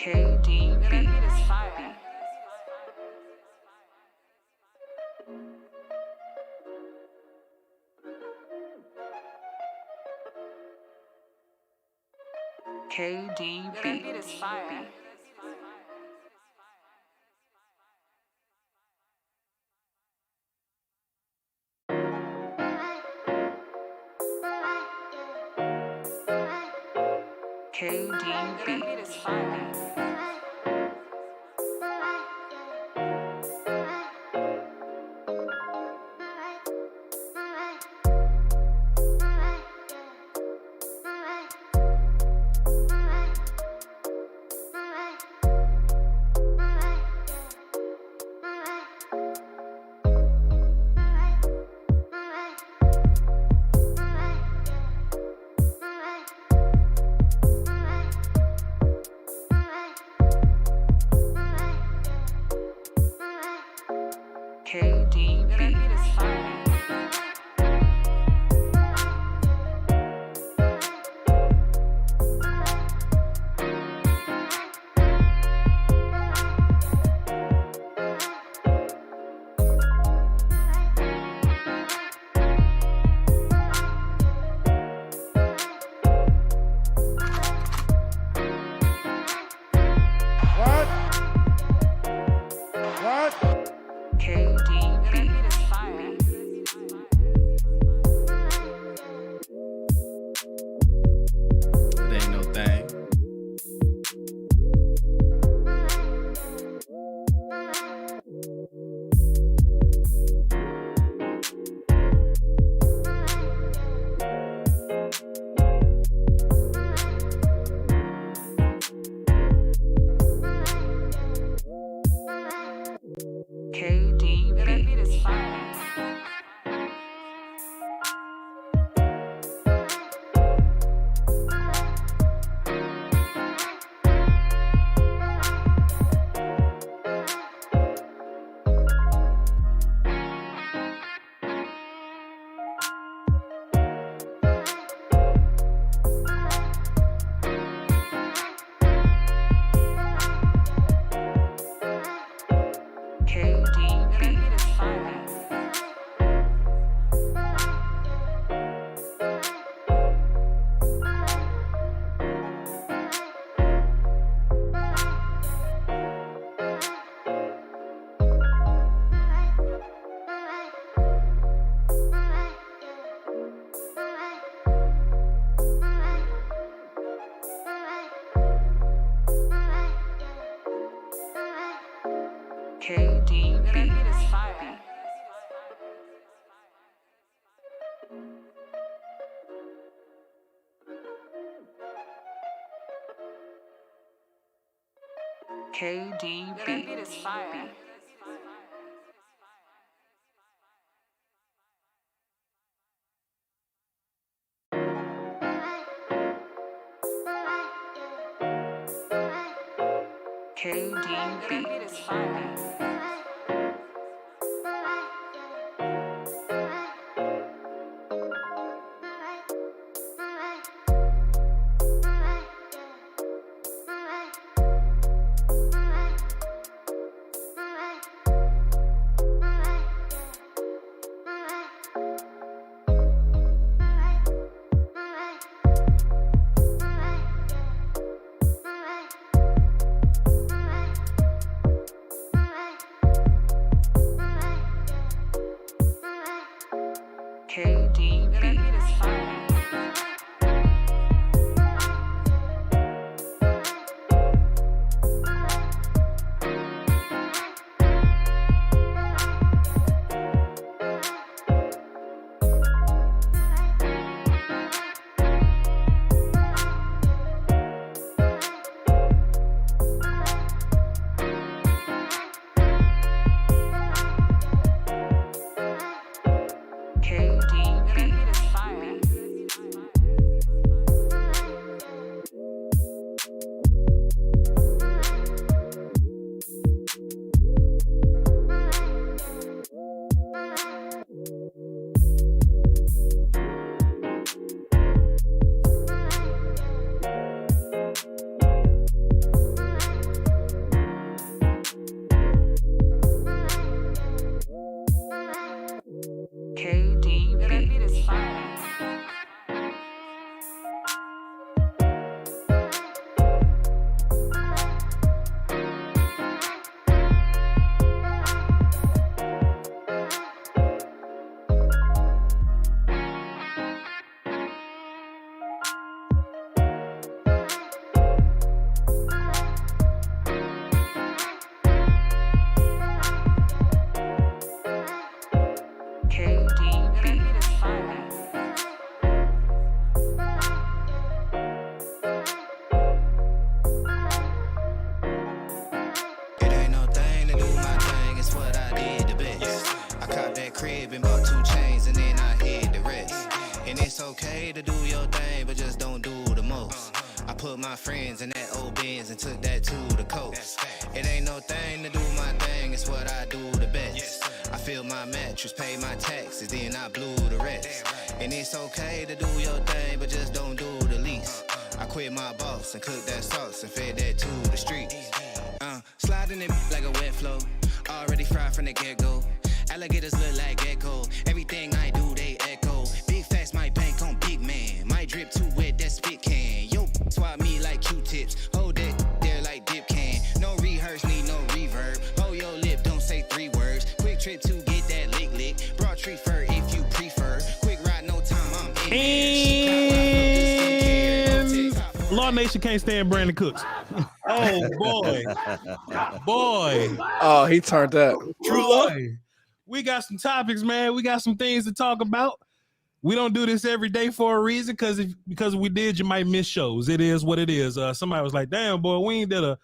KDB. KDB. crib and bought 2 chains and then I hid the rest. And it's okay to do your thing, but just don't do the most. I put my friends in that old Benz and took that to the coast. It ain't no thing to do my thing, it's what I do the best. I fill my mattress, pay my taxes, then I blew the rest. And it's okay to do your thing, but just don't do the least. I quit my boss and cooked that sauce and fed that to the streets. Sliding it like a wet flow, already fried from the get-go. Alligators look like gecko, everything I do they echo. Big facts, my bank on big man, my drip too wet, that spit can. Yo, swap me like Q-tips, hold that there like dip can. No rehearse, need no reverb, hold your lip, don't say 3 words. Quick trip to get that lick, broad tree fur if you prefer. Quick ride, no time, I'm in there. Law Nation can't stand Brandin Cooks. Oh, boy. Oh, he turned up. True love. We got some topics, man. We got some things to talk about. We don't do this every day for a reason, because if we did, you might miss shows. It is what it is. Somebody was like, "Damn, boy, we ain't did a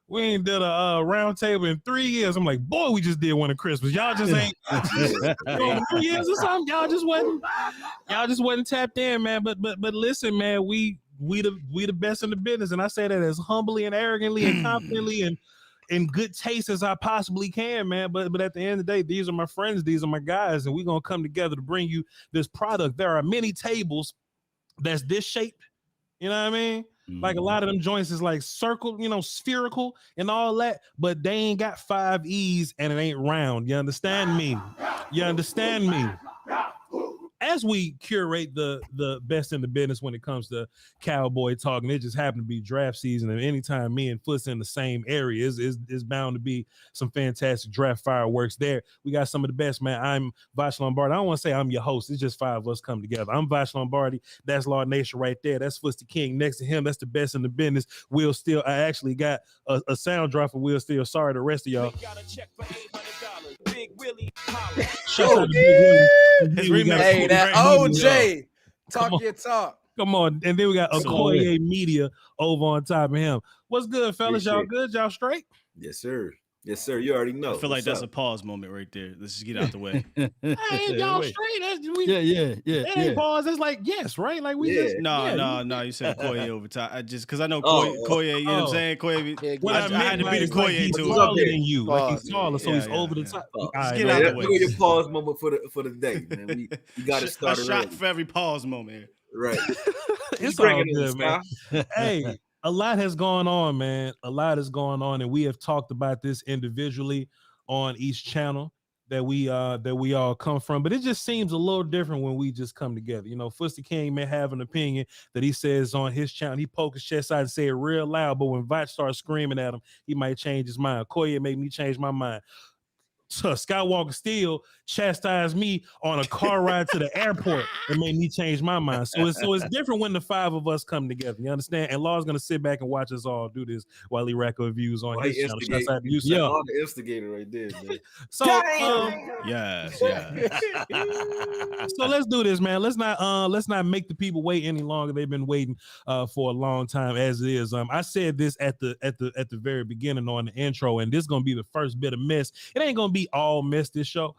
roundtable in 3 years." I'm like, "Boy, we just did one at Christmas. Y'all just ain't 3 years or something. Y'all just wasn't tapped in, man. But listen, man, we the best in the business, and I say that as humbly and arrogantly and confidently and in good taste as I possibly can, man. But at the end of the day, these are my friends, these are my guys, and we're gonna come together to bring you this product. There are many tables that's this shaped, you know what I mean? Like a lot of them joints is like circle, spherical and all that, but they ain't got 5 E's and it ain't round. You understand me? As we curate the best in the business when it comes to Cowboy talk, and it just happened to be draft season, and anytime me and Foot's in the same area, is bound to be some fantastic draft fireworks there. We got some of the best, man. I'm Voch Lombardi. I don't want to say I'm your host. It's just 5 of us come together. I'm Voch Lombardi. That's Law Nation right there. That's Foot's the King. Next to him, that's the best in the business. Will Steele. I actually got a sound drop for Will Steele. Sorry, the rest of y'all. Big Willie. Shout out to Big Willie. Hey, that OJ. Talk your talk. Come on. And then we got Okoye Media over on top of him. What's good, fellas? Y'all good? Y'all straight? Yes, sir. Yes, sir. You already know. I feel like that's a pause moment right there. Let's just get out the way. Hey, y'all straight? That ain't pause. That's like yes, right? Like we just no. You said Koye over time. I just because I know Koye. You know what I'm saying? Koye. I had to be the Koye too. He's taller than you. Like he's taller, so he's over the top. Just get out the way. Your pause moment for the day, man. We got to start a shot for every pause moment. Right. It's all good, man. Hey. A lot has gone on, man. A lot has gone on, and we have talked about this individually on each channel that we all come from. But it just seems a little different when we just come together. Foot's the King may have an opinion that he says on his channel. He poke his chest out and say it real loud, but when Voch starts screaming at him, he might change his mind. Koye made me change my mind. Skywalker Steel chastised me on a car ride to the airport and made me change my mind. So it's different when the 5 of us come together. You understand? And Law's gonna sit back and watch us all do this while he rack up views on his channel. All the instigator right there, man. So yes. So let's do this, man. Let's not make the people wait any longer. They've been waiting for a long time as it is. I said this at the very beginning on the intro, and this is gonna be the first bit of mess. It ain't gonna be all mess this show,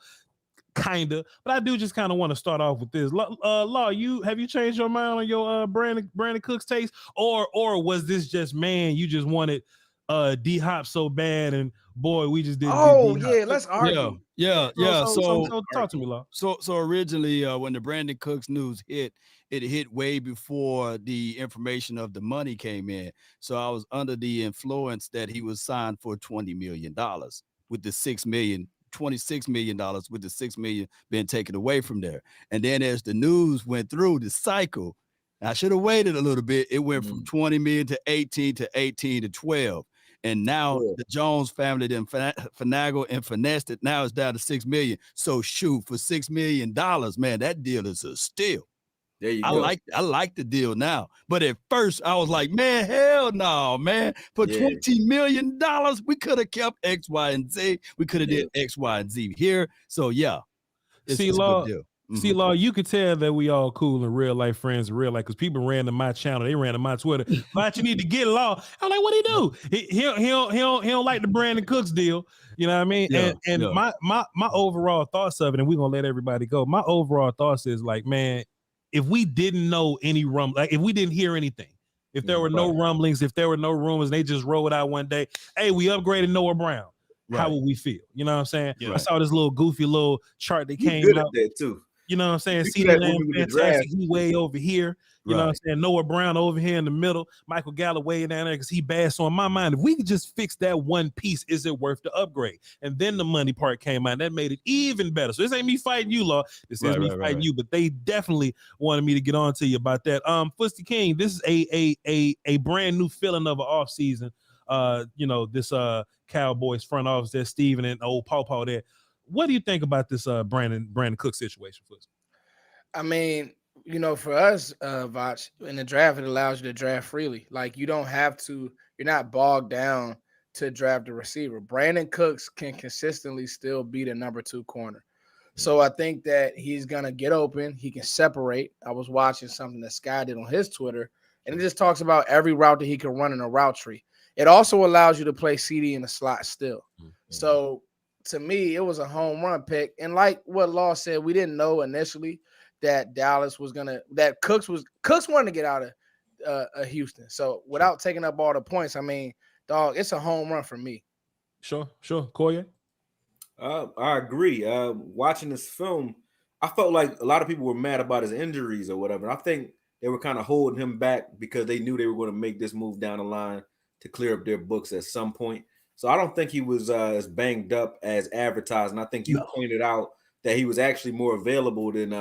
kinda, but I do just kind of want to start off with this. Law, have you changed your mind on your Brandin Cooks taste, or was this just, man, you just wanted D-Hop so bad, and boy, we just didn't. Let's argue. Yeah. So talk to me, Law. So originally, when the Brandin Cooks news hit, it hit way before the information of the money came in. So I was under the influence that he was signed for $20 million. With the $26 million with the $6 million being taken away from there. And then as the news went through the cycle, I should have waited a little bit. It went from 20 million to 18 to 18 to 12. And now the Jones family then finagled and finessed it. Now it's down to 6 million. So shoot, for $6 million, man, that deal is a steal. There you go. I like the deal now. But at first I was like, man, hell no, man. For $20 million, we could have kept X, Y, and Z. We could have did X, Y, and Z here. So it's a good deal. See, Law, you could tell that we all cool and real life friends in real life because people ran to my channel, they ran to my Twitter. But you need to get Law. I'm like, what he do? He don't like the Brandin Cooks deal. You know what I mean? My overall thoughts of it, and we're gonna let everybody go. My overall thoughts is like, man, if we didn't know any like if we didn't hear anything, if there were no rumblings, if there were no rumors, they just rolled out one day, hey, we upgraded Noah Brown. How would we feel? You know what I'm saying? I saw this little goofy little chart that came good out at that too. You know what I'm saying? CeeDee Lamb, fantastic. He way over here. You know what I'm saying? Noah Brown over here in the middle. Michael Gallup way down there because he bad. So in my mind, if we could just fix that one piece, is it worth the upgrade? And then the money part came out. That made it even better. So this ain't me fighting you, Law. This is me fighting you. But they definitely wanted me to get on to you about that. Fusty King, this is a brand new feeling of an offseason. This Cowboys front office there, Steven and old Pawpaw there. What do you think about this Brandin Cook situation, Fusty? I mean, for us, Voch, in the draft, it allows you to draft freely. Like, you don't have to, you're not bogged down to draft a receiver. Brandin Cooks can consistently still be the number 2 corner. So I think that he's going to get open. He can separate. I was watching something that Sky did on his Twitter, and it just talks about every route that he can run in a route tree. It also allows you to play CD in the slot still. So to me, it was a home run pick. And like what Law said, we didn't know initially that Dallas was that Cooks wanted to get out of Houston. So without taking up all the points, I mean, dog, it's a home run for me. Sure. Koye? I agree. Watching this film, I felt like a lot of people were mad about his injuries or whatever. I think they were kind of holding him back because they knew they were going to make this move down the line to clear up their books at some point. So I don't think he was as banged up as advertised. And I think you pointed out that he was actually more available than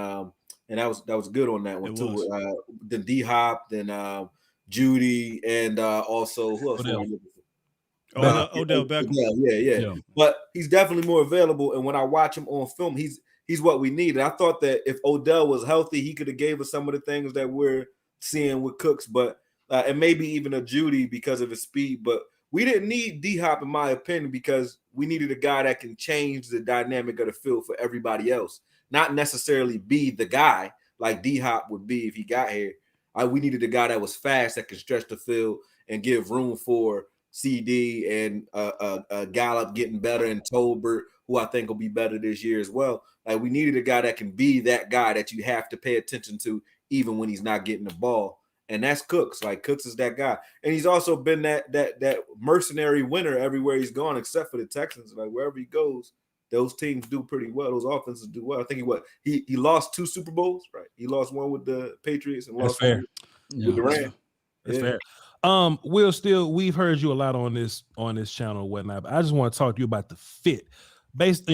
and that was good on that one too. Than D-Hop, than Judy, and also who else? Odell Beckham. Yeah. But he's definitely more available. And when I watch him on film, he's what we need. And I thought that if Odell was healthy, he could have gave us some of the things that we're seeing with Cooks, but and maybe even a Judy because of his speed. But we didn't need D-Hop, in my opinion, because we needed a guy that can change the dynamic of the field for everybody else, not necessarily be the guy like D-Hop would be if he got here. We needed a guy that was fast, that could stretch the field and give room for CD and Gallup getting better, and Tolbert, who I think will be better this year as well. Like, we needed a guy that can be that guy that you have to pay attention to even when he's not getting the ball. And that's Cooks. Like, Cooks is that guy. And he's also been that mercenary winner everywhere he's gone, except for the Texans. Like, wherever he goes, those teams do pretty well. Those offenses do well. I think he lost 2 Super Bowls, right? He lost one with the Patriots and lost one with the Rams. That's fair. We've heard you a lot on this channel and whatnot, but I just want to talk to you about the fit. Based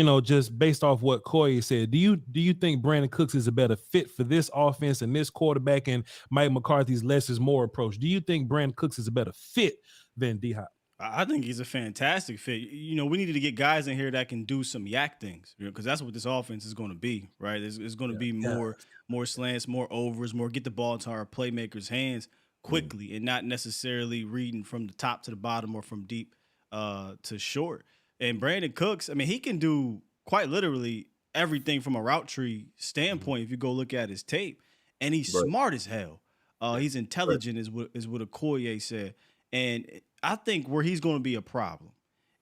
off what Koye said, do you think Brandin Cooks is a better fit for this offense and this quarterback and Mike McCarthy's less is more approach? Do you think Brandin Cooks is a better fit than D-Hop? I think he's a fantastic fit. We needed to get guys in here that can do some yak things, because that's what this offense is going to be, right? It's going to be more slants, more overs, more get the ball into our playmakers' hands quickly and not necessarily reading from the top to the bottom or from deep to short. And Brandin Cooks, I mean, he can do quite literally everything from a route tree standpoint if you go look at his tape. And he's smart as hell. He's intelligent is what Okoye said. And I think where he's going to be a problem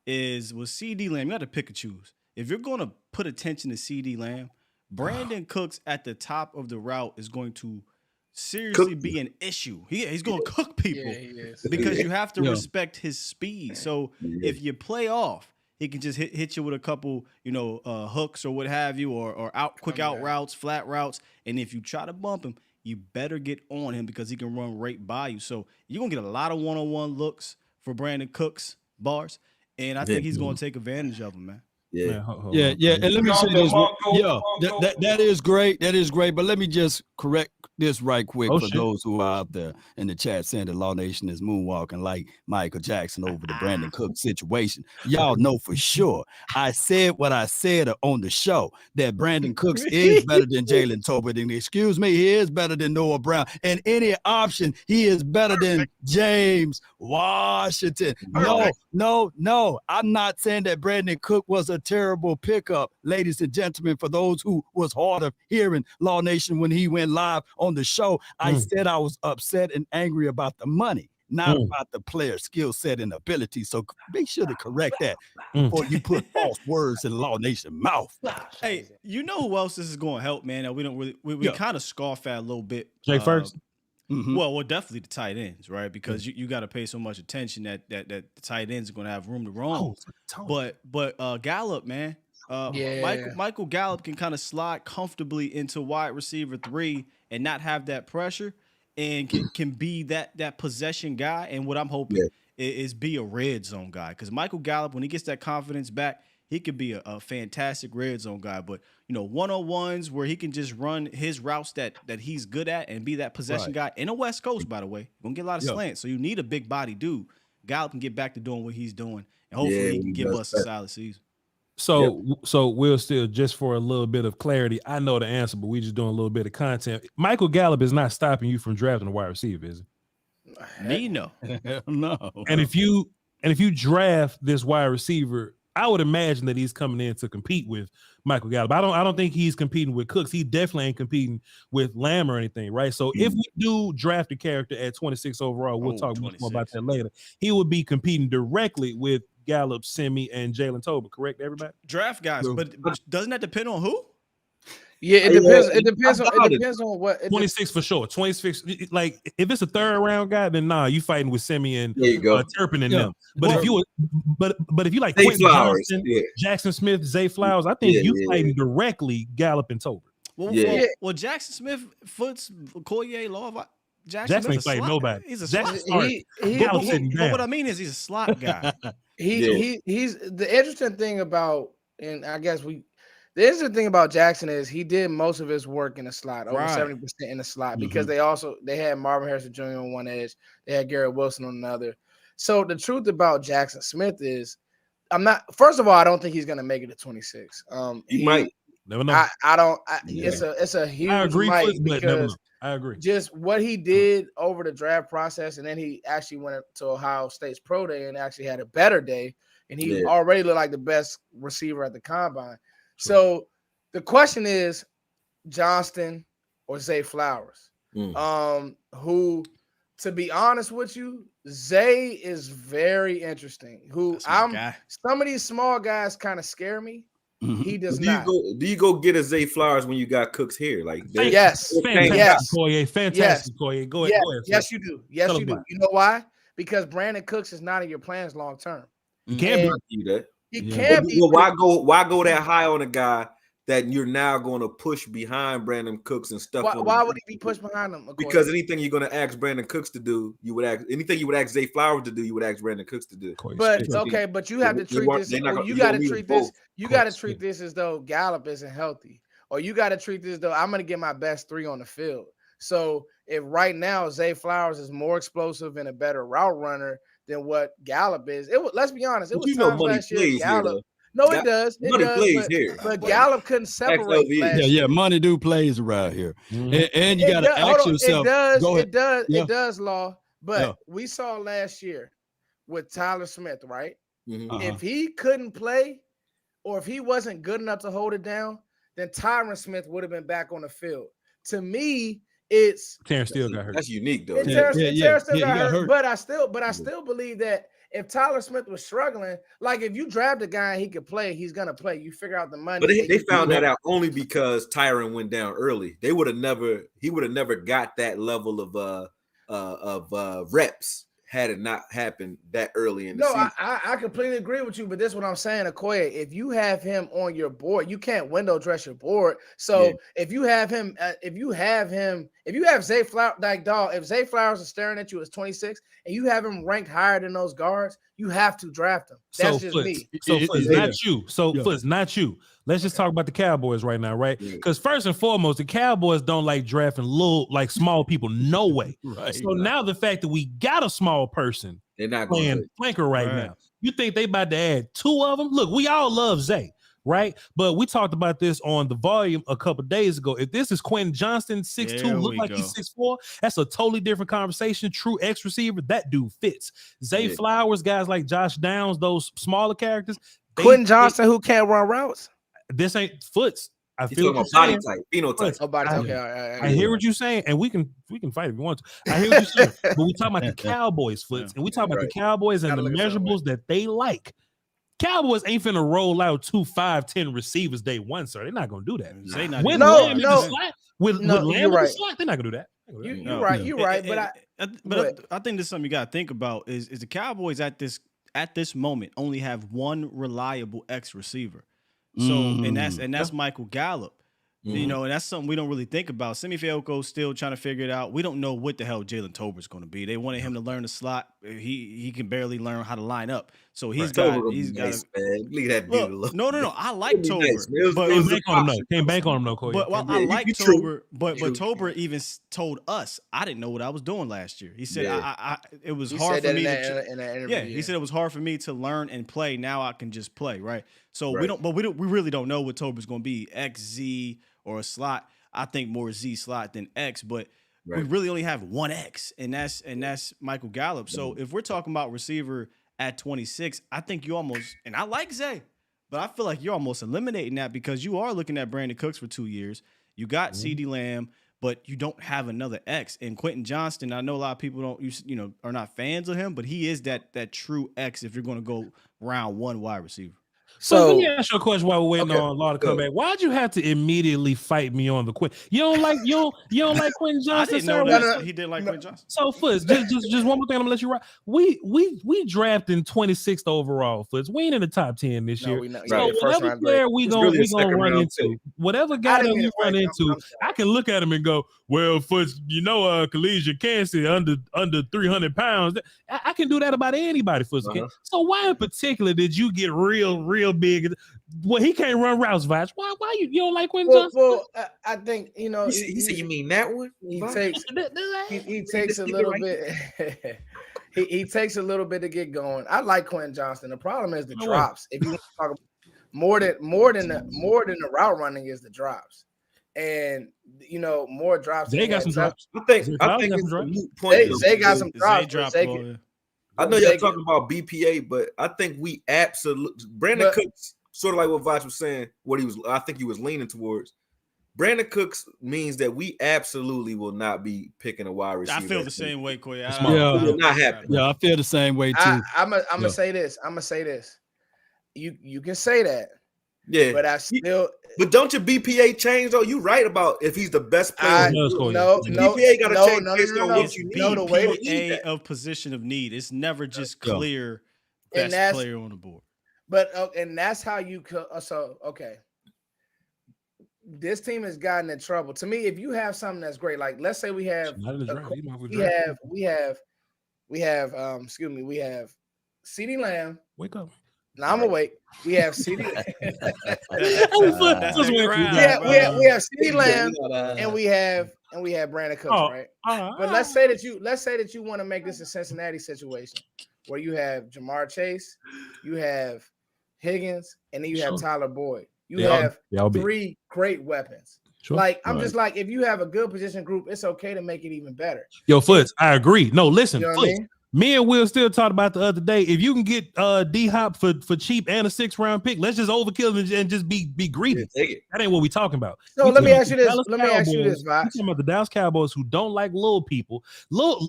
is with CeeDee Lamb. You got to pick and choose. If you're going to put attention to CeeDee Lamb, Brandin Cooks at the top of the route is going to seriously be an issue. He's going to cook people because you have to respect his speed. So if you play off, he can just hit you with a couple, hooks or what have you, or quick out routes, flat routes. And if you try to bump him, you better get on him because he can run right by you. So you're going to get a lot of one-on-one looks for Brandin Cooks, bars. And I think he's going to take advantage of them, man. Yeah. And let me say this. That is great. That is great. But let me just correct this right quick for those who are out there in the chat saying that Law Nation is moonwalking like Michael Jackson over the Brandin Cook situation. Y'all know for sure. I said what I said on the show, that Brandin Cooks is better than Jalen Tolbert. And excuse me, he is better than Noah Brown. And any option, he is better than James Washington. No. I'm not saying that Brandin Cook was a terrible pickup. ladies and gentlemen, for those who was hard of hearing Law Nation when he went live on the show, I said I was upset and angry about the money, not about the player skill set and ability. So be sure to correct that before you put false words in Law Nation mouth. Hey, you know who else this is going to help, man? That we don't really we kind of scoff at a little bit. Jay Ferguson. Well, definitely the tight ends, right? Because you got to pay so much attention that the tight ends are going to have room to roam. But Gallup, man, Michael Gallup can kind of slide comfortably into wide receiver 3 and not have that pressure, and can be that possession guy. And what I'm hoping is be a red zone guy, because Michael Gallup, when he gets that confidence back, he could be a fantastic red zone guy. But, you know, one-on-ones where he can just run his routes that he's good at and be that possession guy in the West Coast, by the way. You're going to get a lot of slants, so you need a big body dude. Gallup can get back to doing what he's doing, and hopefully he can give us a solid season. So we'll still, just for a little bit of clarity, I know the answer, but we just doing a little bit of content. Michael Gallup is not stopping you from drafting a wide receiver, is it? Me, no. No. And if you draft this wide receiver, I would imagine that he's coming in to compete with Michael Gallup. I don't think he's competing with Cooks. He definitely ain't competing with Lamb or anything, right? So if we do draft a character at 26 overall, we'll talk much more about that later. He would be competing directly with Gallup, Simi, and Jalen Tolbert, correct, everybody? Draft guys, but doesn't that depend on who? Yeah, it depends. It depends on what. 26 for sure. 26. Like if it's a third round guy, then you fighting with Simi and Turpin and them. But if you like Quentin Johnson, Jackson Smith, Zay Flowers, I think you fighting directly Gallup and Tolbert. Well, Jackson Smith foots Collier Law. Jackson ain't fighting nobody. He's a Jackson slot. But what I mean is he's a slot guy. He's the interesting thing about, and I guess the interesting thing about Jackson is he did most of his work in the slot, over 70% in the slot, because they had Marvin Harrison Jr. on one edge, they had Garrett Wilson on another. So the truth about Jackson Smith is, first of all, I don't think he's going to make it to 26. He might. Never know. It's a huge might, because I agree. Just what he did over the draft process, and then he actually went to Ohio State's pro day and actually had a better day, and he already looked like the best receiver at the combine. So the question is Johnston or Zay Flowers. Who, to be honest with you, Zay is very interesting. Some of these small guys kind of scare me. He does not. Do you go get a Zay Flowers when you got Cooks here? Like fantastic, Koye. Go ahead. Yes, you do. Yes, you do. You know why? Because Brandin Cooks is not in your plans long term. You can't be that. He can't be. Why go that high on a guy that you're now going to push behind Brandin Cooks and stuff? Why would he be pushed behind him? Because anything you're going to ask Brandin Cooks to do, you would ask Zay Flowers to do, you would ask Brandin Cooks to do. But you have to treat this. You got to treat this. You got to treat this as though Gallup isn't healthy, or you got to treat this as though I'm going to get my best 3 on the field. So if right now Zay Flowers is more explosive and a better route runner than what Gallup is, let's be honest. It was times last year Gallup. It does. But Gallup couldn't separate. Money do plays around here, and you got to ask yourself. It does, Law. But we saw last year with Tyler Smith, right? If he couldn't play, or if he wasn't good enough to hold it down, then Tyron Smith would have been back on the field. To me, it's Terrence still got hurt. That's unique though. Terrence still got hurt. But I still believe that if Tyler Smith was struggling, like if you draft a guy and he could play, he's gonna play. You figure out the money. But they found that out only because Tyron went down early. He would have never got that level of reps had it not happened that early in the season. I completely agree with you, but this is what I'm saying, Okoye. If you have him on your board, you can't window dress your board. So if you have Zay Flowers, if Zay Flowers is staring at you as 26 and you have him ranked higher than those guards, you have to draft him. That's just me. So Foots, not you. Foots, not you. Let's just talk about the Cowboys right now, right? Because first and foremost, the Cowboys don't like drafting small people. No way. So now the fact that we got a small person they're not playing flanker right now, you think they about to add 2 of them? Look, we all love Zay, right? But we talked about this on the volume a couple days ago. If this is Quentin Johnston, 6'2", look like he's 6'4", that's a totally different conversation. True X receiver, that dude fits. Zay Flowers, guys like Josh Downs, those smaller characters. Quentin Johnston, who can't run routes. this ain't Foots. I You feel talking what about you're body saying. type, phenotype. Oh, body. I- Okay, all right. I hear what you're saying, and we can fight if you want to. I hear what you're saying, but we talking about the Cowboys, Foots, and we talking about the Cowboys and Gotta the look at measurables that they like. Cowboys ain't finna roll out 2 5'10" receivers day one, sir. They're not gonna do that. They not With even- Lamb in the slot, with No, Lamb you're in the right. slot, they're not gonna do that. You're right. You're right. But I think there's something you gotta think about is the Cowboys at this moment only have one reliable X receiver. So and that's Michael Gallup. You know, and that's something we don't really think about. Simi Fehiko's still trying to figure it out. We don't know what the hell Jalen Tolbert's going to be. They wanted him to learn the slot. He can barely learn how to line up. So he's got nice, man. Leave that dude alone. No. I like Tolbert. Nice, but Can't bank on him, no, Corey. But I like Tolbert. But Tolbert even told us, I didn't know what I was doing last year. He said it was hard for me to. He said it was hard for me to learn and play. Now I can just play, right? So we really don't know what Tolbert's going to be, X, Z, or a slot. I think more Z slot than X, but we really only have one X, and that's Michael Gallup. So if we're talking about receiver at 26, I think you almost, and I like Zay, but I feel like you're almost eliminating that because you are looking at Brandin Cooks for 2 years. You got CeeDee Lamb, but you don't have another X. And Quentin Johnston, I know a lot of people are not fans of him, but he is that true X if you're going to go round one wide receiver. So let me ask you a question while we're waiting on Law to come back. Why'd you have to immediately fight me on the Quentin? You don't like Quentin Johnson? I didn't know that he didn't like Quentin Johnson. So Foots, just one more thing. I'm gonna let you ride. We drafted 26th overall. Foots. We ain't in the top 10 this year. So whatever player we gonna run into, whatever guy that we run into, I can look at him and go, well, Foots, collegiate cancer under 300 pounds. I can do that about anybody, Foots. So why in particular did you get real big? Well, he can't run routes, Voch. Why you don't like Quentin Johnson? Well, I think He said, "You mean that one?" He takes a little bit. he takes a little bit to get going. I like Quentin Johnson. The problem is the drops. If you want to talk about more than the route running is the drops, and more drops. They got some drops. I think it's a moot point. They got some drops. I know y'all talking about BPA, but I think we absolutely Brandin Cooks, sort of like what Voch was saying, I think he was leaning towards. Brandin Cooks means that we absolutely will not be picking a wide receiver. I feel the same way, Corey. It will not happen. Yeah, I feel the same way too. I'm gonna say this. You can say that. Yeah, but I still. But don't your BPA change though? You right about if he's the best player. No. BPA got to change based on what you need. BPA of position of need. It's never just clear best player on the board. But and that's how you okay. This team has gotten in trouble. To me, if you have something that's great, like let's say we have CeeDee Lamb. Wake up. Now I'm gonna wait. We have CeeDee. We have CeeDee Lamb, and we have Brandin Cooks, right? But let's say that you want to make this a Cincinnati situation where you have Jamar Chase, you have Higgins, and then you have Tyler Boyd. You have 3 great weapons. Sure. Like I'm just like, if you have a good position group, it's okay to make it even better. Yo, Foots, I agree. No, listen, Foots. Me and Will still talked about the other day. If you can get D-Hop for cheap and a 6th-round pick, let's just overkill and just be greedy. That ain't what we talking about. So let me ask you this, Voch. We're talking about the Dallas Cowboys who don't like little people.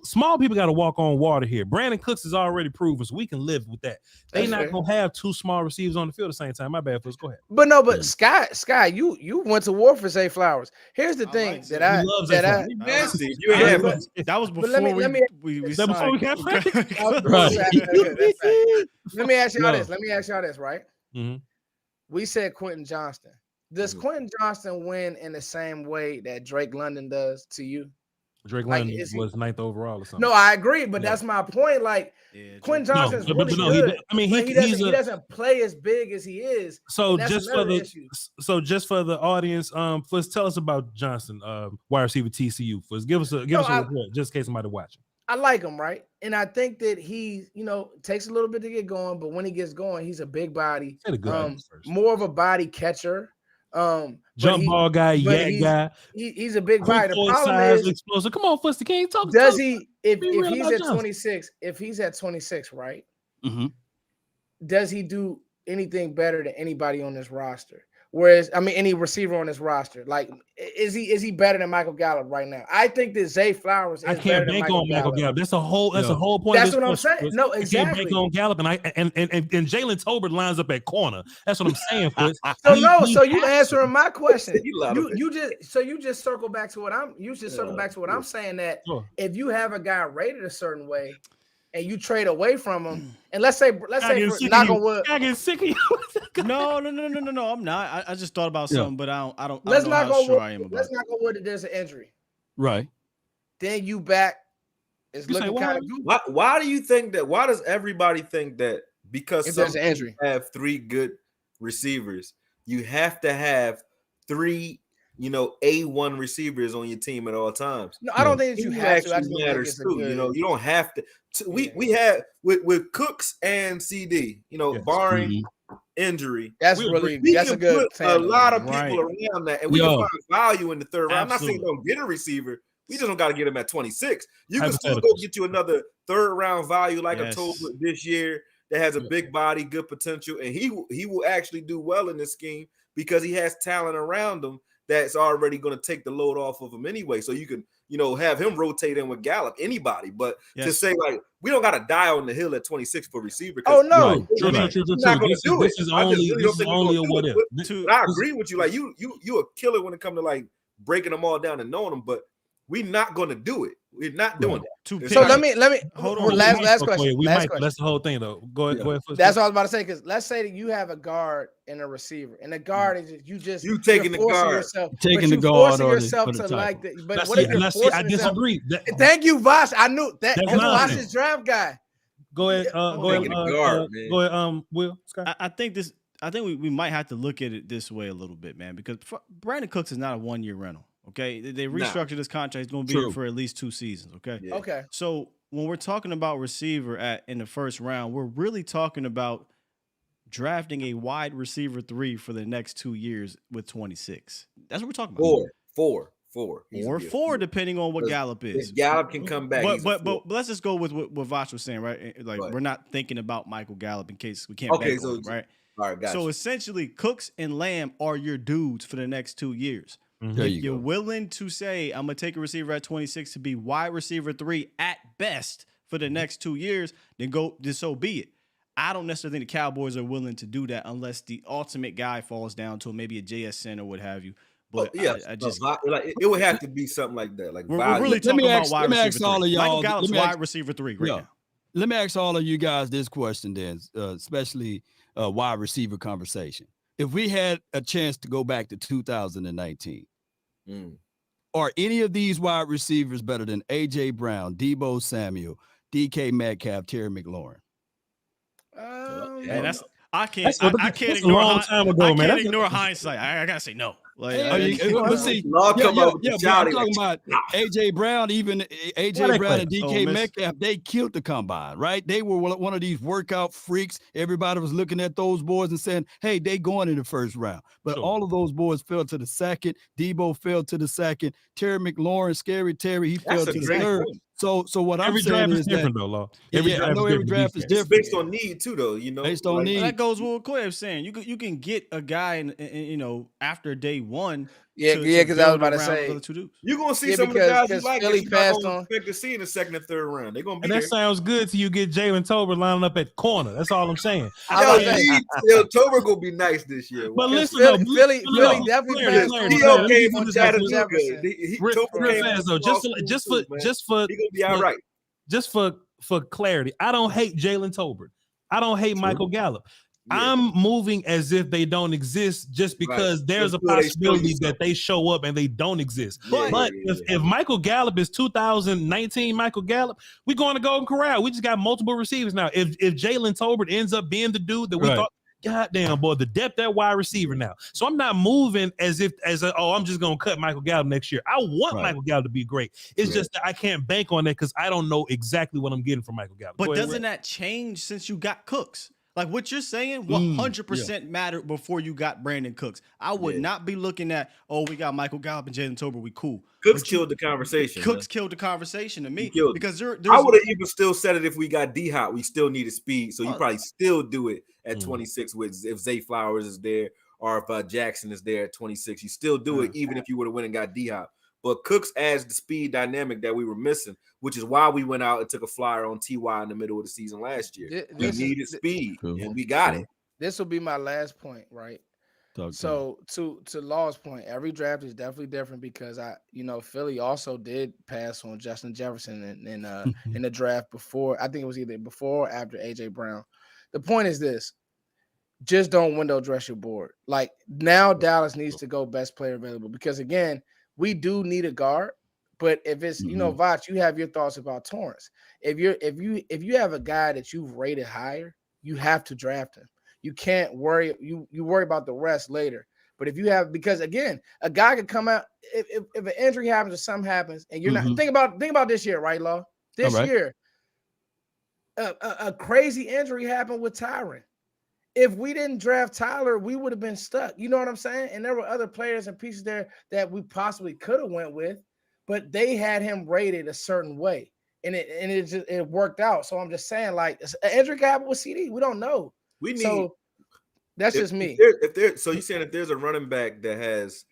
Small people got to walk on water here. Brandin Cooks is already proven, so we can live with that. They not gonna have 2 small receivers on the field at the same time. My bad, Foots. Go ahead. But Sky, you went to war for Zay Flowers. Here's the thing that was before we signed. Let me ask y'all this, right? Mm-hmm. We said Quentin Johnston. Does Quentin Johnston win in the same way that Drake London does to you? Drake London was 9th overall or something. No, I agree, but that's my point. Like Quentin Johnston's really good. He doesn't play as big as he is. So just for the audience, first tell us about Johnston, wide receiver TCU. First, give us a report, just in case somebody watching. I like him, right? And I think that he, takes a little bit to get going, but when he gets going, he's a big body, more of a body catcher. Jump ball guy, guy. He's a big body. The problem is explosive. Come on, Fuster, can't talk. Does he? If he's at 26, right? Mm-hmm. Does he do anything better than anybody on this roster? Whereas, I mean, any receiver on this roster, like, is he better than Michael Gallup right now? I think that Zay Flowers is I can't bank on Michael Gallup. That's a whole point. That's what I'm saying. No, exactly. I can't bank on Gallup, and Jalen Tolbert lines up at corner. That's what I'm saying, Fitz. So you answering my question. You just circle back to what I'm saying, that if you have a guy rated a certain way, and you trade away from him, and let's say knock on wood. I get sick of you. No, I'm not. I just thought about something, but I don't. Let's I don't know not how go. sure I am about Let's not go with it. There's an injury, right? Then you back. It's looking kind of good. Why do you think that? Why does everybody think that? Because if there's an injury, have 3 good receivers, you have to have 3. A1 receivers on your team at all times. No, I don't think that you have to. I just matters too. You don't have to. We had with Cooks and CD. Barring injury, that's a good. A lot of people around that, and we can find value in the third round. I'm not saying don't get a receiver. We just don't got to get him at 26. You can still go get you another third round value like I told you this year that has a big body, good potential, and he will actually do well in this scheme because he has talent around him that's already going to take the load off of him anyway. So you can, have him rotate in with Gallup, anybody. But to say, like, we don't got to die on the hill at 26 for receiver. Oh, no. True. This is only a what if. I agree with you. Like, you a killer when it comes to, like, breaking them all down and knowing them. But we're not going to do it. We're not doing that. So let me hold on. Last question. That's the whole thing, though. Go ahead. That's what I was about to say. Because let's say that you have a guard and a receiver, and the guard is you taking the guard, taking the guard, forcing yourself to like that. But what if you're I disagree. Thank you, Voch. I knew that. That's Voch's draft guy. Go ahead. Go ahead. Will. Scott. I think we might have to look at it this way a little bit, man, because Brandin Cooks is not a 1-year rental. Okay, they restructured this contract. He's going to be here for at least 2 seasons. Okay. Yeah. Okay. So when we're talking about receiver in the first round, we're really talking about drafting a wide receiver 3 for the next 2 years with 26. That's what we're talking about. Four, or 4, depending on what Gallup is. If Gallup can come back. But let's just go with what Voch was saying, right? Like, we're not thinking about Michael Gallup in case we can't. Okay, so right. All right, gotcha. So essentially, Cooks and Lamb are your dudes for the next 2 years. Mm-hmm. If you're willing to say, I'm going to take a receiver at 26 to be wide receiver 3 at best for the next 2 years, then so be it. I don't necessarily think the Cowboys are willing to do that unless the ultimate guy falls down to maybe a JSN or what have you. But I just it would have to be something like that. Like we're really talking about wide receiver 3. All of y'all, Michael Gallup's wide receiver 3 now. Let me ask all of you guys this question then, especially wide receiver conversation. If we had a chance to go back to 2019, are any of these wide receivers better than A.J. Brown, Deebo Samuel, DK Metcalf, Terry McLaurin? I can't ignore hindsight. I gotta say no. Let's see. I'm talking about A.J. Brown, even A.J. Brown and DK Metcalf, they killed the combine, right? They were one of these workout freaks. Everybody was looking at those boys and saying, hey, they going in the first round. But all of those boys fell to the second. Debo fell to the second. Terry McLaurin, Scary Terry, he fell to the third. So what I'm saying is different, though, Law. Every draft is different. It's based on need too, though. Based on need. That goes with what Clay was saying. You can get a guy in after day 1. Because I was about to say you're gonna see some of the guys you like. Philly passed on. Expect to see in the second and third round. They're gonna be. And that sounds good till you get Jalen Tolbert lining up at corner. That's all I'm saying. Tolbert gonna be nice this year. But listen, Philly definitely passed on. He okay from Chattanooga. Just for he gonna be all right. Just for clarity, I don't hate Jalen Tolbert. I don't hate Michael Gallup. I'm moving as if they don't exist just because there's a possibility that they show up and they don't exist. But if Michael Gallup is 2019 Michael Gallup, we're going to Golden Corral. We just got multiple receivers now. If Jalen Tolbert ends up being the dude that we thought, goddamn, boy, the depth at wide receiver now. So I'm not moving I'm just going to cut Michael Gallup next year. I want Michael Gallup to be great. It's just that I can't bank on that because I don't know exactly what I'm getting from Michael Gallup. But doesn't that change since you got Cooks? Like what you're saying, 100% mattered before you got Brandin Cooks. I would not be looking at, we got Michael Gallup and Jalen Tolbert, we cool. Cooks killed the conversation. Killed the conversation to me because I would have even still said it if we got D-Hop. We still needed speed, so you probably still do it at 26 if Zay Flowers is there or if Jackson is there at 26. You still do it even if you would have went and got D-Hop. But Cooks adds the speed dynamic that we were missing, which is why we went out and took a flyer on T.Y. in the middle of the season last year. We needed speed, and we got it. This will be my last point, right? So to Law's point, every draft is definitely different because Philly also did pass on Justin Jefferson in the draft before. I think it was either before or after AJ Brown. The point is this: just don't window dress your board. Like now, Dallas needs to go best player available because again, we do need a guard. But if it's Voch, you have your thoughts about Torrance. If you have a guy that you've rated higher, you have to draft him. You can't worry. You worry about the rest later. But if you have, because again, a guy could come out if an injury happens or something happens, and you're not think about this year, right, Law? This year, a crazy injury happened with Tyron. If we didn't draft Tyler, we would have been stuck. You know what I'm saying? And there were other players and pieces there that we possibly could have went with, but they had him rated a certain way, and it worked out. So I'm just saying, like, an injury happened with CD. We don't know. That's just me. So you're saying if there's a running back that has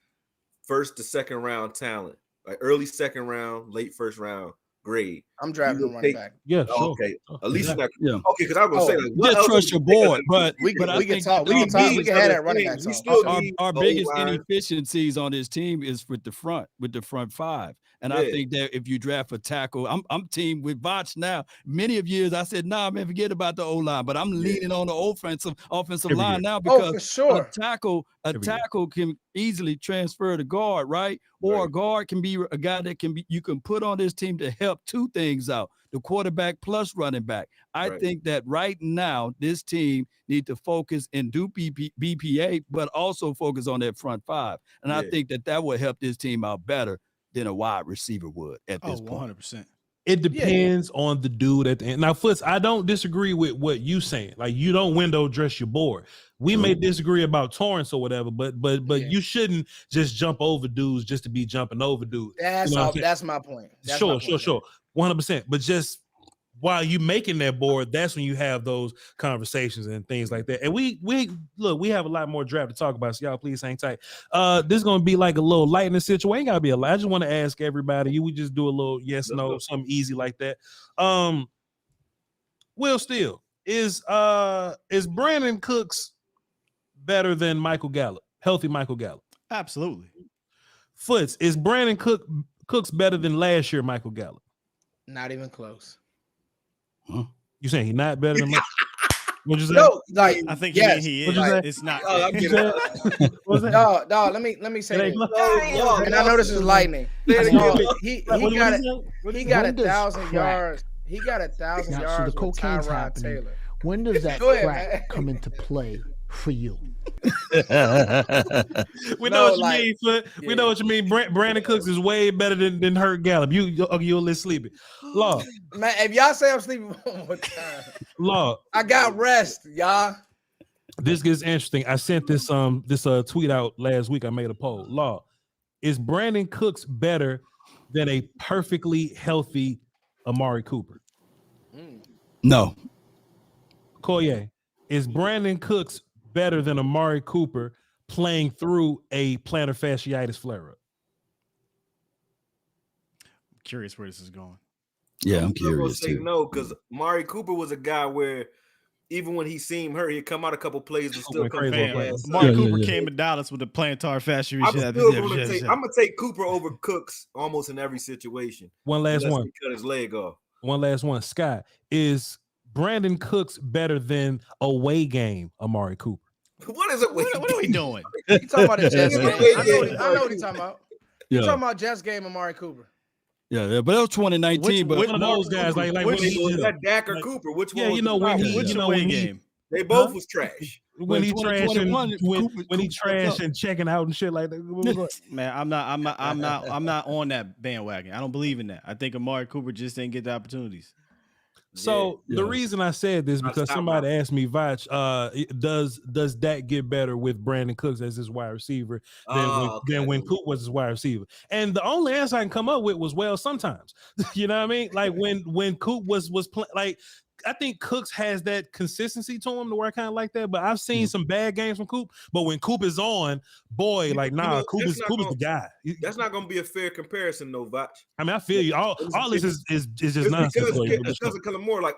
first to second round talent, like early second round, late first round grade, I'm drafting a running back. Yeah, sure. Okay. At least okay, because I was gonna say, like, just trust your board, but we can have that running back. Our biggest inefficiencies on this team is with the front five. And I think that if you draft a tackle, I'm team with Voch now. Many of years I said, nah, man, forget about the O-line, but I'm leaning on the offensive line now because a tackle can easily transfer to guard, right? Or a guard can be a guy that you can put on this team to help two things out: the quarterback plus running back. I think that right now this team need to focus and do BPA, but also focus on that front five. And I think that will help this team out better than a wide receiver would at this point. 100%. It depends on the dude at the end. Now, Foots, I don't disagree with what you saying. Like, you don't window dress your board. We may disagree about Torrance or whatever, but you shouldn't just jump over dudes just to be jumping over dudes. That's my point. Sure. 100%. But just while you making that board, that's when you have those conversations and things like that. And we have a lot more draft to talk about, so y'all please hang tight. This is gonna be like a little lightning situation. Ain't gotta be a lot. I just want to ask everybody. We just do a little yes, no, something easy like that. Will Steele, is Brandin Cooks better than Michael Gallup? Healthy Michael Gallup? Absolutely. Foots, is Brandin Cooks better than last year Michael Gallup? Not even close. Huh? You saying he's not better than Michael? What'd you say? No, like I think he is. It's not. No, let me say this. And I know this is lightning. He got 1,000 yards. He got 1,000 yards with Tyrod Taylor. When does that crack come into play for you? We know what you mean. We know what you mean. Brandin Cooks is way better than Hurt Gallup. You're a little sleepy. Law. Man, if y'all say I'm sleeping one more time, Law. I got rest, y'all. This gets interesting. I sent this tweet out last week. I made a poll. Law, is Brandin Cooks better than a perfectly healthy Amari Cooper? No. Koye, is Brandin Cooks better than Amari Cooper playing through a plantar fasciitis flare-up? I'm curious where this is going. Yeah, I'm curious too. Too. No, because Amari Cooper was a guy where even when he seemed hurt, he'd come out a couple plays and still come back. Amari Cooper came to Dallas with a plantar fasciitis. I'm gonna take Cooper over Cooks almost in every situation. One last one. He cut his leg off. One last one. Scott, is Brandin Cooks better than away game Amari Cooper? What is it? What are we doing? You talking about the Jets game? I know what he's talking about. Yeah. You talking about Jets game Amari Cooper? Yeah, but that was 2019. One of those guys, like was that Dak or Cooper? Which one? Yeah, you know when he game. They both was trash. When he trash and checking out and shit like that. Man, I'm not on that bandwagon. I don't believe in that. I think Amari Cooper just didn't get the opportunities. So the reason I said this because somebody asked me, Voch, does Dak get better with Brandin Cooks as his wide receiver than when Coop was his wide receiver? And the only answer I can come up with was, well, sometimes. You know what I mean? Like when Coop was playing, like Cooks has that consistency to him to where I kind of like that. But I've seen some bad games from Coop. But when Coop is on, boy, like Coop is the guy. That's not going to be a fair comparison, though, Voch. I mean, I feel you. All this is just nonsense. Because of Gilmore, like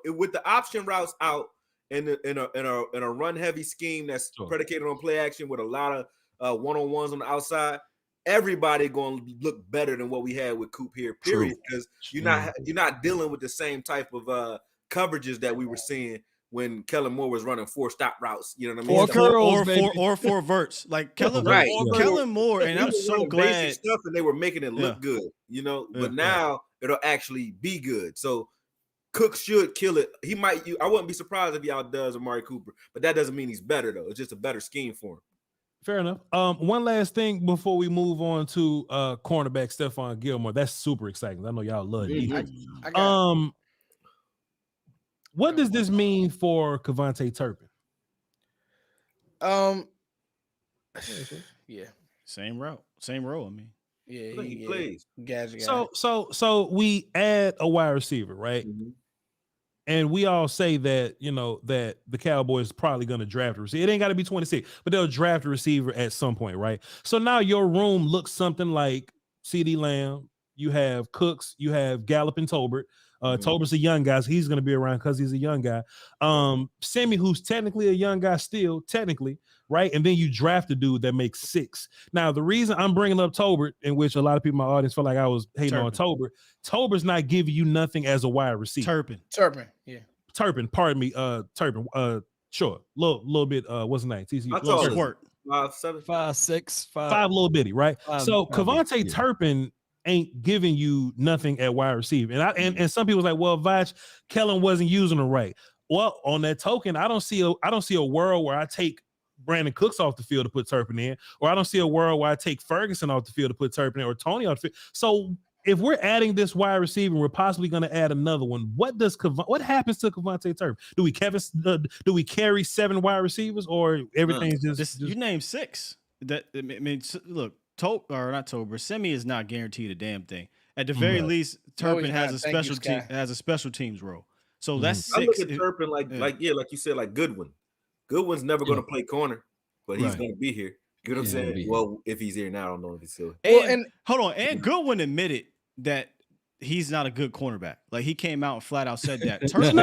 with the option routes out in a run heavy scheme that's predicated on play action with a lot of one-on-ones on the outside. Everybody going to look better than what we had with Coop here, period. Because you're not dealing with the same type of coverages that we were seeing when Kellen Moore was running 4 stop routes. You know what I mean? Or 4 verts. Like Kellen Moore, and I'm so glad stuff, and they were making it look good. You know, but now it'll actually be good. So Cook should kill it. He might. I wouldn't be surprised if he outdoes Amari Cooper, but that doesn't mean he's better though. It's just a better scheme for him. Fair enough. One last thing before we move on to cornerback Stephon Gilmore. That's super exciting. I know y'all love defense. What does this mean for Kevontae Turpin? Yeah. Same route, same role. I mean, yeah, he plays. So we add a wide receiver, right? Mm-hmm. And we all say that, that the Cowboys are probably going to draft a receiver. It ain't got to be 26, but they'll draft a receiver at some point, right? So now your room looks something like CeeDee Lamb. You have Cooks. You have Gallup and Tolbert. Tolbert's a young guy, so he's going to be around because he's a young guy. Sammy, who's technically a young guy still, technically, right? And then you draft a dude that makes 6. Now, the reason I'm bringing up Tolbert, in which a lot of people in my audience feel like I was hating on Tolbert, Tolbert's not giving you nothing as a wide receiver. Turpin, pardon me, Turpin. Sure, little bit. What's his name? Squirt. 5'7", 5'6", 5 little bitty, right? So Kevontae Turpin ain't giving you nothing at wide receiver. And some people was like, well, Voch, Kellen wasn't using him right. Well, on that token, I don't see a world where I take Brandin Cooks off the field to put Turpin in, or I don't see a world where I take Ferguson off the field to put Turpin in, or Tony off the field. So if we're adding this wide receiver, we're possibly going to add another one. What happens to Kevontae Turpin? Do we carry 7 wide receivers, or everything's just you name 6? That I mean, look. Semi is not guaranteed a damn thing. At the very least, Turpin has a special teams role. So that's 6. I look at Turpin like you said, like Goodwin. Goodwin's never going to play corner, but he's going to be here. You know what I'm saying? Well, if he's here now, I don't know if he's still. And hold on, and Goodwin admitted that he's not a good cornerback. Like he came out and flat out said that. Turpin,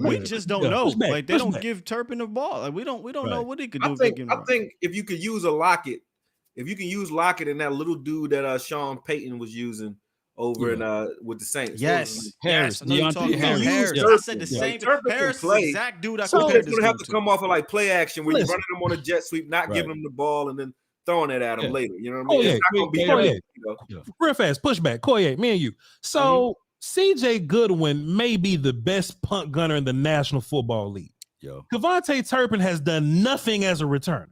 we just don't know. Like they don't give Turpin the ball. Like we don't know what he could do. I think if you could use a Lockett. If you can use Lockett and that little dude that Sean Payton was using over in with the Saints. Yes. Harris. Harris. I said the same. Harris is the exact dude I compared this to. Have to come off of like play action where you're running him on a jet sweep, not giving him the ball, and then throwing it at him later. You know what I mean? It's not going to be real fast, pushback. Koye, me and you. So CJ Goodwin may be the best punt gunner in the National Football League. Kevontae Turpin has done nothing as a returner.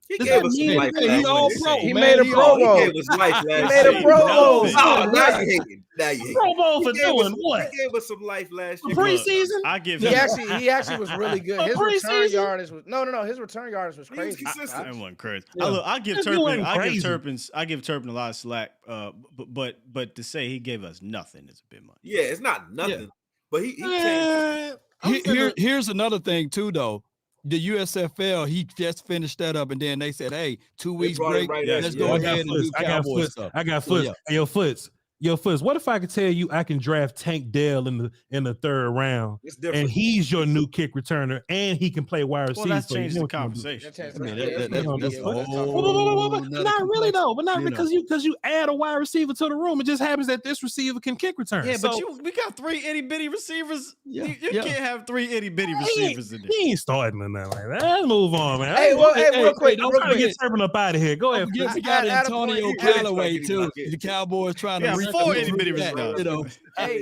He gave us some life last year. He made a Pro Bowl. He made a Pro Bowl. Now you hating. Pro Bowl for doing what? He gave us some life last year. Preseason? I give him. He actually was really good. His return yardage was His return yardage was crazy. He was consistent. That wasn't crazy. I give Turpin a lot of slack. But to say he gave us nothing is a bit much. Yeah, it's not nothing. But he here's another thing too, though. The USFL, he just finished that up, and then they said, "Hey, 2 weeks break. Let's go ahead and do Cowboy stuff." I got Foots. Yo, Foots, what if I could tell you I can draft Tank Dell in the 3rd round, and he's your new kick returner, and he can play wide receiver? Well, that changes the conversation. Not really though, but not because you add a wide receiver to the room. It just happens that this receiver can kick return. Yeah, but we got 3 itty bitty receivers. You can't have 3 itty bitty receivers in there. He ain't starting in that like that. Let's move on, man. Hey, real quick, don't get Turpin up out of here. Go ahead. We got Antonio Callaway too. The Cowboys trying to. 4 itty bitty receivers. Hey,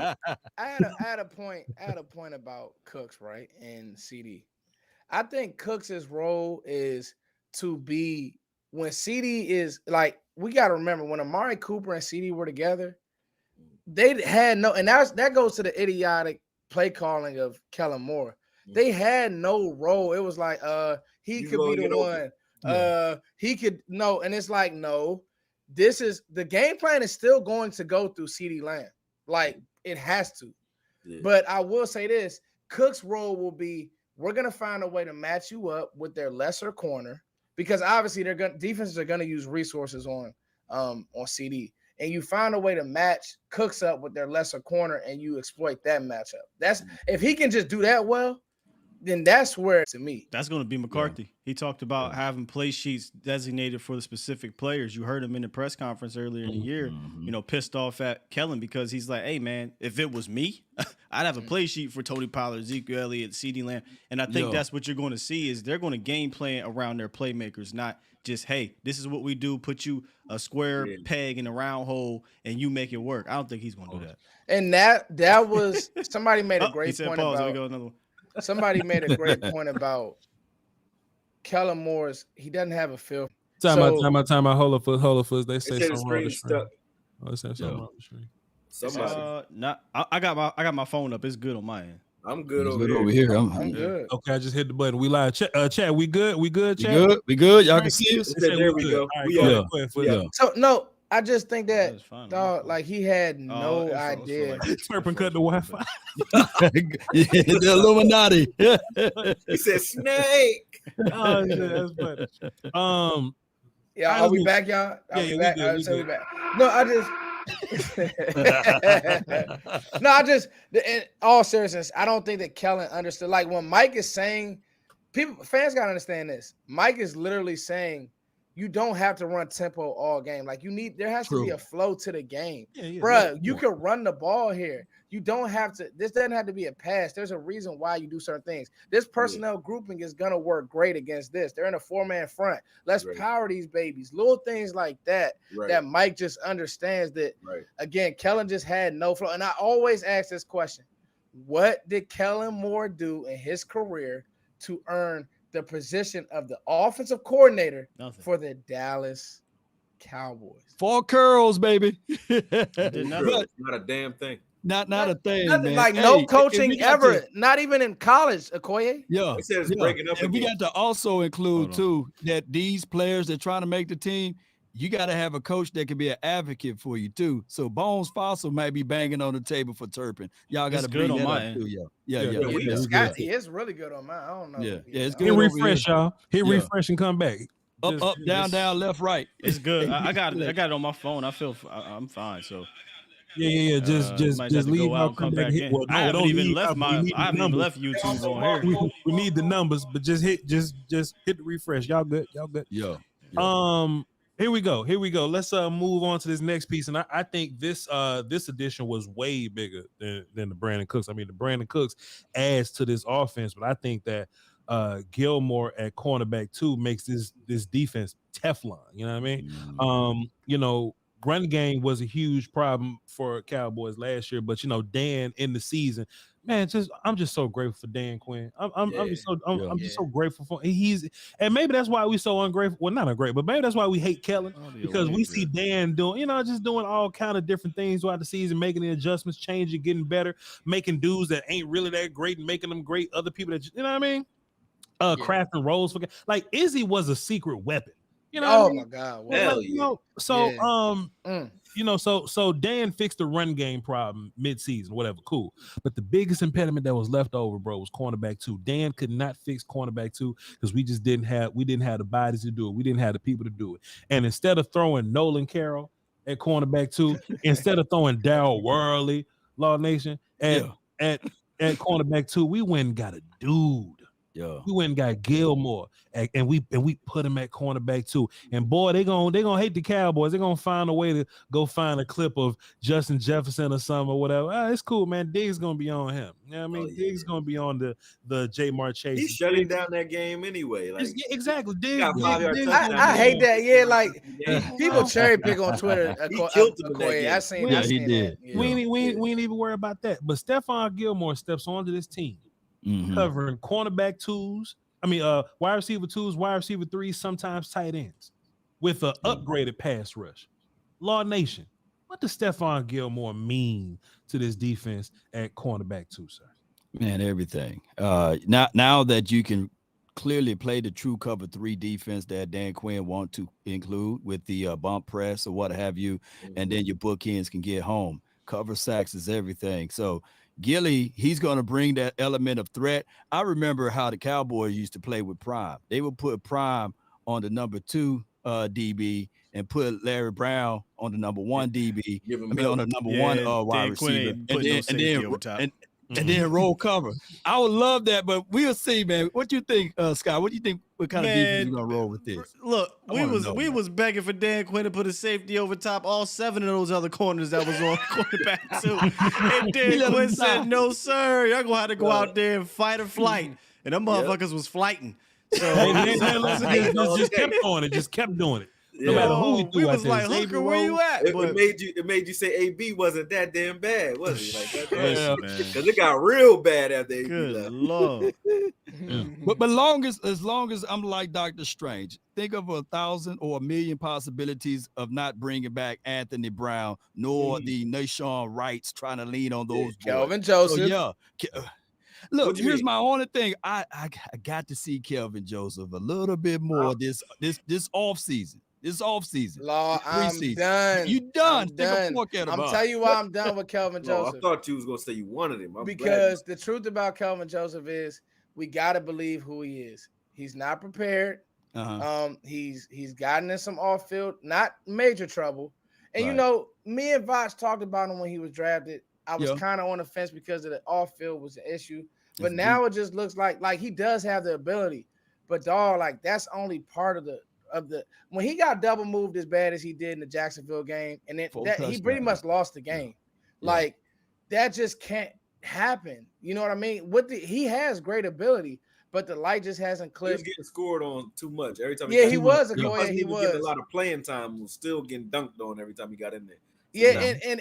I had a point about Cooks, right? And CD. I think Cooks' role is to be when CD is like, we got to remember when Amari Cooper and CD were together, they had no, and that goes to the idiotic play calling of Kellen Moore. They had no role. It was like, he could be the one. He could no, and it's like, no. This is the game plan is still going to go through CeeDee Lamb. Like it has to. Yeah. But I will say this, Cook's role will be, we're going to find a way to match you up with their lesser corner, because obviously defenses are going to use resources on CD. And you find a way to match Cooks up with their lesser corner, and you exploit that matchup. That's if he can just do that well, then that's where, to me, that's going to be McCarthy. Yeah. He talked about having play sheets designated for the specific players. You heard him in the press conference earlier in the year, you know, pissed off at Kellen because he's like, hey, man, if it was me, I'd have a play sheet for Tony Pollard, Ezekiel Elliott, CeeDee Lamb. And I think that's what you're going to see is they're going to game plan around their playmakers, not just, hey, this is what we do, put you a square peg in a round hole and you make it work. I don't think he's going to do that. And that was – somebody made a great point pause. about – Let me go another one. Somebody made a great point about Kellen Moore's. He doesn't have a feel. Time out. Hold up, foot. They say something wrong with the screen. Oh, they say something wrong with the screen. I got my phone up. It's good on my end. I'm good over here. I'm good. Okay, I just hit the button. We live. Chat, we good? We good, chat? We good? Y'all can see us? There we go. All right, So, no, I just think that, dog, like, he had no idea. Turpin cut the Wi-Fi. The Illuminati. He said snake. Oh, yeah, that's funny. Yeah, are we back, y'all? We back. We back. No, in all seriousness, I don't think that Kellen understood. Like, when Mike is saying, fans got to understand this. Mike is literally saying, you don't have to run tempo all game. Like, there has to be a flow to the game. Bruh, you can run the ball here. You don't have to, this doesn't have to be a pass. There's a reason why you do certain things. This personnel grouping is going to work great against this. They're in a 4-man front. Let's power these babies. Little things like that, that Mike just understands that, again, Kellen just had no flow. And I always ask this question. What did Kellen Moore do in his career to earn the position of the offensive coordinator for the Dallas Cowboys? 4 curls, baby. Not a damn thing. Not a thing, nothing, man. like no coaching ever, not even in college, Okoye. It says breaking up. And we got to also include too that these players that trying to make the team, you got to have a coach that can be an advocate for you too. So Bones Fossil might be banging on the table for Turpin. Y'all got to bring that up too, Scott, he is really good on mine. I don't know. Yeah, it's good. Hit refresh, y'all. Hit refresh and come back. Up, down, left, right. It's good. I got it on my phone. I'm fine. So. Yeah. Just leave out, come back. Well, no, I haven't even left YouTube on here. We need the numbers, but just hit the refresh. Y'all good? Yeah. Here we go. Let's move on to this next piece. And I think this edition was way bigger than the Brandin Cooks. I mean, the Brandin Cooks adds to this offense, but I think that Gilmore at cornerback 2 makes this defense Teflon. You know what I mean? Run game was a huge problem for Cowboys last year, but Dan in the season, man, I'm just so grateful for Dan Quinn. I'm just so grateful for and maybe that's why we so ungrateful. Well, not ungrateful, but maybe that's why we hate Kellen, because we see Dan doing, just doing all kind of different things throughout the season, making the adjustments, changing, getting better, making dudes that ain't really that great and making them great. Other people that crafting roles for, like, Izzy was a secret weapon. My God! So Dan fixed the run game problem mid-season, whatever, cool. But the biggest impediment that was left over, bro, was cornerback 2. Dan could not fix cornerback 2 because we didn't have the bodies to do it. We didn't have the people to do it. And instead of throwing Nolan Carroll at cornerback 2, instead of throwing Darryl Worley, Law Nation, at cornerback 2, we went and got a dude. We went and got Gilmore, and we put him at cornerback 2. And boy, they gonna hate the Cowboys. They're gonna find a way to go find a clip of Justin Jefferson or something or whatever. It's cool, man. Diggs gonna be on him. You know what I mean? Diggs gonna be on the Jamar Chase. He's shutting down that game anyway. Like, exactly. Diggs. I hate that. Yeah, like people cherry pick on Twitter. He killed him. I seen that. We ain't even worry about that. But Stephon Gilmore steps onto this team. Covering cornerback 2s, wide receiver 2s, wide receiver 3s, sometimes tight ends, with an upgraded pass rush. Law Nation, what does Stephon Gilmore mean to this defense at cornerback 2, sir? Man, everything. Now that you can clearly play the true cover 3 defense that Dan Quinn want to include with the bump press or what have you, and then your bookends can get home. Cover sacks is everything. So Gilly, he's going to bring that element of threat. I remember how the Cowboys used to play with Prime. They would put Prime on the number 2 DB and put Larry Brown on the number 1 DB. On the number 1 wide receiver, and then roll cover. I would love that, but we'll see, man. What you think, Scott? What do you think? What kind of defense you gonna roll with this? Look, we was begging for Dan Quinn to put a safety over top all 7 of those other corners that was on cornerback too. And Dan Quinn said, "No, sir, y'all gonna have to go out there and fight or flight." And them motherfuckers was flighting. So just kept on it. Just kept doing it. No matter who we was like, Hooker, where you at? It made you say AB wasn't that damn bad, was he? Like because it got real bad after AB left. Lord. But as long as I'm like Dr. Strange, think of 1,000 or 1,000,000 possibilities of not bringing back Anthony Brown, nor the Nashon Wrights trying to lean on those Kelvin Joseph. So, look, here's my only thing. I got to see Kelvin Joseph a little bit more this offseason. This offseason. Law, I'm done. You done. I'm telling you why I'm done with Kelvin Joseph. I thought you was going to say you wanted him. Because the truth about Kelvin Joseph is we got to believe who he is. He's not prepared. He's gotten in some off-field, not major trouble. And, you know, me and Voch talked about him when he was drafted. I was kind of on the fence because of the off-field was an issue. But now it just looks like he does have the ability. But, dog, like, that's only part of the when he got double moved as bad as he did in the Jacksonville game, and then he pretty much lost the game. Like that just can't happen. You know what I mean? He has great ability, but the light just hasn't clicked. He was getting scored on too much every time. He was getting a lot of playing time. Was still getting dunked on every time he got in there.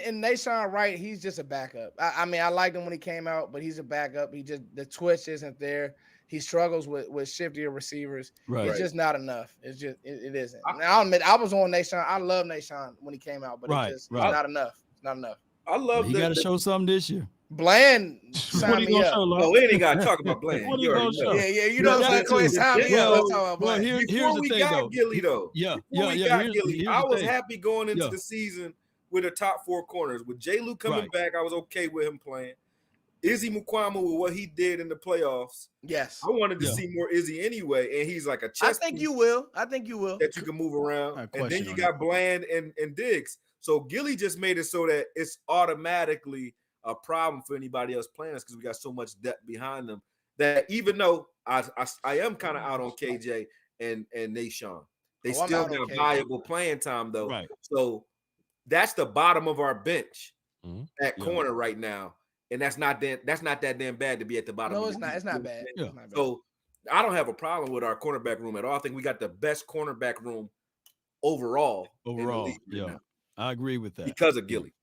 And Nashon Wright, he's just a backup. I mean, I liked him when he came out, but he's a backup. The twitch isn't there. He struggles with shiftier receivers. Right. It's just not enough. It's just it isn't. I'll admit I was on Nashon. I love Nashon when he came out, but it's not enough. It's not enough. I love he got to show something this year. Bland signed me up. We ain't got to talk about Bland. What are you gonna show? You know what I'm saying? Sign me up. Let's talk about Bland. Here's the thing, though. Gilly, though. Gilly, I was happy going into the season with the top 4 corners. With J. Lou coming back, I was okay with him playing. Izzy Mukwama with what he did in the playoffs. Yes. I wanted to see more Izzy anyway, and he's like a chess. I think you will. That you can move around. And then you got Bland and Diggs. So Gilly just made it so that it's automatically a problem for anybody else playing us because we got so much depth behind them that even though I am kind of out on KJ and Nashon, they still got valuable playing time though. Right. So that's the bottom of our bench at corner right now. And that's not that damn bad to be at the bottom. No, it's not. It's not bad. Yeah. It's not bad. So I don't have a problem with our cornerback room at all. I think we got the best cornerback room overall. Yeah, I agree with that because of Gilly.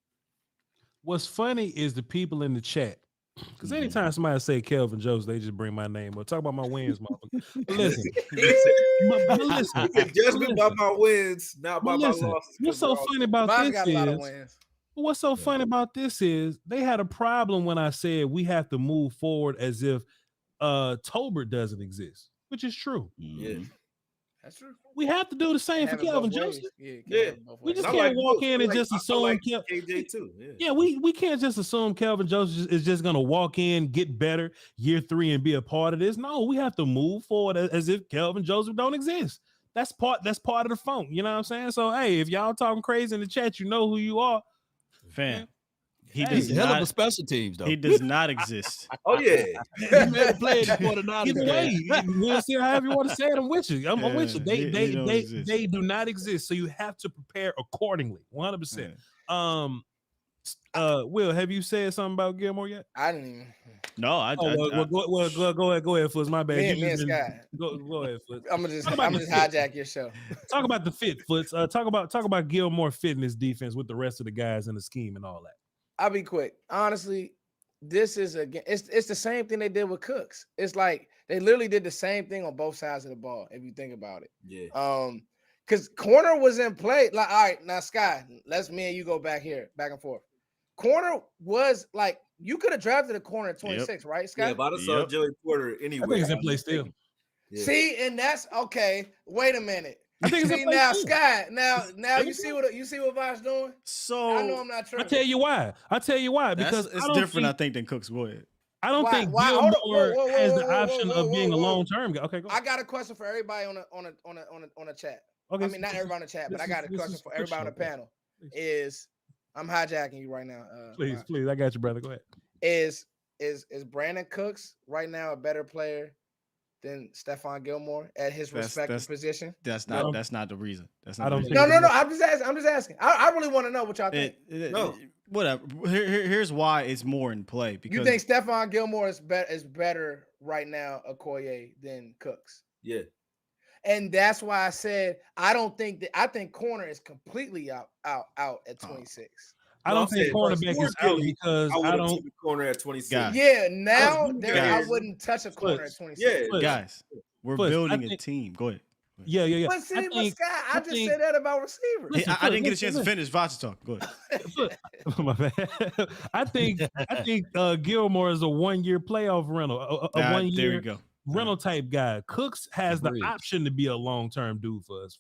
What's funny is the people in the chat. Because anytime somebody say Kelvin Joseph, they just bring my name up. Talk about my wins, motherfucker. But listen, just by my wins, not by my losses. What's so funny about this is what's so funny about this is they had a problem when I said we have to move forward as if Tolbert doesn't exist, which is true. Yeah. That's true. We have to do the same for Kelvin Joseph. Yeah. We just can't walk in and just assume KJ too. Yeah, we can't just assume Kelvin Joseph is just gonna walk in, get better year 3 and be a part of this. No, we have to move forward as if Kelvin Joseph don't exist. That's part of the funk. You know what I'm saying? So hey, if y'all talking crazy in the chat, you know who you are. Fam. He's hell of a special teams, though. He does not exist. Oh yeah, he never played before the Niners. Either way, we'll see however you want to say it. I'm with you. I'm with you. They do not exist, so you have to prepare accordingly. 100%. Will, have you said something about Gilmore yet? I didn't even. No, go ahead, Foots. My bad. Me and Scott. Go ahead, Foots. I'm gonna just hijack your show. Talk about the fit, Foots. Talk about Gilmore fitting his defense with the rest of the guys in the scheme and all that. I'll be quick. Honestly, this is it's the same thing they did with Cooks. It's like they literally did the same thing on both sides of the ball, if you think about it. Yeah. Because corner was in play. Like, all right, now Scott, let's me and you go back and forth. Corner was like you could have drafted a corner at 26, right, Scott? Yeah, but I saw Joey Porter anyway. I think he's in play still. Yeah. See, and that's okay. Wait a minute. I think See now, Scott. Now you see what Voch doing. So I know I'm not tripping. I tell you why. Because it's different. I think than Cooks. Go ahead. I don't think Gilmore has the option of being a long-term guy. Okay, go ahead. I got a question for everybody on a chat. Okay, I mean, not everybody on the chat, but I got a question for everybody on the panel. I'm hijacking you right now. Please, I got you, brother. Go ahead. Is Brandin Cooks right now a better player than Stephon Gilmore at his respective position? That's not the reason. That's not. I don't think no. I'm just asking. I really want to know what y'all think. Whatever. Here's why it's more in play. Because you think Stephon Gilmore is better right now, Okoye, than Cooks? Yeah. And that's why I said I think corner is completely out at 26. I don't think cornerback is out because I don't take a corner at 26. Yeah, now I wouldn't touch a corner at 26. Yeah, guys, we're building a team. Go ahead. Yeah. But see, Scott, I just said that about receivers. Listen, I didn't get a chance to finish Voch talk. Go ahead. My bad. I think Gilmore is a 1-year playoff rental, a 1 year. There you go. Rental type guy. Cooks has the option to be a long-term dude for us.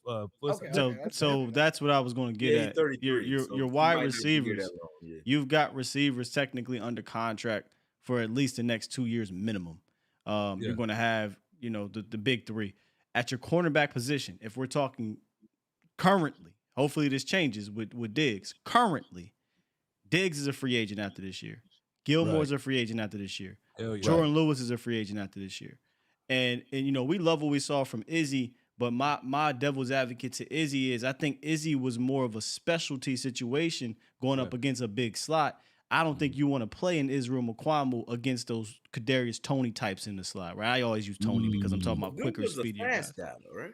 So that's what I was going to get at. Your wide receivers. You've got receivers technically under contract for at least the next 2 years minimum. You're going to have the big three at your cornerback position. If we're talking currently, hopefully this changes with Diggs. Currently, Diggs is a free agent after this year. Gilmore is a free agent after this year. Jordan Lewis is a free agent after this year. And we love what we saw from Izzy, but my devil's advocate to Izzy is I think Izzy was more of a specialty situation going up against a big slot. I don't think you want to play in Israel Mukuamu against those Kadarius Toney types in the slot, right? I always use Toney because I'm talking about quicker, speedier guys. Right?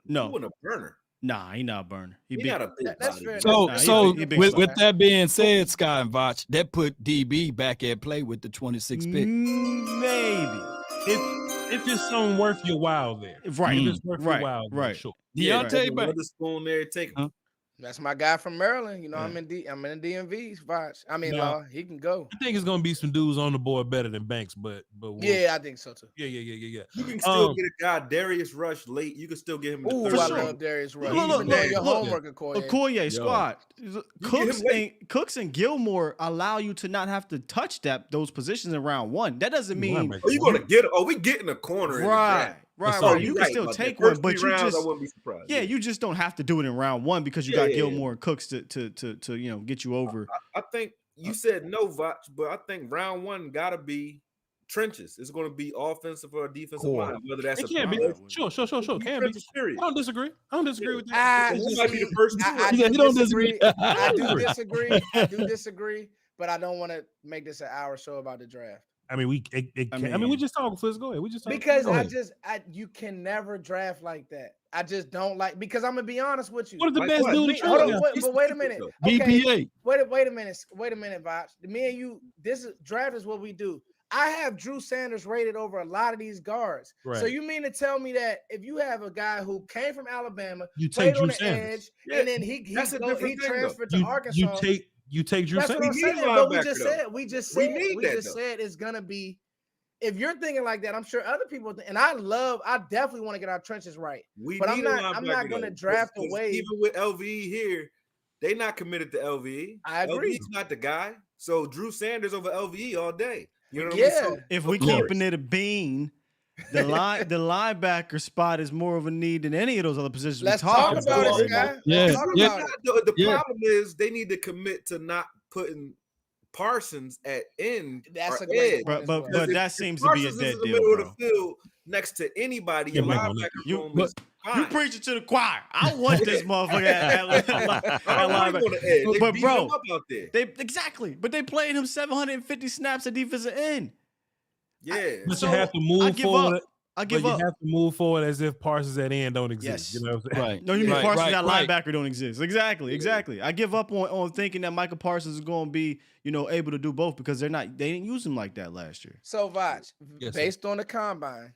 No, a burner. Nah, he not a burner. He not a big body. So with that being said, Scott and Voch, that put DB back at play with the 26 pick. Maybe. If it's something worth your while there. Right. If it's worth your while there, right. Sure. Deontay back. The spoon there, take him. That's my guy from Maryland. I'm in the DMV. Voch. I mean, he can go. I think it's gonna be some dudes on the board better than Banks, but yeah, I think so too. Yeah. You can still get a guy, Darius Rush, late. You can still get him. Oh, I love Darius Rush. Look, your homework, Okoye squad. Cooks and Gilmore allow you to not have to touch those positions in round one. That doesn't mean you gonna get. We getting a corner, right? Right. You can still take one, but you just I wouldn't be surprised. Yeah, you just don't have to do it in round one because you got Gilmore and Cooks to get you over. I think you said no, Voch, but I think round one gotta be trenches. It's going to be offensive or defensive line, whether that's can be. Sure. Can be. I don't disagree with that. Might be the first he don't disagree. I do disagree, but I don't want to make this an hour show about the draft. I mean, we just talking. Let's go ahead. We just talking. Because you can never draft like that. I just don't like, because I'm gonna be honest with you. What is the best dude? But wait a minute. BPA. Wait a minute, Voch. Me and you, draft is what we do. I have Drew Sanders rated over a lot of these guards. Right. So you mean to tell me that if you have a guy who came from Alabama, you take Drew Drew Sanders, and then he transferred to Arkansas. You take Drew Sanders. What I'm saying, but we just said it's gonna be. If you're thinking like that, I'm sure other people think, and I definitely want to get our trenches right. I'm not gonna draft away. Even with LVE here, they're not committed to LVE. I agree. LVE's not the guy. So Drew Sanders over LVE all day. You know what I mean? So, if we keeping it a bean, the linebacker spot is more of a need than any of those other positions. Let's talk about it, guy. The problem is they need to commit to not putting Parsons at end. That's a great point. But that seems to be a dead deal, bro. Of the field next to anybody. You preaching to the choir. I want this motherfucker at linebacker. But bro, but they played him 750 snaps at defensive end. Yeah, but you have to move forward. You have to move forward as if Parsons at end don't exist. Yes. You know what I'm saying? Right. No, you mean Parsons at linebacker don't exist. Exactly. I give up on thinking that Michael Parsons is going to be, able to do both because they didn't use him like that last year. So Voch, based on the combine,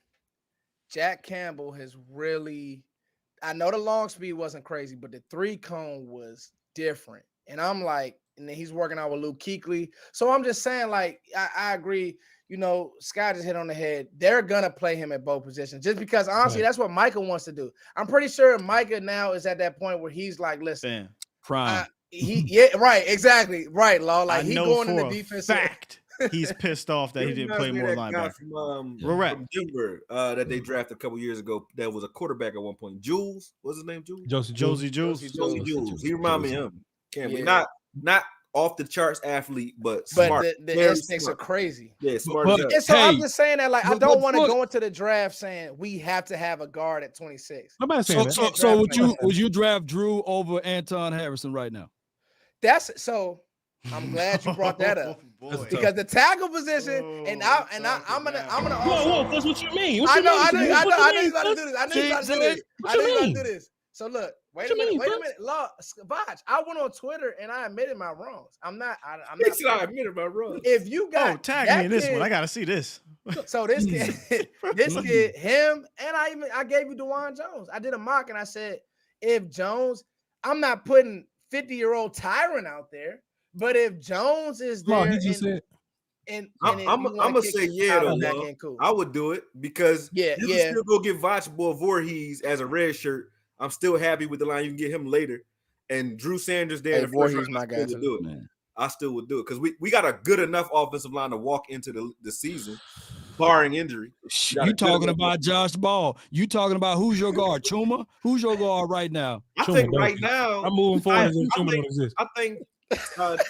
Jack Campbell has really, I know the long speed wasn't crazy, but the 3-cone was different. And I'm like, and then he's working out with Luke Kuechly. So I'm just saying, like, I agree. you know, Scott just hit on the head. They're gonna play him at both positions just because honestly, that's what Micah wants to do. I'm pretty sure Micah now is at that point where he's like, listen, prime. Right, exactly, right, Law. Like he going in the defense. Fact, he's pissed off that he didn't play more linebacker. From Denver, that they drafted a couple years ago. That was a quarterback at one point. Jules, what's his name? Jules. Josie Jules. He reminded me of him. Can't be not off the charts athlete, but smart. The instincts are crazy. Yeah, smart. And so I'm just saying that, like, I don't want to go into the draft saying we have to have a guard at 26. So would you draft Drew over Anton Harrison right now? That's so. I'm glad you brought that up because the tackle position, I'm gonna. Whoa, that's what you mean. I know you gotta do this. So look, wait a minute. Law, Voch, I went on Twitter and I admitted my wrongs. I'm not. I admitted my wrongs. If you got tag me in this one, I gotta see this. So this kid, him, and I gave you DeJuan Jones. I did a mock and I said, if Jones, I'm not putting 50-year-old Tyron out there, but if Jones is there, I'm gonna say though. Cool. I would do it because you can still go get Voch Voorhees as a red shirt. I'm still happy with the line. You can get him later, and Drew Sanders there. Hey, Voorhees, my guy, do it. I still would do it because we got a good enough offensive line to walk into the season, barring injury. You talking about Josh Ball? You talking about who's your guard? Chuma? Who's your guard right now? I think right now I'm moving forward. I think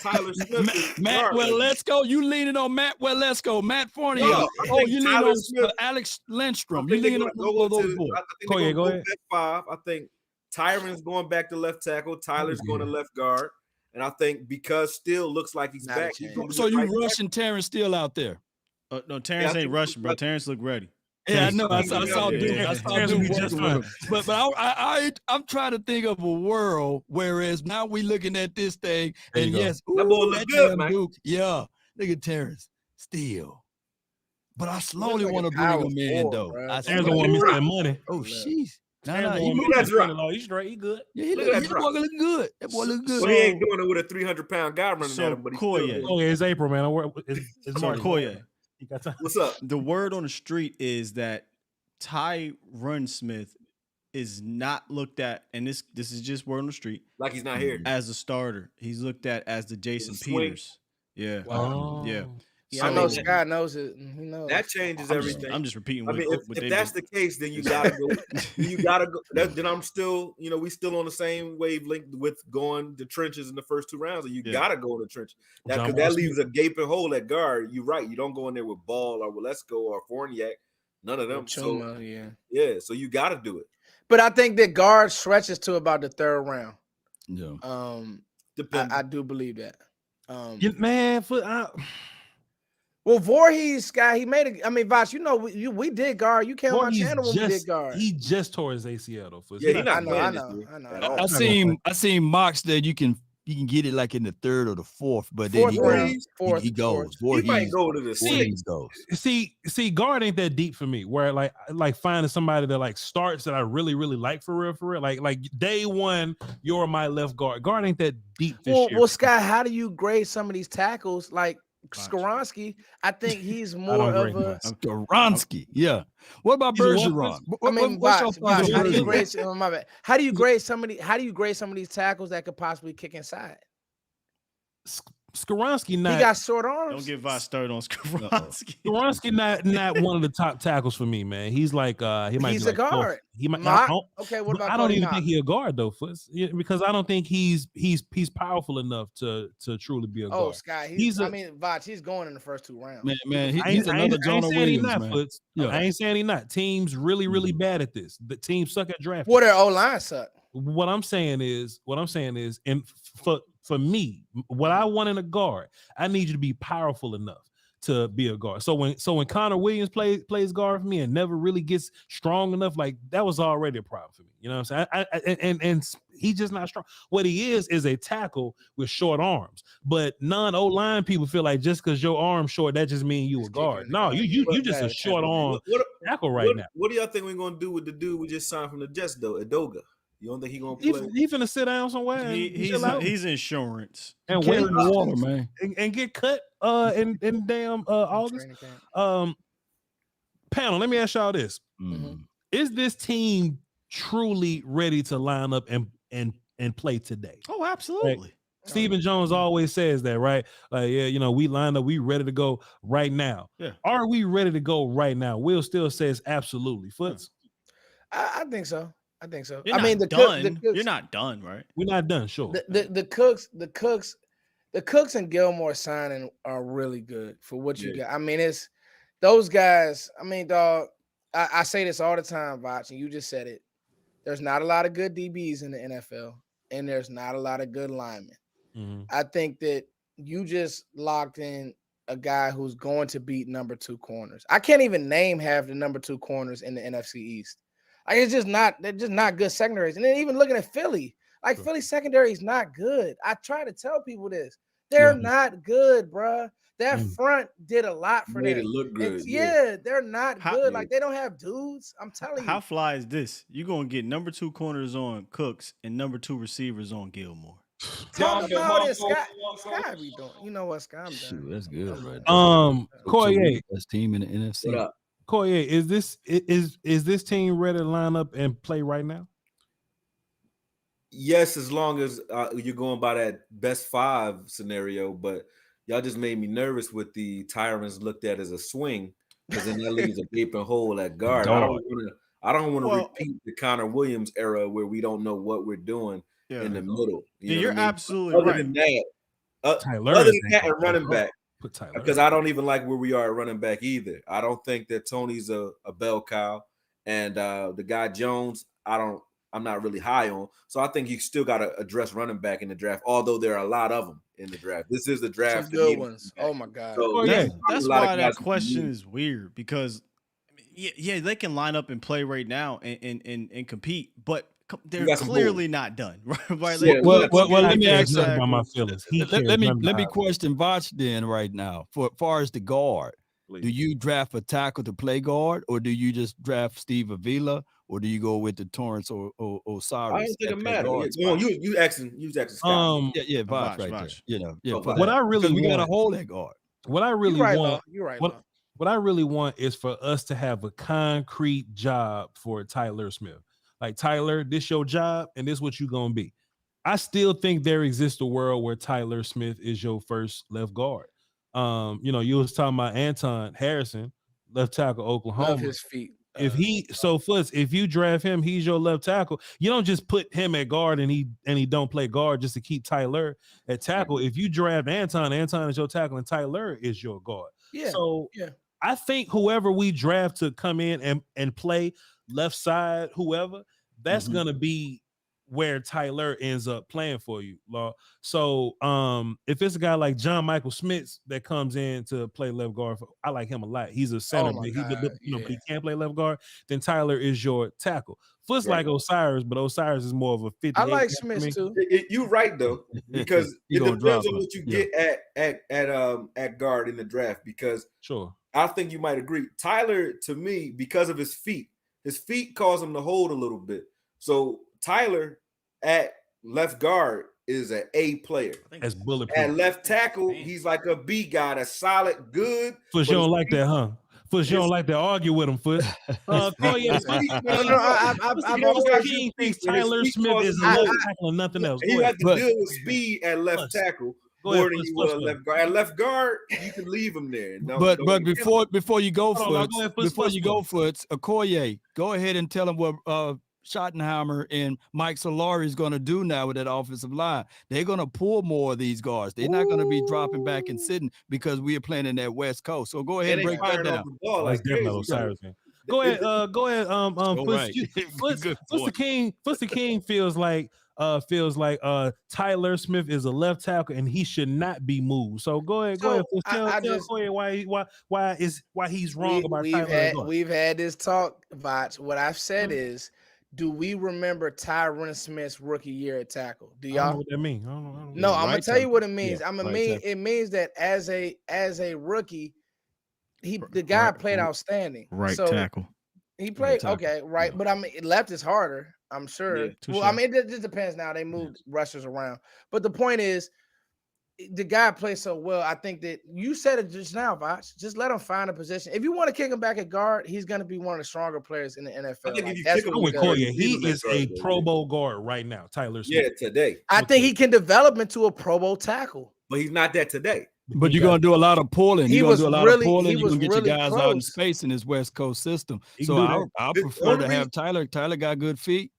Tyler Smith. Matt Waletzko, you leaning on Matt Waletzko, Matt Fournier. No, you leaning on Alex Lindstrom. You leaning on those boys. Go ahead. 5. I think Tyron's going back to left tackle. Tyler's going to left guard. And I think because Steele looks like he's back. So you rushing Terrence Steele out there? No, Terrence ain't rushing, bro. Terrence look ready. Yeah, I know. I saw dude. But I'm trying to think of a world whereas now we looking at this thing and yes, that boy look good, man. Duke, yeah, look at Terrence Steele. But I slowly want to bring him in though. Terrence don't want me spending money. Oh, jeez. He's straight. He good. Yeah, that boy look good. That boy look good. So he ain't doing it with a 300-pound guy running at him, but it's April, man. It's March. What's up? The word on the street is that Tyron Smith is not looked at, and this is just word on the street. Like he's not here as a starter. He's looked at as the Jason Peters. Yeah. Wow. Yeah. I know Scott knows it. He knows. That changes everything. I'm just repeating. If that's the case, then you gotta go. Then I'm still, we still on the same wavelength with going the trenches in the first 2 rounds, and you gotta go in the trench. That leaves a gaping hole at guard. You're right. You don't go in there with Ball or Waletzko or Fournier. None of them. Chuma, So you gotta do it. But I think that guard stretches to about the 3rd round. Yeah. I do believe that. Well, Voorhees, Scott, he made it. I mean, Voch, we did guard. You came on my channel when we did guard. He just tore his ACL though. I know. I seen mocks that you can get it like in the 3rd or the 4th, but then he goes. He might go to the 6th. See, guard ain't that deep for me. Where like finding somebody that like starts that I really like for real. Like day one, you're my left guard. Guard ain't that deep this year. Well, Scott, how do you grade some of these tackles? Like Skoronski, I think he's more of a Skoronski. Yeah. What about Bergeron? How do you grade some of these tackles that could possibly kick inside? Skoronski he got short arms. Don't get Voch started on Skoronski. Skoronski not one of the top tackles for me, man. He's like he's a guard. He might. Okay, what about? I don't even think he's a guard though, because I don't think he's powerful enough to truly be a guard. Oh, Scott, Voch, he's going in the first 2 rounds. Man, he's another Jonah Williams, man. I ain't saying he's not. Teams really bad at this. The teams suck at drafting. Well, their O-line suck. What I'm saying is, and for me, what I want in a guard, I need you to be powerful enough to be a guard. So when Connor Williams plays guard for me and never really gets strong enough, like that was already a problem for me. You know what I'm saying? And he's just not strong. What he is a tackle with short arms. But non-O-line people feel like just because your arm's short, that just means you a guard. No, you just a short arm tackle right now. What do y'all think we're gonna do with the dude we just signed from the Jets though, Edoga? You don't think he gonna play? He finna sit down somewhere and he's insurance and Carry wait the water, man, and get cut in damn August. Panel, let me ask y'all this: Is this team truly ready to line up and play today? Oh, absolutely. Like, Stephen Jones always says that, right? Like, yeah, you know, we lined up, we ready to go right now. Yeah. Are we ready to go right now? Will still says absolutely. Foots? I think so. I think so. You're I mean, done. You're not done, right? We're not done, sure. The Cooks and Gilmore signing are really good for what you got. I mean, it's those guys. I mean, dog, I say this all the time, Voch, and you just said it. There's not a lot of good DBs in the NFL, and there's not a lot of good linemen. I think that you just locked in a guy who's going to beat number 2 corners. I can't even name half the number 2 corners in the NFC East. Like, it's just not, they're just not good secondaries. And then even looking at Philly, like Philly secondary is not good. I try to tell people this. They're not good, bruh. That front did a lot for Made them. it look good. They're not good. Like, they don't have dudes. I'm telling you. How fly is this? You're gonna get number 2 corners on Cooks and number 2 receivers on Gilmore. Talk about it, Sky be doing. You know what, Sky? I'm done. Shoot, that's good, right? Koye, best team in the NFC. What up? Koye, is this team ready to line up and play right now? Yes, as long as you're going by that best 5 scenario, but y'all just made me nervous with the Tyrants looked at as a swing, because then that leaves a gaping hole at guard. I don't want to repeat the Connor Williams era where we don't know what we're doing in the middle. You're absolutely other right. Than that, Tyler other than that, at running back, put Tyler, because I don't even like where we are at running back either. I don't think that Tony's a bell cow, and the guy Jones, I'm not really high on. So I think you still got to address running back in the draft, although there are a lot of them in the draft. This is the draft. Some good ones. Oh my God. So that's why that question is weird, because they can line up and play right now and compete, but they're clearly not done. Right? Well, let me ask about my feelings. Let me question Voch then right now. For far as the guard, do you draft a tackle to play guard, or do you just draft Steve Avila, or do you go with the Torrance or Osiris? I don't think it matters. You asking Scott. Voch right there. You know, what I really we got to hold that guard. What I really want, you're right. What I really want is for us to have a concrete job for Tyler Smith. Like, Tyler, this your job, and this what you gonna be. I still think there exists a world where Tyler Smith is your first left guard. You was talking about Anton Harrison, left tackle, Oklahoma. Love his feet. If you draft him, he's your left tackle. You don't just put him at guard and he don't play guard just to keep Tyler at tackle. If you draft Anton is your tackle and Tyler is your guard. Yeah. So I think whoever we draft to come in and play left side, whoever, that's gonna be where Tyler ends up playing for you, Law. So if it's a guy like John Michael Smith that comes in to play left guard, I like him a lot. He's a center, but he can't play left guard. Then Tyler is your tackle. Foot's like Osiris, but Osiris is more of a 50. I like Smith too. You're right though, because it depends on what you get at guard in the draft. Because I think you might agree, Tyler, to me, because of his feet cause him to hold a little bit. So Tyler at left guard is an A player. That's bulletproof. At left tackle, he's like a B guy that's solid, good. Foot, you don't like that, huh? Foot, you don't like to argue with him, Foot. King thinks Tyler Smith is a left tackle and nothing else. He had to deal with speed at left tackle more than he was at left guard. At left guard, you can leave him there. But before you go, Foot, Okoye, go ahead and tell him what Schottenheimer and Mike Solari is going to do now with that offensive line. They're going to pull more of these guards. They're not going to be dropping back and sitting because we are playing in that West Coast. So go ahead and break that down. Go ahead. Footsie King feels like Tyler Smith is a left tackle and he should not be moved. So go ahead. Tell why he's wrong about Tyler. We've had this talk, Voch. What I've said is, do we remember Tyron Smith's rookie year at tackle? Do y'all? I don't know what that means. No, I'm gonna tell you what it means. It means that as a rookie, the guy played outstanding. Right tackle. He played right, but left is harder. I'm sure. Yeah, well, I mean, it just depends now. They moved rushers around. But the point is, the guy plays so well. I think that you said it just now, Voch. Just let him find a position. If you want to kick him back at guard, he's going to be one of the stronger players in the NFL. I think if you that's kick him what with guard, he is a Pro Bowl guard right now, Tyler Smith. Yeah, today. I think he can develop into a Pro Bowl tackle. But he's not that today. But you're gonna do a lot of pulling. You're gonna do a lot of pulling. You're gonna get your guys out in space in this West Coast system. So I prefer to have Tyler. Tyler got good feet.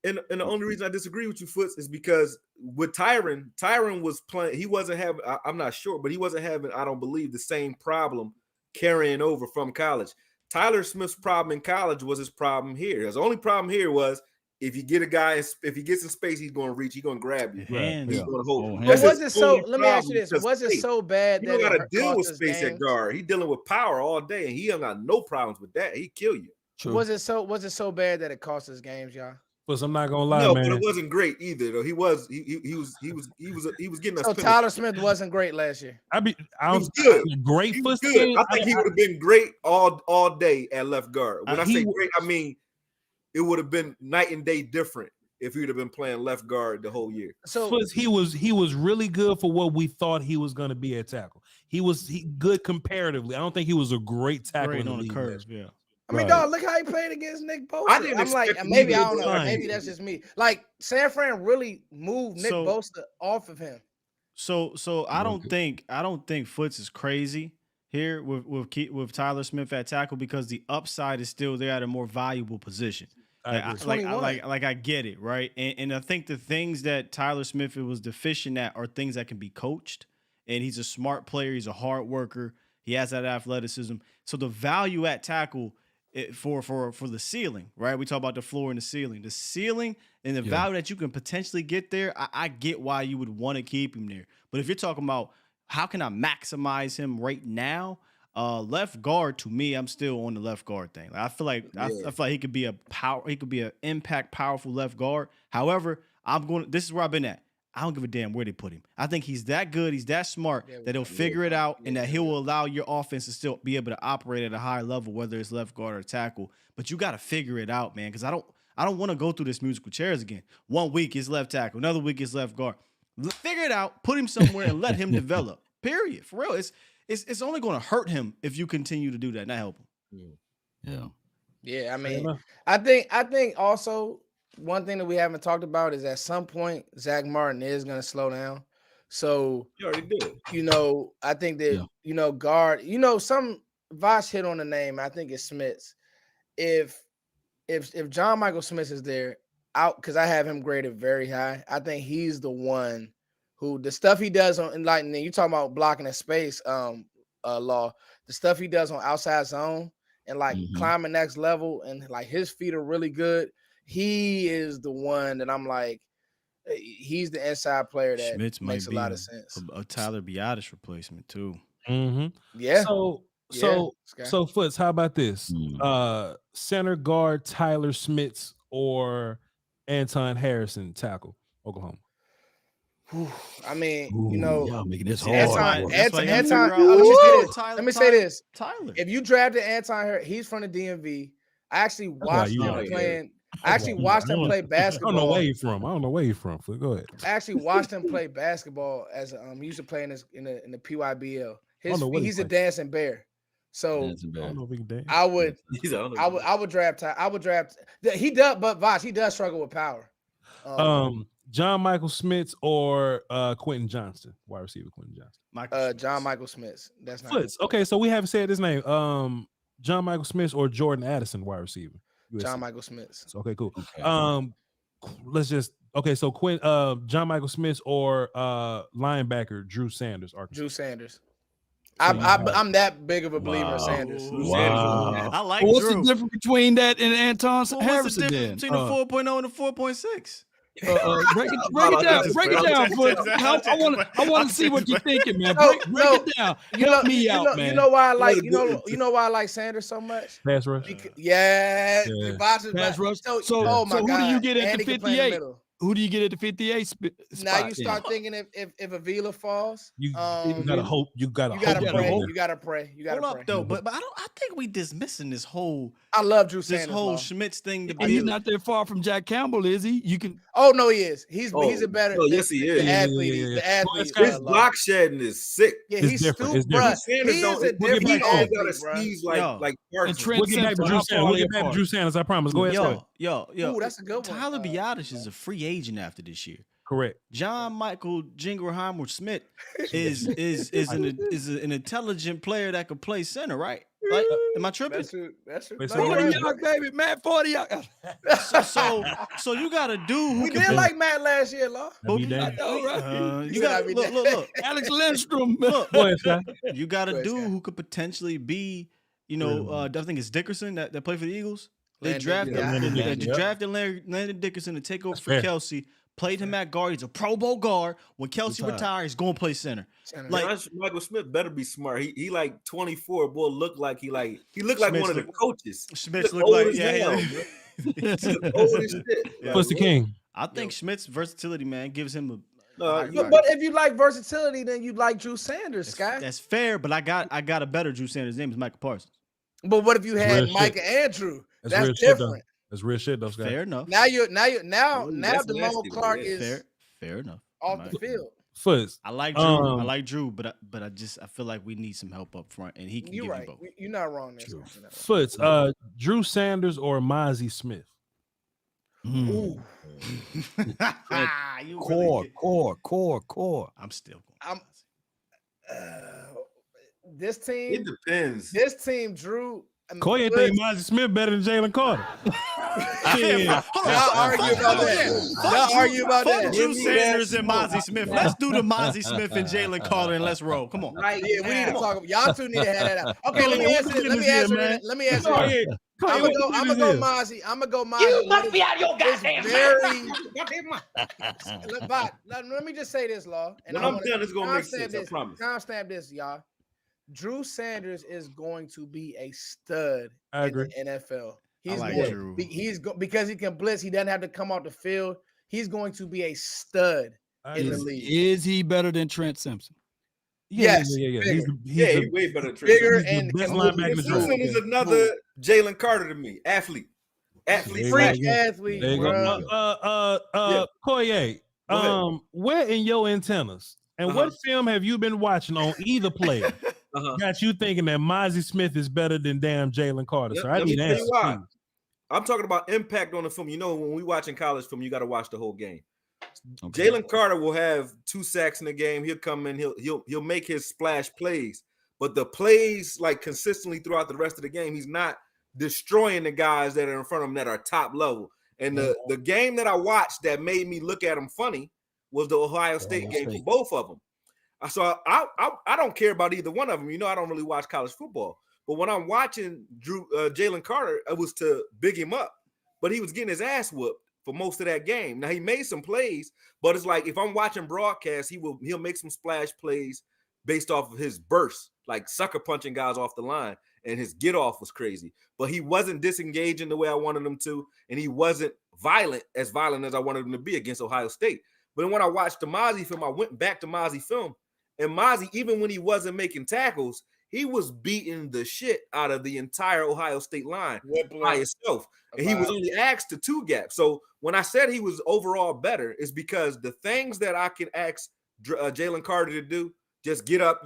And the only reason I disagree with you, Foots, is because with Tyron was playing. He wasn't having. I'm not sure, but he wasn't having. I don't believe the same problem carrying over from college. Tyler Smith's problem in college was his problem here. His only problem here was if you get a guy, if he gets in space, he's going to reach. He's going to grab you. He's going to hold. But was it so? Let me ask you this: was it so bad that you don't got to deal with space at guard? He's dealing with power all day, and he ain't got no problems with that. He kill you. True. Was it so bad that it cost us games, y'all? But I'm not gonna lie, man. But it wasn't great either. Though he was getting us. So Tyler Smith wasn't great last year. He was good. Great for good. I think he would have been great all day at left guard. When I say great, I mean it would have been night and day different if he would have been playing left guard the whole year. So he was really good for what we thought he was going to be at tackle. He was good comparatively. I don't think he was a great tackle on the curve. Yeah. I mean, dog, look how he played against Nick Bosa. I'm like, maybe I don't know. Maybe that's just me. Like, San Fran really moved Nick Bosa off of him. So I don't think Foots is crazy here with Tyler Smith at tackle because the upside is still there at a more valuable position. I get it, right? And I think the things that Tyler Smith was deficient at are things that can be coached. And he's a smart player. He's a hard worker. He has that athleticism. So the value at tackle for the ceiling, right? We talk about the floor and the ceiling. The ceiling and the value that you can potentially get there, I get why you would want to keep him there. But if you're talking about how can I maximize him right now, left guard, to me, I'm still on the left guard thing. I feel like I feel like he could be an impact, powerful left guard. However, this is where I've been at. I don't give a damn where they put him. I think he's that good, he's that smart that he'll figure it out and that he will allow your offense to still be able to operate at a high level, whether it's left guard or tackle. But you got to figure it out, man, because I don't want to go through this musical chairs again. 1 week is left tackle, another week is left guard. Figure it out, put him somewhere, and let him develop. Period. For real, it's only going to hurt him if you continue to do that, not help him. Yeah. I mean, I think also. One thing that we haven't talked about is at some point Zach Martin is going to slow down. So you already did. I think that guard. Some Voch hit on the name. I think it's Smiths. If John Michael Smith is there, out because I have him graded very high. I think he's the one who the stuff he does on enlightening. You talking about blocking a space, law. The stuff he does on outside zone and climbing next level and his feet are really good. He is the one that I'm like, he's the inside player that Schmitz makes a lot of sense. A Tyler Biadasz replacement too. Mm-hmm. Yeah. So Foots, how about this? Center guard Tyler Smith or Anton Harrison tackle Oklahoma. I mean, y'all making this hard. Let me say this. Tyler, if you drafted Anton Harrison, he's from the DMV. I actually watched him playing. I actually watched him play basketball. I don't know where he's from. Go ahead. I actually watched him play basketball as he used to play in the PYBL. He's a dancing bear. So I would draft. He does, but Voch, he does struggle with power. John Michael Smith or Quentin Johnston, wide receiver Quentin Johnston. John Michael Smith. That's not Foots. Okay, so we haven't said his name. John Michael Smith or Jordan Addison, wide receiver. USC. John Michael Smith. Okay, cool. Okay. So John Michael Smith or linebacker Drew Sanders. Arkansas. Drew Sanders. I'm that big of a believer in Sanders. Wow. I like what's Drew. the difference between that and Anton Harrison? What's the difference between the 4.0 and the 4.6? Break it down. I want to see what you're thinking, man. Break it down. Help me out, man. You know why I like Sanders so much? Pass rush. Pass rush. So who do you get at the 58? Who do you get at the 58 spot? Now you start thinking if Avila falls, you gotta hope. You gotta pray. hope. You gotta pray. You gotta Hold pray. up though, but I think we dismissing this whole. I love Drew Sanders. This whole Schmitz thing. He's not that far from Jack Campbell, is he? You can. Oh no, he is. He's a better. Oh, yes, he is. The athlete. The athlete. His block shedding is sick. Yeah, he's stupid, bro. He is a different athlete, bro. Like we'll get back to Drew Sanders. We'll get back to Drew Sanders. I promise. Go ahead. Yo. Ooh, that's a good one. Tyler Biotish is a free agent after this year. Correct. John Michael Jingleheimer Smith is an intelligent player that could play center, right? Like, am I tripping? That's 40 yards, baby, Matt. 40 yards. So you got a dude who we can did like Matt last year, Law. You got look. Alex Lindstrom. Look, you got a dude who could potentially be, I think it's Dickerson that played for the Eagles. They drafted Landon Dickerson to take over for Kelsey. Played him at guard. He's a Pro Bowl guard. When Kelsey retires, he's gonna play center. Like Michael Smith better be smart. He like 24. Boy, look like he looked like one of the coaches. Schmitz look like old as shit. What's the king? I think Schmitz's versatility, man, gives him a. But if you like versatility, then you like Drew Sanders, Sky. That's fair, but I got a better Drew Sanders. His name is Michael Parsons. But what if you had Mike and Andrew? That's different. That's real shit, though, Sky. Fair enough. Now DeMarco Clark is fair enough. Off the field. Foots. I like Drew, but I feel like we need some help up front, and he can give you both. You're not wrong there. Foots. Drew Sanders or Mozzie Smith? Ooh. Core. I'm still going. This team. It depends. This team, Drew. Koye think Mozzie Smith better than Jalen Carter. Y'all argue about that. Drew Sanders and Mozzie Smith. Let's do the Mozzie Smith and Jalen Carter and let's roll. Come on. Right, yeah, we need to talk. Y'all two need to have that out. Okay, let me answer it. I'm gonna go Mozzie. You must be out of your goddamn let me just say this, Law. And when I'm done, it's gonna make sense. I promise. Timestamp this, y'all. Drew Sanders is going to be a stud in the NFL. Because he can blitz. He doesn't have to come off the field. He's going to be a stud in the league. Is he better than Trent Simpson? Yes. He's way better than Trent bigger Simpson. and best linebacker. Simpson is another Jalen Carter to me. Athlete. Freak athlete, bro. Koye, where in your antennas and what film have you been watching on either player got you thinking that Mozzie Smith is better than damn Jalen Carter? So I need answers. I'm talking about impact on the film. You know, when we watching college film, you got to watch the whole game. Okay. Jalen Carter will have 2 sacks in the game. He'll come in. He'll make his splash plays, but the plays like consistently throughout the rest of the game, he's not destroying the guys that are in front of him that are top level. And the game that I watched that made me look at him funny was the Ohio State game for both of them. So I don't care about either one of them. You know, I don't really watch college football. But when I'm watching Jalen Carter, it was to big him up. But he was getting his ass whooped for most of that game. Now, he made some plays, but it's like if I'm watching broadcast, he'll make some splash plays based off of his burst, like sucker punching guys off the line. And his get off was crazy. But he wasn't disengaging the way I wanted him to. And he wasn't violent as I wanted him to be against Ohio State. But when I watched the Mozzie film, I went back to Mozzie film. And Mozzie, even when he wasn't making tackles, he was beating the shit out of the entire Ohio State line by himself. And he was only asked to 2 gaps. So when I said he was overall better, it's because the things that I can ask Jalen Carter to do, just get up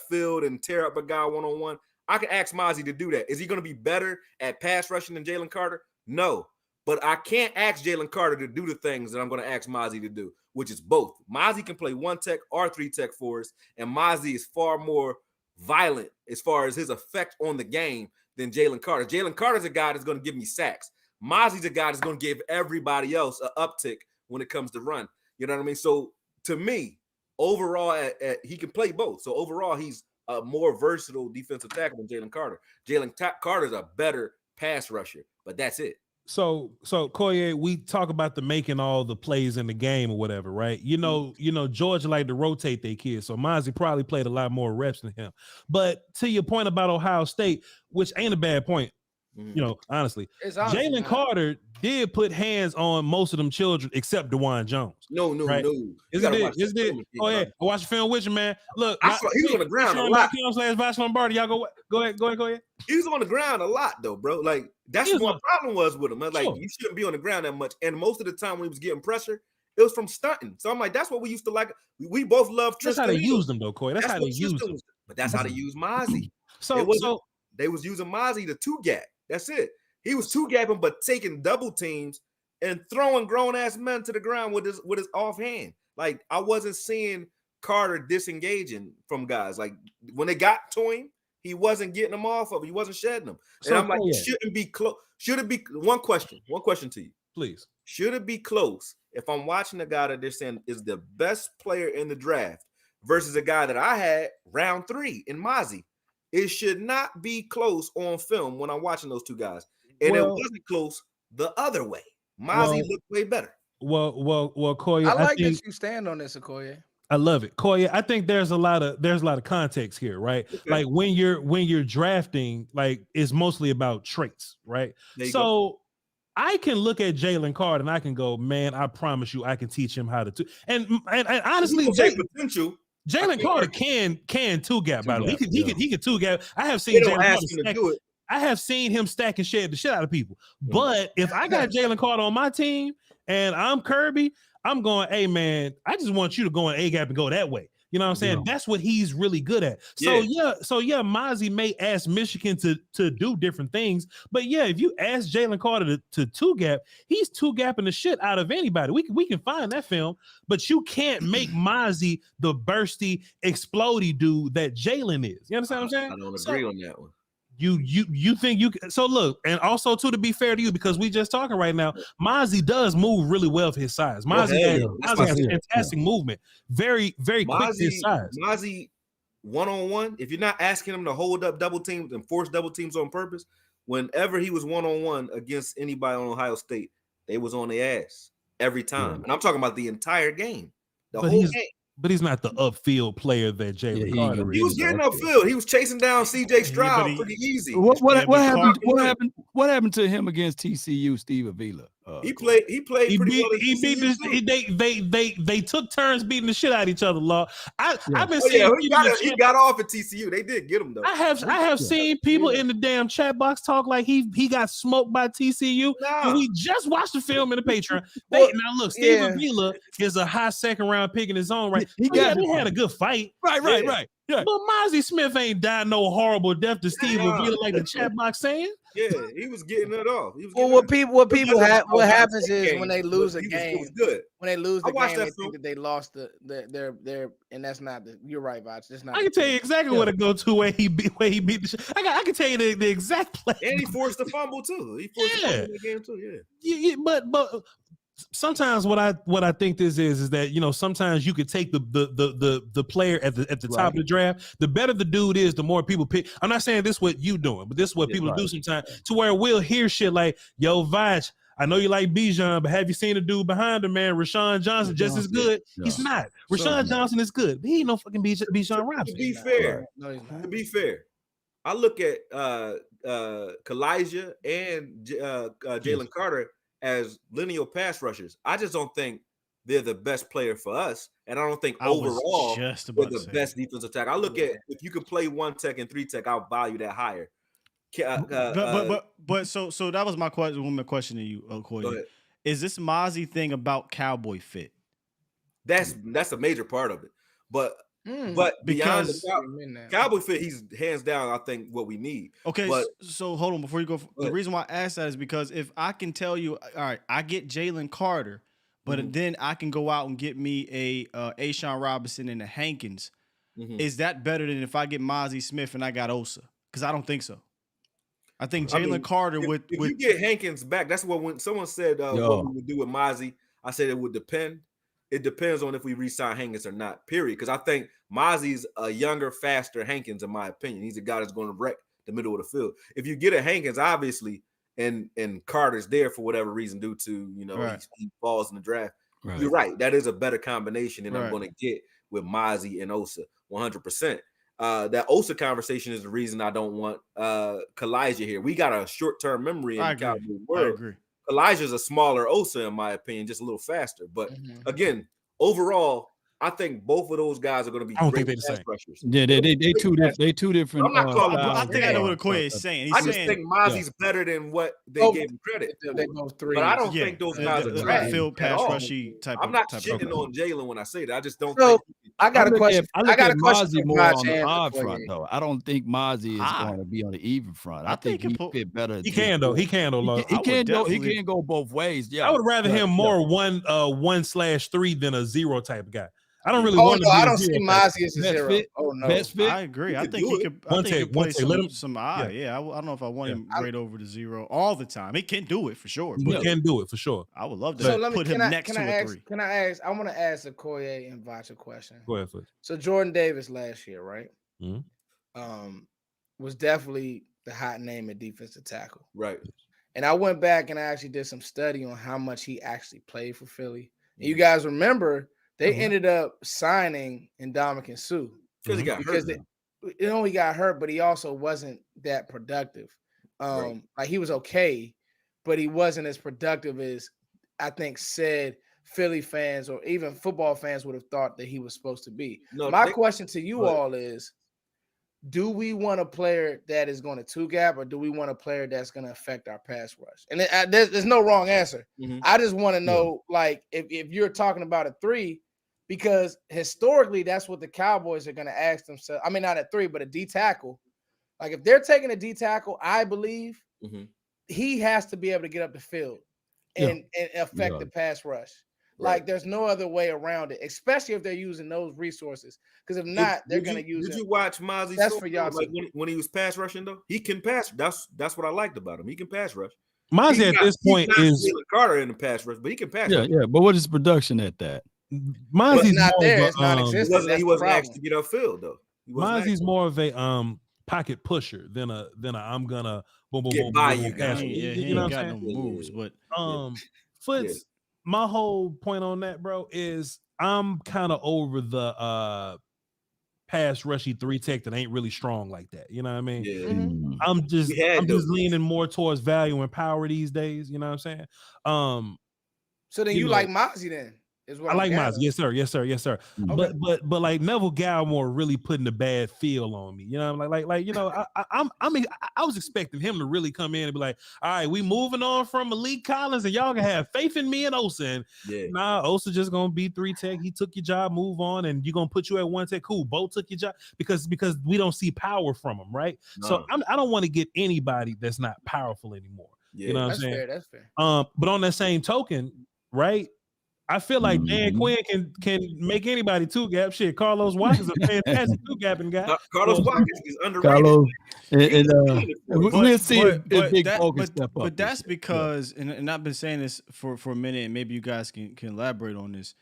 field and tear up a guy one-on-one. I can ask Mozzie to do that. Is he going to be better at pass rushing than Jalen Carter? No. But I can't ask Jalen Carter to do the things that I'm going to ask Mozzie to do, which is both. Mozzie can play 1-tech or 3-tech for us, and Mozzie is far more violent as far as his effect on the game than Jalen Carter. Jalen Carter's a guy that's going to give me sacks. Mozzie's a guy that's going to give everybody else an uptick when it comes to run. You know what I mean? So to me, overall, he can play both. So overall, he's a more versatile defensive tackle than Jalen Carter. Jalen Carter's a better pass rusher, but that's it. So Koye, we talk about the making all the plays in the game or whatever, right? You know, Georgia like to rotate their kids, so Mozzie probably played a lot more reps than him. But to your point about Ohio State, which ain't a bad point, you know, honestly, Jalen Carter did put hands on most of them children except DeJuan Jones. No. Isn't it? Oh yeah, I watched the film with you, man. Look, he was on the ground a lot. Voch Lombardi. Y'all go ahead. He was on the ground a lot though, bro. Like that's what my problem was with him. Like you shouldn't be on the ground that much. And most of the time when he was getting pressure, it was from stunting. So I'm like, that's what we used to like. We both love Tristan. That's how they used them though, Coy. That's how they used them. But that's how they use Mozzie. So they was using Mozzie to two gap. That's it. He was two gapping, but taking double teams and throwing grown ass men to the ground with his offhand. Like I wasn't seeing Carter disengaging from guys. Like when they got to him, he wasn't getting them off of him. He wasn't shedding them. And I'm like, it shouldn't be close. Should it be one question to you, please? Should it be close if I'm watching a guy that they're saying is the best player in the draft versus a guy that I had round 3 in Mozzie? It should not be close on film when I'm watching those two guys. And it wasn't close the other way. Mozzie looked way better. Well, Koya, I like that you stand on this, Okoye. I love it, Koya. I think there's a lot of context here, right? Okay. Like when you're drafting, like it's mostly about traits, right? So I can look at Jalen Carter and I can go, man, I promise you, I can teach him how to do. And honestly, Jalen Carter can two gap. By the way, he can two gap. I have seen Jalen Carter do it. I have seen him stack and shed the shit out of people. But if I got Jalen Carter on my team and I'm Kirby, I'm going, hey man, I just want you to go in A gap and go that way. You know what I'm saying? Yeah. That's what he's really good at. So Mozzie may ask Michigan to do different things, but yeah, if you ask Jalen Carter to two gap, he's two gapping the shit out of anybody. We can find that film, but you can't make Mozzie the bursty, explodey dude that Jalen is. You understand what I'm saying? I don't agree on that one. You think you can, so look, and also too, to be fair to you, because we just talking right now, Mozzie does move really well for his size. Mozzie has fantastic movement, very quick for his size. Mozzie one-on-one, if you're not asking him to hold up double teams and force double teams on purpose, whenever he was one-on-one against anybody on Ohio State, they was on their ass every time. And I'm talking about the entire game, the whole game. But he's not the upfield player that Jalen Carter is. He was getting upfield. He was chasing down CJ Stroud pretty easy. What happened to him against TCU, Steve Avila? He played pretty well. They took turns beating the shit out of each other. I've been seeing he got off at TCU. They did get him though. I have seen people in the damn chat box talk like he got smoked by TCU. And we just watched the film in the Patreon. Now look, Steve Avila is a high second round pick in his own right. He had a good fight. Right. Yeah. But Mozzie Smith ain't died no horrible death to Steve Avila like the chat box saying. Yeah, he was getting it off. What happens is when they lose a game, it was good. When they lose the game, they think that they lost their and that's not the. You're right, Voch. That's not. I can tell you exactly what to go to where he beat the shit. I can tell you the exact play. And he forced the fumble too. He forced the fumble in the game too. Yeah. But sometimes what I think this is that, you know, sometimes you could take the player at the top of the draft. The better the dude is, the more people pick. I'm not saying this is what you doing, but this is what people do sometimes, to where we'll hear shit like, yo, Voch, I know you like Bijan, but have you seen the dude behind him, man? Rashawn Johnson just as good. Yeah. He's not. Rashawn Johnson is good, but he ain't no fucking Bijan Robinson. To be fair, I look at Kalijah and Jalen Carter as lineal pass rushers. I just don't think they're the best player for us, and I don't think overall they're the best defensive tackle. I look at, if you could play 1 tech and 3 tech, I'll value that higher. But so that was my question. One more question to you, Okoye. Is this Mozzie thing about Cowboy fit? That's a major part of it, but beyond the Cowboy fit, he's hands down, I think, what we need. Okay, so hold on before you go. The reason why I asked that is because if I can tell you, all right, I get Jalen Carter, but then I can go out and get me a Ashawn Robinson and a Hankins. Is that better than if I get Mozzie Smith and I got Osa? Because I don't think so. I think Jalen Carter if you get Hankins back, that's what when someone said what we would do with Mozzie, I said it would depend. It depends on if we re-sign Hankins or not, period. Because I think Mozzie's a younger, faster Hankins, in my opinion. He's a guy that's going to wreck the middle of the field. If you get a Hankins, obviously, and Carter's there for whatever reason due to, you know, he falls in the draft, you're right. That is a better combination than I'm going to get with Mozzie and Osa, 100%. That Osa conversation is the reason I don't want Kalijah here. We got a short-term memory in the Cowboys world. I agree. Elijah's a smaller Osa, in my opinion, just a little faster. But again, overall, I think both of those guys are going to be great pass rushers. Yeah, they two different. I'm not calling I think I know what Okoye is saying. He's just think Mozzie's better than what they gave him credit. They both three. But I don't think those guys are trash. Field pass rushy type. I'm not shitting on Jalen when I say that. I just don't. So I got a question. I got a question more on the odd front, though. I don't think Mozzie is going to be on the even front. I think he fit better. He can though. He can though. He can go both ways. Yeah, I would rather him more 1/3 than a 0 type guy. I don't really want to. I don't see Mozzie as a 0. Fit. Oh no, best fit. I agree. I think he could. I think he could play some eye. Yeah, I don't know if I want him right over the 0 all the time. He can do it for sure. He can do it for sure. I would love to put him next to a 3. Can I ask? I want to ask Okoye and Voch a question. Go ahead, please. So Jordan Davis last year, right? Mm-hmm. Was definitely the hot name at defensive tackle. Right. And I went back and I actually did some study on how much he actually played for Philly. And you guys remember they ended up signing Ndamukong Suh because he got hurt. It only got hurt, but he also wasn't that productive. Like he was okay, but he wasn't as productive as I think said Philly fans or even football fans would have thought that he was supposed to be. My question to you all is, do we want a player that is going to 2-gap or do we want a player that's going to affect our pass rush? And there's no wrong answer. I just want to know, like, if you're talking about a 3, because historically that's what the Cowboys are going to ask themselves. I mean, not a 3, but a D tackle. Like if they're taking a D tackle, I believe he has to be able to get up the field and affect the pass rush. Like there's no other way around it, especially if they're using those resources. Because if not, they're going to use it. Did you watch Mozzie? That's for y'all. Like when he was pass rushing, though, he can pass. That's what I liked about him. He can pass rush. Mozzie at this point is Carter in the pass rush, but he can pass. Yeah. But what is production at that? Mozzie's not there. It's not existent. He wasn't asked to get upfield though. Mozzie's more of a pocket pusher than a I'm gonna boom. He ain't got no moves, but Foots. My whole point on that, bro, is I'm kind of over the pass rushy 3 tech that ain't really strong like that. You know what I mean? Yeah. I'm just leaning more towards value and power these days. You know what I'm saying? So then you like Mozzie then? Is what I like Mozzie. Yes, sir. Okay. But like Neville Gallimore really putting a bad feel on me. You know, like you know, I was expecting him to really come in and be like, all right, we moving on from Malik Collins, and y'all can have faith in me and Osa. And nah, Osa just gonna be 3 tech. He took your job, move on, and you're gonna put you at 1 tech. Cool, Bo took your job because we don't see power from him, right? No. So I don't want to get anybody that's not powerful anymore. Yeah, you know what I'm saying? That's fair. But on that same token, right? I feel like Dan Quinn can make anybody 2-gap. Shit, Carlos Watkins is a fantastic 2-gapping guy. Carlos Watkins is underrated. Carlos, we'll see if Big Bo can step up. But that's because, and I've been saying this for a minute, and maybe you guys can elaborate on this.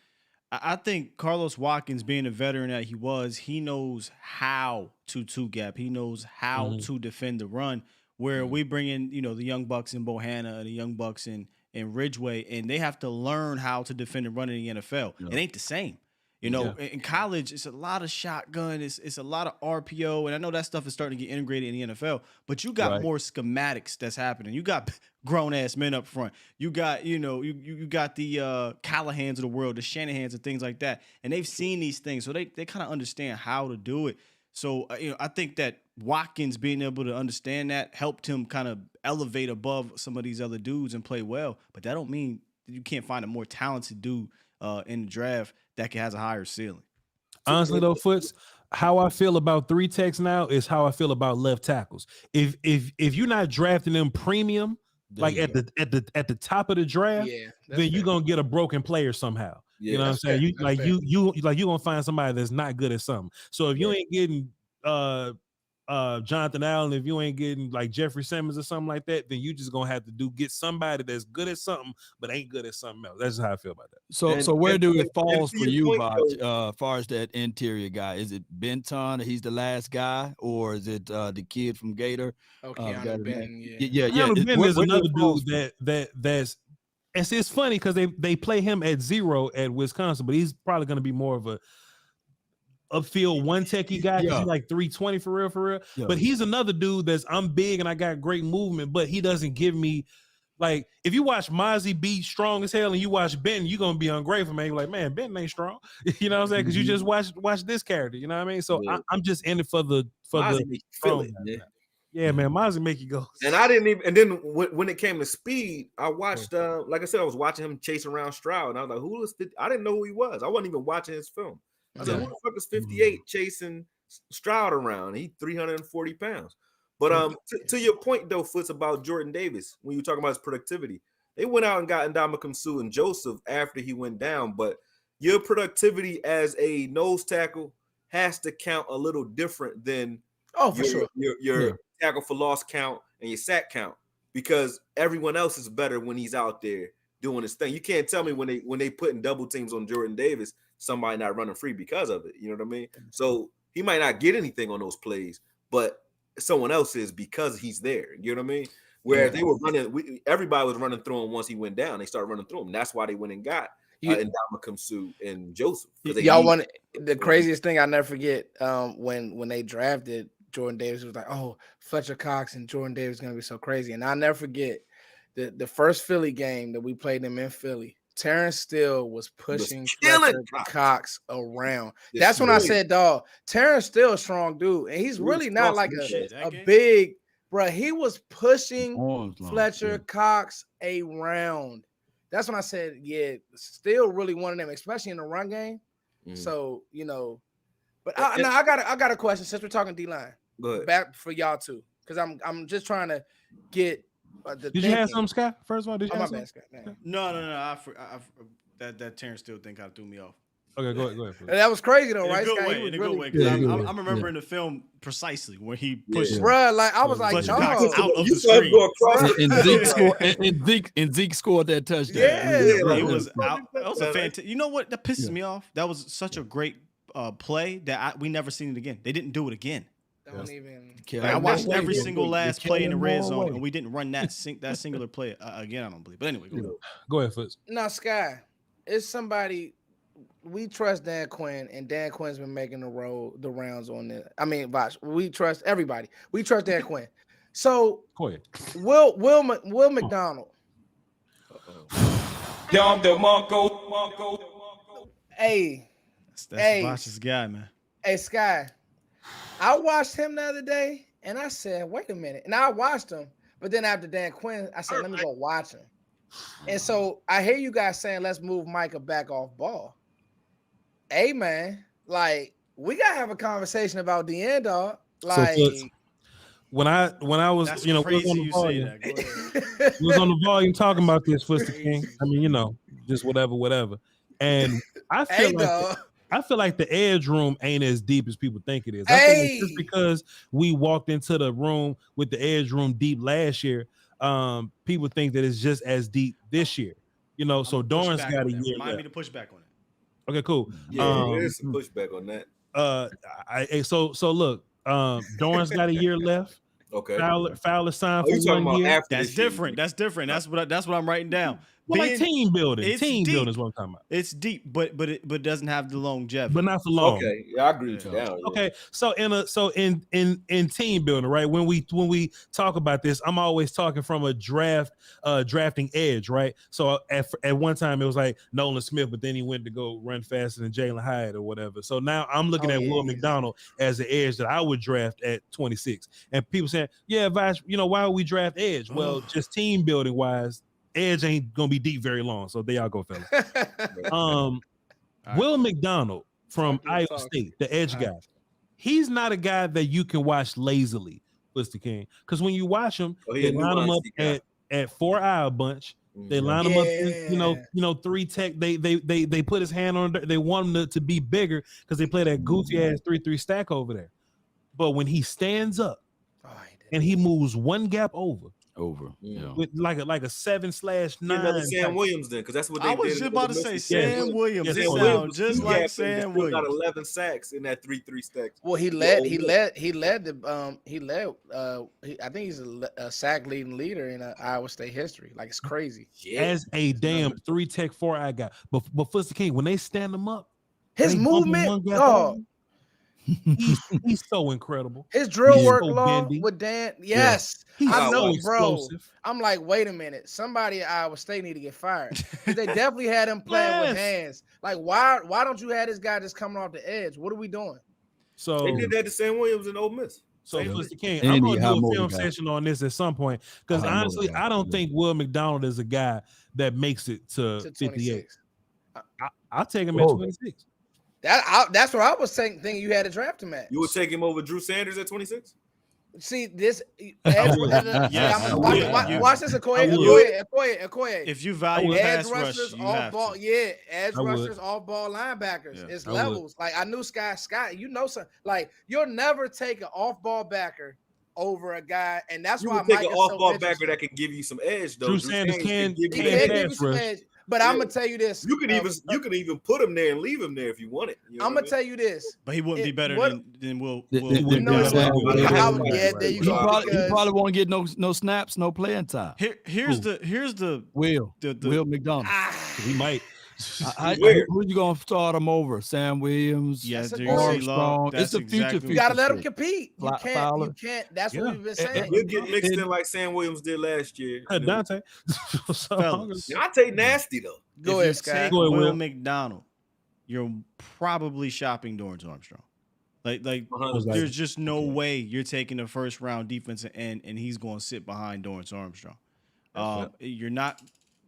I think Carlos Watkins, being a veteran that he was, he knows how to 2-gap. He knows how to defend the run. Where we bring in, the Young Bucks in Bohanna and the Young Bucks in Ridgeway, and they have to learn how to defend and run in the NFL. It ain't the same. In college, it's a lot of shotgun, it's a lot of RPO, and I know that stuff is starting to get integrated in the NFL, but you got more schematics that's happening. You got grown-ass men up front. You got, you got the Callahans of the world, the Shanahans and things like that, and they've seen these things, so they kind of understand how to do it. So, I think that Watkins being able to understand that helped him kind of elevate above some of these other dudes and play well. But that don't mean that you can't find a more talented dude in the draft that has a higher ceiling. Honestly, though, Foots, how I feel about 3 techs now is how I feel about left tackles. If you're not drafting them premium, like at the top of the draft, then you're gonna get a broken player somehow. You know what I'm saying? You gonna find somebody that's not good at something. So if you ain't getting Jonathan Allen, if you ain't getting like Jeffrey Simmons or something like that, then you just gonna have to get somebody that's good at something but ain't good at something else. That's just how I feel about that. So where do it falls for you, Voch, as far as that interior guy? Is it Benton? He's the last guy, or is it the kid from Gator? Okay, Ben. Ben is another dude that's. It's funny because they play him at 0 at Wisconsin, but he's probably going to be more of a upfield 1 techie guy because he's like 320 for real. Yeah. But he's another dude I'm big and I got great movement, but he doesn't give me Like if you watch Mozzie be strong as hell and you watch Ben, you're gonna be ungrateful, man. You're like, man, Ben ain't strong. You know what I'm saying? Because you just watch this character. You know what I mean? So I'm just in it for the feel it. Yeah, man, Mozzie make you go. And I didn't even. And then when it came to speed, I watched. Like I said, I was watching him chase around Stroud, and I was like, "Who is? I didn't know who he was. I wasn't even watching his film. I was like, "Who the fuck is 58 chasing Stroud around? He 340 pounds." But to your point though, Foots, about Jordan Davis, when you were talking about his productivity, they went out and got Ndamukong Suh and Joseph after he went down. But your productivity as a nose tackle has to count a little different than your tackle for loss count and your sack count, because everyone else is better when he's out there doing his thing. You can't tell me when they putting double teams on Jordan Davis, somebody not running free because of it. You know what I mean? So he might not get anything on those plays, but someone else is because he's there. You know what I mean? Whereas they were running, everybody was running through him once he went down. They started running through him. That's why they went and got Ndamukong Suh and Joseph. Y'all want the craziest thing I never forget when they drafted Jordan Davis, was like, oh, Fletcher Cox and Jordan Davis is going to be so crazy. And I'll never forget the first Philly game that we played them in Philly. Terrence Steele was pushing Fletcher Cox around. That's when I said, dog, Terrence Steele is a strong dude. And he's really not like a big, bro. He was pushing Fletcher Cox around. That's when I said, yeah, Steele really wanted them, especially in the run game. So, you know, but I got a question since we're talking D-line. Back for y'all too, because I'm just trying to get Did you have some, Scott? First of all, did you have some? Scott. No. That Terrence Steele thing kind of threw me off. Okay, go ahead. That was crazy though, right? In a good way. I'm remembering the film preprecisely when he pushed. Bruh, like I was like, out of the screen. And Zeke scored that touchdown. Yeah, it was out. That was a fantastic. You know what? That pisses me off. That was such a great play that we never seen it again. They didn't do it again. I watched every single last play in the red zone, and we didn't run that singular play again. I don't believe. But anyway, go ahead, Foots. Now, Sky, it's somebody we trust. Dan Quinn, and Dan Quinn's been making the rounds on this. I mean, Voch, we trust everybody. We trust Dan Quinn. So, go ahead. Will McDonald. Hey. That's Voch's guy, man. Hey, Sky, I watched him the other day, and I said, wait a minute. And I watched him, but then after Dan Quinn, I said, let me go watch him. And so I hear you guys saying, let's move Micah back off ball. Hey, man, like, we got to have a conversation about the end, dog. Like, so, when I was, that's you know, crazy was on the volume, was on the volume talking about this, Footsie King. I mean, you know, just whatever. And I feel like the edge room ain't as deep as people think it is. I feel like just because we walked into the room with the edge room deep last year, people think that it's just as deep this year. You know, so Dorn's got a year. Remind me to push back on it. Okay, cool. Yeah, there's some pushback on that. So look, Dorn's got a year left. Okay. Fowler signed for 1 year. That's different. That's what I'm writing down. Well, like team building. Team building is what I'm talking about. It's deep, but it doesn't have the longevity. But not for long. Okay, yeah, I agree with you now. Yeah. Okay, so in team building, right? When we talk about this, I'm always talking from a drafting edge, right? So at one time it was like Nolan Smith, but then he went to go run faster than Jalen Hyatt or whatever. So now I'm looking at Will McDonald as the edge that I would draft at 26. And people saying, yeah, Voch, you know, why would we draft edge? Well, just team building wise, edge ain't gonna be deep very long. So there y'all go, fellas. Will McDonald from Iowa State, the edge guy. He's not a guy that you can watch lazily, Mr. King. Because when you watch him, they line him up at 4-eye bunch. They line him up, you know, 3 tech. They put his hand on. They want him to be bigger because they play that goofy ass 3-3 stack over there. But when he stands up and he moves one gap over, with like a 7/9. Sam Williams then, because that's what they did. I was just about to say Sam Williams. It sounds just like Sam Williams. Got 11 sacks in that 3-3 stack. Well, he led. I think he's a sack leader in Iowa State history. Like, it's crazy. As a damn 3-tech 4-eye guy. But Footsie King, when they stand him up, his movement, He's so incredible. His drill He's work so long bendy. with Dan. Yes. He's I know, so bro. explosive. I'm like, wait a minute. Somebody at Iowa State need to get fired. They definitely had him playing with hands. Like, why don't you have this guy just coming off the edge? What are we doing? So they did that to Sam Williams in Ole Miss. So, Mr. King, I'm going to do a film session on this at some point because honestly, I don't think Will McDonald is a guy that makes it to 58. I'll take him at 26. That's what I was thinking you had to draft him at. You would take him over Drew Sanders at 26? See this. Watch this, Okoye. If you value pass rush, you have ball, to. edge rushers, all ball linebackers. Yeah, it's levels. Like I knew Scott. You know something. Like you'll never take an off ball backer over a guy, and that's why Mike take an off ball backer that can give you some edge. Though Drew Sanders can give you some edge. But I'm gonna tell you this: you can even put him there and leave him there if you want it. You know I'm gonna tell you this, but he wouldn't be better than Will. He probably won't get no snaps, no playing time. Here's the Will McDonald. He might. Who you gonna start him over? Sam Williams? Yes, Armstrong. It's the future. You gotta let him compete. You can't. That's what we've been saying. He'll get mixed in like Sam Williams did last year. Dante. Dante nasty though. Go ahead, Scott. Will McDonald, you're probably shopping Dorrance Armstrong. Like there's just no way you're taking a first round defensive end and he's going to sit behind Dorrance Armstrong. You're not.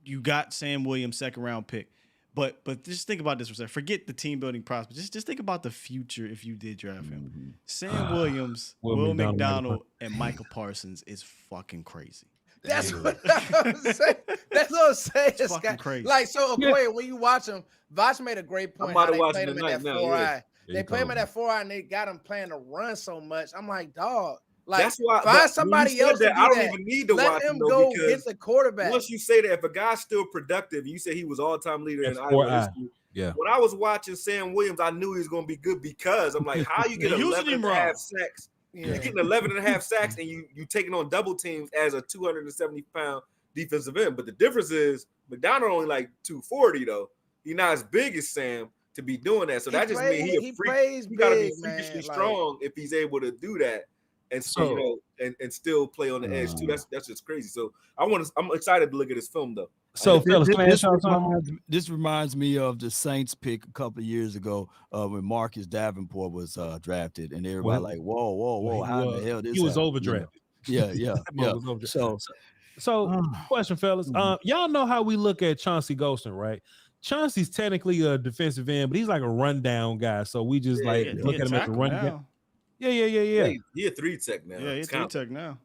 You got Sam Williams, second round pick. But just think about this for a second. Forget the team building prospect. Just think about the future if you did draft him. Mm-hmm. Sam Williams, Will McDonald, and Michael Parsons is fucking crazy. That's what I'm saying. That's what I'm saying. It's fucking crazy. Like, so, when you watch him, Voch made a great point how they played him in that 4-eye. They played him in that 4-eye, and they got him playing to run so much. I'm like, dog. Like, that's why find somebody else to do I don't even need to let watch him him go hit the quarterback. Once you say that, if a guy's still productive, you say he was all-time leader in Iowa history. Yeah. When I was watching Sam Williams, I knew he was going to be good because I'm like, how you get 11.5 sacks? Yeah. You're getting 11.5 sacks and you taking on double teams as a 270-pound defensive end. But the difference is McDonald only like 240 though. He's not as big as Sam to be doing that. So that just means he got to be freakishly strong if he's able to do that. And so, and still play on the edge too. That's just crazy. So I'm excited to look at this film though. So fellas, this reminds me of the Saints pick a couple of years ago when Marcus Davenport was drafted, and everybody like, whoa, how the hell this? He was overdrafted. Yeah. So question, fellas. Y'all know how we look at Chauncey Golston, right? Chauncey's technically a defensive end, but he's like a rundown guy. So we just look at him as a run down. Yeah. He a 3-tech now. Yeah, he's 3-tech now.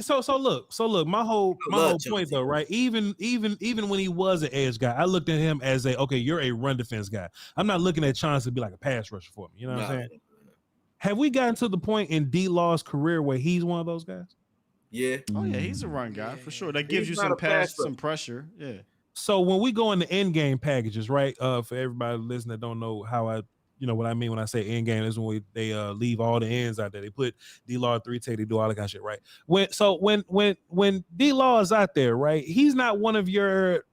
So look. My whole point though, right? Even when he was an edge guy, I looked at him as you're a run defense guy. I'm not looking at Chauncey to be like a pass rusher for me. You know what I'm saying? Have we gotten to the point in D-Law's career where he's one of those guys? Yeah. Oh yeah, he's a run guy for sure. That gives you some pressure. Yeah. So when we go into end game packages, right? For everybody listening that don't know how what I mean when I say end game is when they leave all the ends out there. They put D-Law 3-tech, they do all that kind of shit, right? When D-Law is out there, right? He's not one of your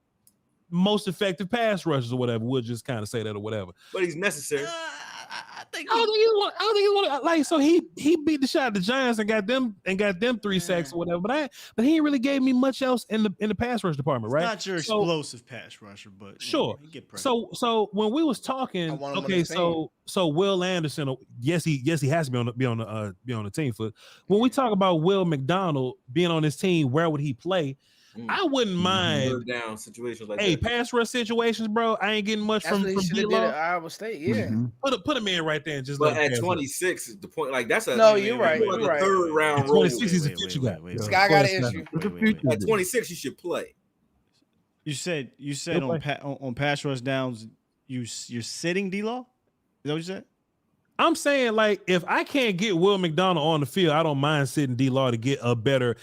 most effective pass rushers or whatever. We'll just kind of say that or whatever. But he's necessary. I don't think he want like so he beat the shot at the Giants and got them 3 sacks or whatever. But he ain't really gave me much else in the pass rush department, right? Not your explosive pass rusher, but sure. So when we was talking, so Will Anderson, yes he has to be on the team. For when we talk about Will McDonald being on this team, where would he play? I wouldn't mind down situations like pass rush situations, bro. I ain't getting much from D-Law. Iowa State, yeah. Put him in right there and just. But at 26 is the point. Like that's you're right. You're right. Third round. 26 is a future guy. Sky got an issue. At 26, you should play. You said on pass rush downs, you're sitting D-Law. Is that what you said? I'm saying like if I can't get Will McDonald on the field, I don't mind sitting D-Law to get a better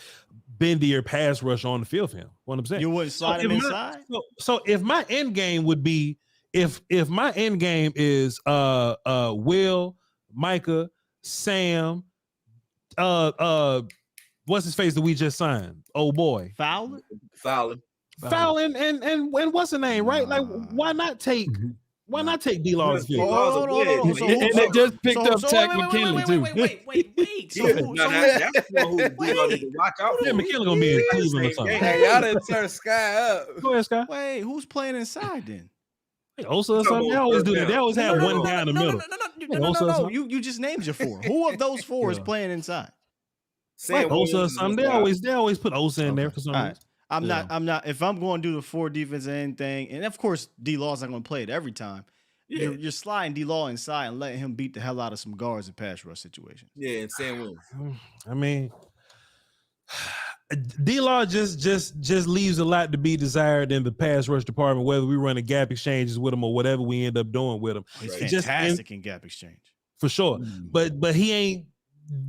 bendier pass rush on the field for him. What I'm saying, you wouldn't slide him inside. So if my end game would be if my end game is Will, Micah, Sam, what's his face that we just signed? Oh boy, Fowler, and what's the name? Right? Like why not take Why not take D-Law's fit? Hold on. And they just picked up Tech McKinley too. Wait. That's one who D-Law need to watch out for. Yeah, McKinley gonna be in Cleveland or something. Hey, y'all done turn Sky up. Go ahead, Scott. Wait, who's playing inside then? Hey, Osa or something. They always do that. They always have one guy in the middle. No. You just named your four. Who of those four is playing inside? Like Osa or something. They always put Osa in there for some reason. I'm not. If I'm going to do the 4 defense and anything, and of course D-Law's not going to play it every time. Yeah. You're sliding D-Law inside and letting him beat the hell out of some guards in pass rush situations. Yeah, and Sam Williams. I mean, D-Law just leaves a lot to be desired in the pass rush department, whether we run a gap exchanges with him or whatever we end up doing with him. He's fantastic in gap exchange. For sure. But he ain't.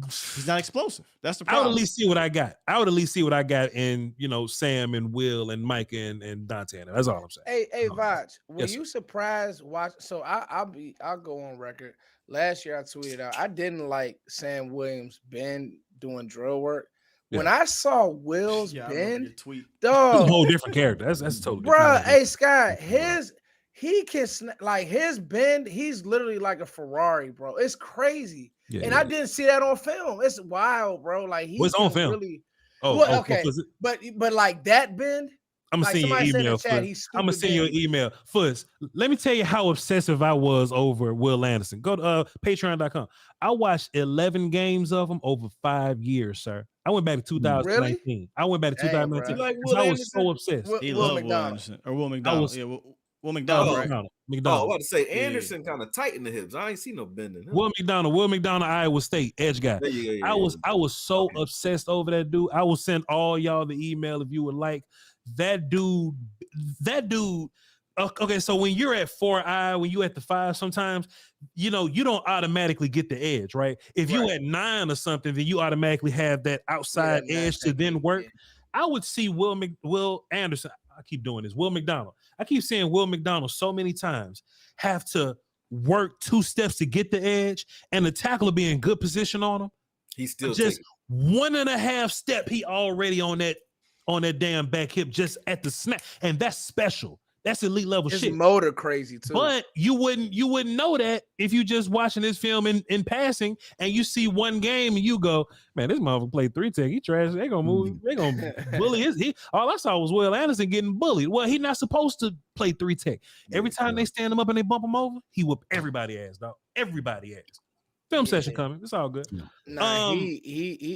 He's not explosive. That's the problem. I would at least see what I got. In Sam and Will and Mike and Dante. That's all I'm saying. Hey, Voch, were you surprised? So I'll go on record. Last year I tweeted out I didn't like Sam Williams' bend doing drill work. When I saw Will's bend, dog, a whole different character. That's totally bro. Hey, Scott, he can like his bend. He's literally like a Ferrari, bro. It's crazy. I didn't see that on film. It's wild, bro. Like he's on film. Really, okay. But like that bend. I'm gonna send you an email. I'm gonna send you an email. Fuss, let me tell you how obsessive I was over Will Anderson. Go to patreon.com. I watched 11 games of him over 5 years, sir. I went back to 2019. Really? I went back to 2019. Like I was so obsessed. Will McDonald. Will McDonald. Will McDonald. Oh, I was about to say Anderson kind of tight in the hips. I ain't seen no bending. Will McDonald, Iowa State edge guy. I was so obsessed over that dude. I will send all y'all the email if you would like. That dude. Okay, so when you're at 4I, when you at the 5, sometimes you don't automatically get the edge, right? If you at 9 or something, then you automatically have that outside edge to then work. I would see Will Anderson. I keep doing this. Will McDonald. I keep saying Will McDonald so many times have to work 2 steps to get the edge, and the tackle will be in good position on him. He's still just 1.5 step. He already on that damn back hip just at the snap, and that's special. That's elite level shit. His motor crazy too. But you wouldn't know that if you just watching this film in passing and you see one game and you go, man, this motherfucker played 3 tech. He trash. They gonna move. They gonna bully his. All I saw was Will Anderson getting bullied. Well, he's not supposed to play 3 tech. Every time they stand him up and they bump him over, he whoop everybody ass, dog. Everybody ass. Film session coming. It's all good. Nah, I'm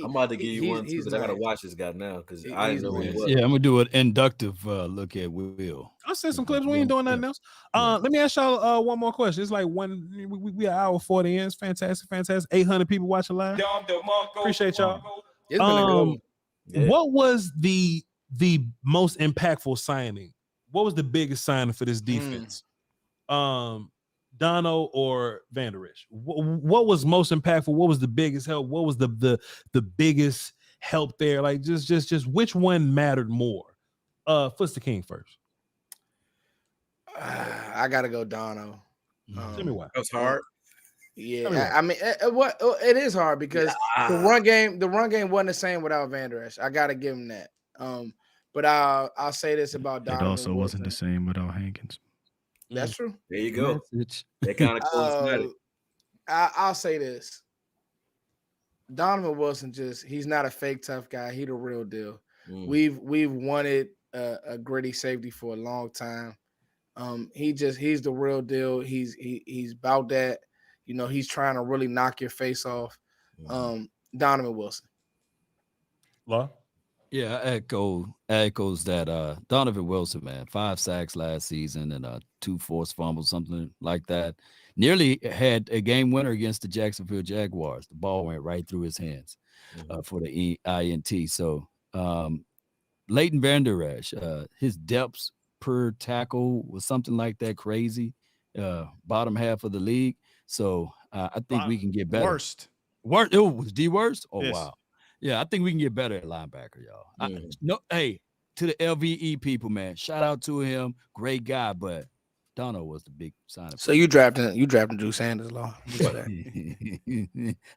about to give you one too, because I gotta watch this guy now because I didn't know who he was. Yeah, I'm gonna do an inductive look at Will. I'll send some clips. We ain't doing nothing else. Let me ask y'all one more question. It's like we an hour 40 in. It's fantastic. 800 people watching live. Appreciate y'all. What was the most impactful signing? What was the biggest signing for this defense? Dono or Van Der Esch? What was most impactful? What was the biggest help? What was the biggest help there? Like just which one mattered more? Foot's the King first. I gotta go Dono. Tell me why. That's hard. Yeah, I mean, it is hard because the run game wasn't the same without Van Der Esch. I gotta give him that. But I'll say this about Dono. It also wasn't the same without Hankins. That's true. There you go. They kind of coincided. I'll say this. Donovan Wilson he's not a fake tough guy. He the real deal. We've wanted a gritty safety for a long time. He's the real deal. He's about that. He's trying to really knock your face off. Donovan Wilson. Law? Yeah, echoes that Donovan Wilson, man, 5 sacks last season and 2 forced fumbles, something like that. Nearly had a game winner against the Jacksonville Jaguars. The ball went right through his hands for the INT. So Leighton Van Der Esch, his depths per tackle was something like that crazy, bottom half of the league. So I think we can get better. Worst. It was the worst? Oh, yes. Wow. Yeah, I think we can get better at linebacker, y'all. Hey, to the LVE people, man, shout out to him. Great guy, but Dono was the big sign. So you drafting Drew Sanders, Law?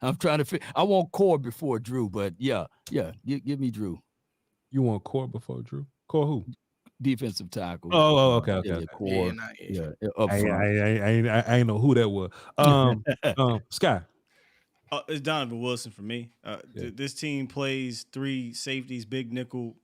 I'm trying to I want Core before Drew, but yeah, give me Drew. You want Core before Drew? Core who? defensive tackle. Okay. Core. Yeah, Up front. I ain't know who that was. Sky. It's Donovan Wilson for me. This team plays 3 safeties, big nickel,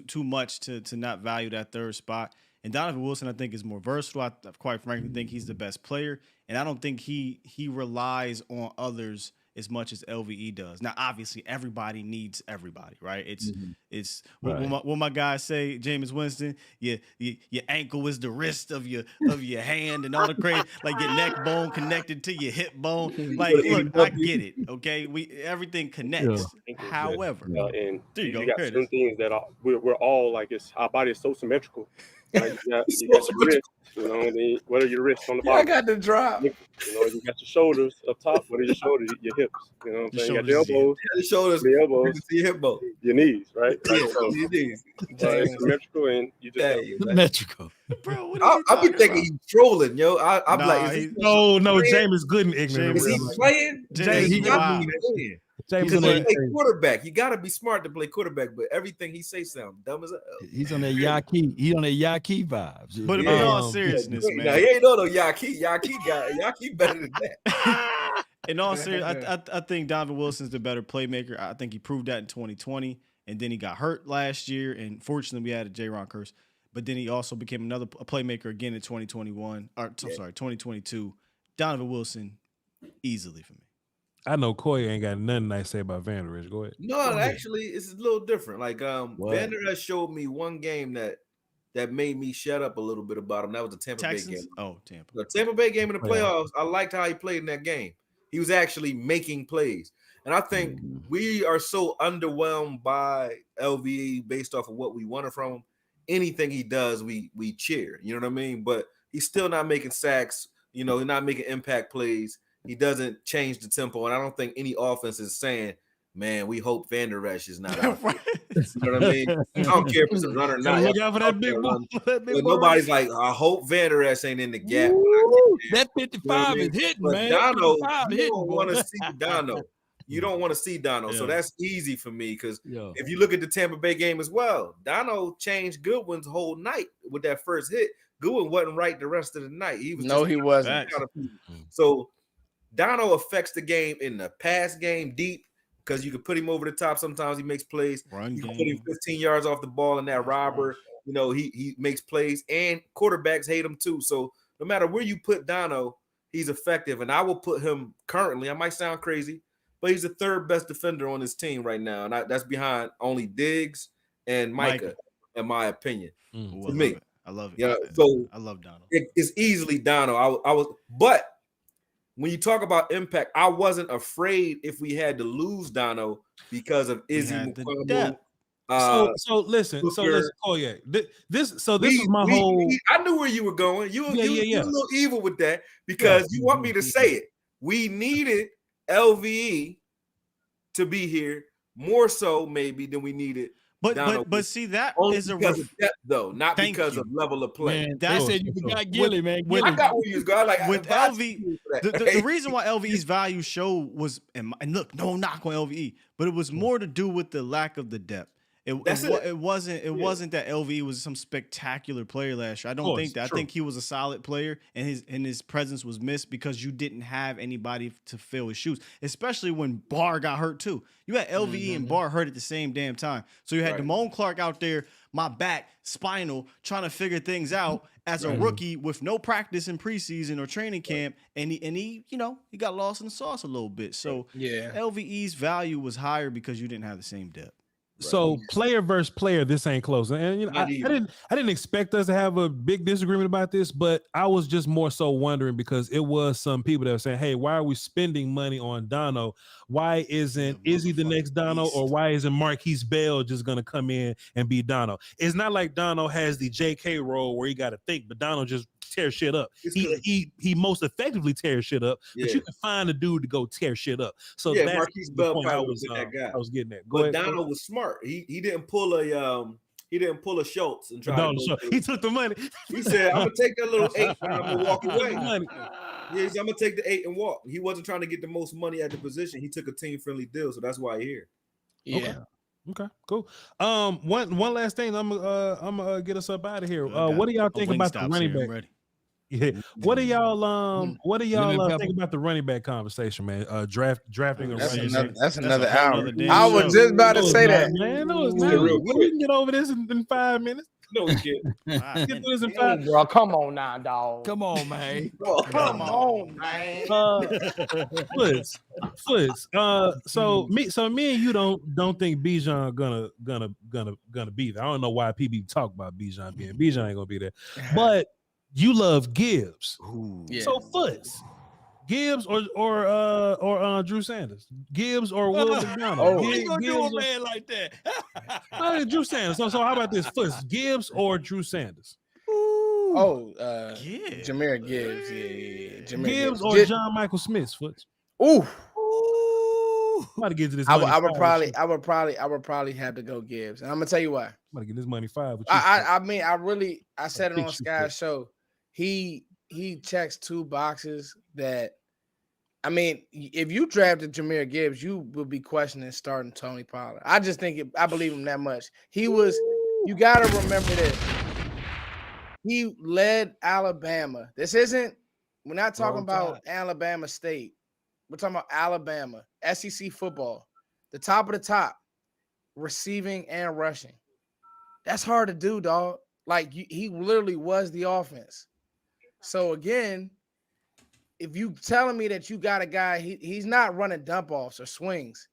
too much to not value that third spot. And Donovan Wilson, I think, is more versatile. I quite frankly think he's the best player, and I don't think he relies on others as much as LVE does. Now, obviously, everybody needs everybody, right? It's right. What my guys say, Jameis Winston. Your ankle is the wrist of your hand, and all the crazy, like your neck bone connected to your hip bone. Like, look, I get it. Okay, everything connects. Yeah. However, and there you go. got some things that we're all like. Our body is so symmetrical. Like you got your wrist, what are your wrists on the bottom? I got the drop. You got your shoulders up top. What are your shoulders? Your hips. You know what I'm saying? You got your elbows. The shoulders. The elbows. You can see your hip bone. Your knees, right? Your knees. It's symmetrical, and you just symmetrical. Bro, I'll be thinking he's trolling, yo. I'm like, no, James is good and ignorant. Is he playing? James, he got James Because he play quarterback. You got to be smart to play quarterback, but everything he says sounds dumb as hell. He's on that Yaki. He's on that Yaki vibes. But in all seriousness, man, he ain't no Yaki. Yaki better than that. In all seriousness, I think Donovan Wilson's the better playmaker. I think he proved that in 2020, and then he got hurt last year, and fortunately we had a J-Ron curse. But then he also became a playmaker again in 2021. Or 2022. Donovan Wilson, easily for me. I know Koya ain't got nothing nice to say about Van Der Esch. Go ahead. No, actually, it's a little different. Like Van Der Esch showed me one game that made me shut up a little bit about him. That was the Tampa Bay game. Oh, Tampa. The Tampa Bay game in the playoffs. I liked how he played in that game. He was actually making plays. And I think we are so underwhelmed by LVE based off of what we wanted from him. Anything he does, we cheer. You know what I mean? But he's still not making sacks. He's not making impact plays. He doesn't change the tempo, and I don't think any offense is saying, "Man, we hope Van Der Esch is not out." You know what I mean? I don't care if it's a runner or not. Look out for that big ball. But nobody's like, "I hope Van Der Esch ain't in the gap." That 55 is hitting, man. Dono, you don't want to see Dono. You don't want to see Dono, so that's easy for me because if you look at the Tampa Bay game as well, Dono changed Goodwin's whole night with that first hit. Goodwin wasn't right the rest of the night. He wasn't. So Dono affects the game in the pass game deep because you can put him over the top. Sometimes he makes plays. You can put him 15 yards off the ball in that robber. He makes plays, and quarterbacks hate him too. So no matter where you put Dono, he's effective. And I will put him currently. I might sound crazy, but he's the third best defender on his team right now, and that's behind only Diggs and Micah. In my opinion. For me, I love it. Yeah, so I love Dono. It's easily Dono. But when you talk about impact, I wasn't afraid if we had to lose Dono because of Izzy McCollum. So listen. Oh yeah, this is my whole. I knew where you were going. You were a little evil with that because you want me to say it. We needed LVE to be here more so maybe than we needed. But see, that is because of depth, though, not because of level of play. Man, they said you forgot Gilly, man. I got where you was going. Like with LV, the reason why LVE's value show was, and look, no knock on LVE, but it was more to do with the lack of the depth. It wasn't that LVE was some spectacular player last year. I don't think that. True. I think he was a solid player, and his presence was missed because you didn't have anybody to fill his shoes, especially when Barr got hurt too. You had LVE and Barr hurt at the same damn time. So you had Damone Clark out there, my back, spinal, trying to figure things out as a rookie with no practice in preseason or training camp, and he got lost in the sauce a little bit. So LVE's value was higher because you didn't have the same depth. So player versus player, this ain't close. And I didn't expect us to have a big disagreement about this, but I was just more so wondering because it was some people that were saying, "Hey, why are we spending money on Dono? Why isn't Izzy the next Dono, or why isn't Marquise Bell just gonna come in and be Dono?" It's not like Dono has the JK role where he got to think, but Dono just tear shit up. He most effectively tears shit up, but you can find a dude to go tear shit up. So that's Marquise Bell probably was that guy. I was getting at. But Dono was smart. He didn't pull a Schultz and try he took the money. He said, "I'm gonna take that little 8 and I'm gonna walk away." I'm gonna take the 8 and walk. He wasn't trying to get the most money at the position. He took a team friendly deal, so that's why he's here. Yeah. Okay, cool. One last thing. I'm gonna get us up out of here. What do y'all think about the running back? Yeah. What do y'all think about the running back conversation, man? Drafting a running back. That's another hour. I was just about to say that, man. No, it's not. We can get over this in 5 minutes. No, we can't. Get through this in 5. Bro, come on now, dog. Come on, man. Come on, man. Foots. So me and you don't think Bijan gonna be there. I don't know why people talk about Bijan being. Bijan ain't gonna be there, but you love Gibbs. Yeah. So Foots, Gibbs or Drew Sanders, Gibbs or Will McDonald. Oh, you gonna do a man like that? Drew Sanders. So how about this? Foots, Gibbs or Drew Sanders? Jahmyr Gibbs. Yeah. Jahmyr Gibbs or John Michael Smith. Foots. Ooh. I'm about to get to this. I would probably have to go Gibbs, and I'm gonna tell you why. I'm about to get this money 5. I said it on Sky's show. He checks 2 boxes that, I mean, if you drafted Jahmyr Gibbs, you would be questioning starting Tony Pollard. I just think I believe him that much. You got to remember this. He led Alabama. We're not talking about Alabama State. We're talking about Alabama, SEC football, the top of the top, receiving and rushing. That's hard to do, dog. Like, he literally was the offense. So, again, if you telling me that you got a guy, he's not running dump offs or swings.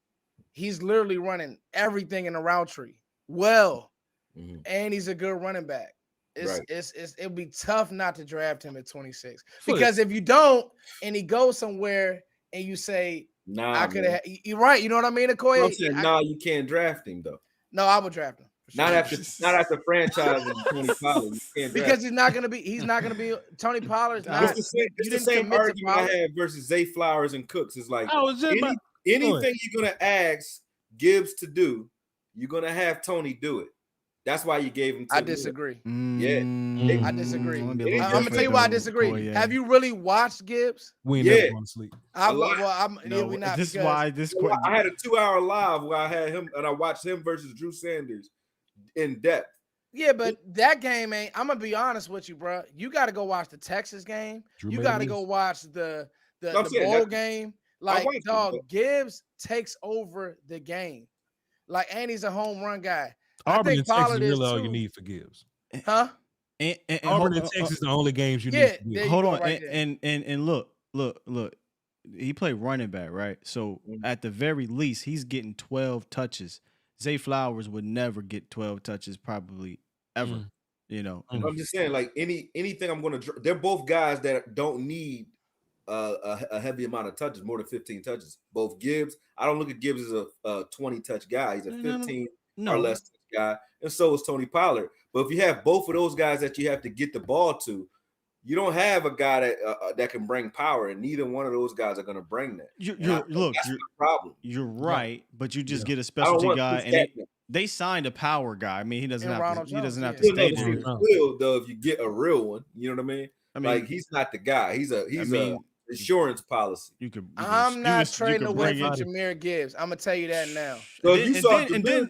He's literally running everything in the route tree well, and he's a good running back. It'll be tough not to draft him at 26 because if you don't and he goes somewhere and you say, "Nah, I could have," you're right. You know what I mean, Okoye? I'm saying, you can't draft him though. No, I would draft him. Not after franchising Tony Pollard. Because he's not gonna be Tony Pollard's not. It's the same argument I had versus Zay Flowers and Cooks. It's like anything you're gonna ask Gibbs to do, you're gonna have Tony do it. That's why you gave him. I disagree. Yeah, I disagree. I'm gonna tell you why I disagree. Have you really watched Gibbs? We ain't never gonna sleep. This is why I had a 2-hour live where I had him and I watched him versus Drew Sanders in depth. Yeah, but that game ain't. I'm gonna be honest with you, bro. You got to go watch the Texas game. You got to go watch the bowl game. Like, dog, Gibbs takes over the game. Like, and he's a home run guy. Auburn and Texas is really all you need for Gibbs. Huh? And Auburn and Texas is the only games you need. Hold on, and look. He played running back, right? So at the very least, he's getting 12 touches. Zay Flowers would never get 12 touches, probably ever. You know, I'm just saying, like anything I'm going to. They're both guys that don't need a heavy amount of touches, more than 15 touches. Both Gibbs. I don't look at Gibbs as a 20 touch guy. He's a 15 or less touch guy, and so is Tony Pollard. But if you have both of those guys that you have to get the ball to, you don't have a guy that can bring power, and neither one of those guys are going to bring that. That's the problem. You're right, but you just get a specialty guy, and they signed a power guy. I mean, he doesn't have to stay there. Though, if you get a real one, you know what I mean? Like, he's not the guy. He's a insurance policy. I'm not trading away from Jahmyr Gibbs. I'm gonna tell you that now. So and then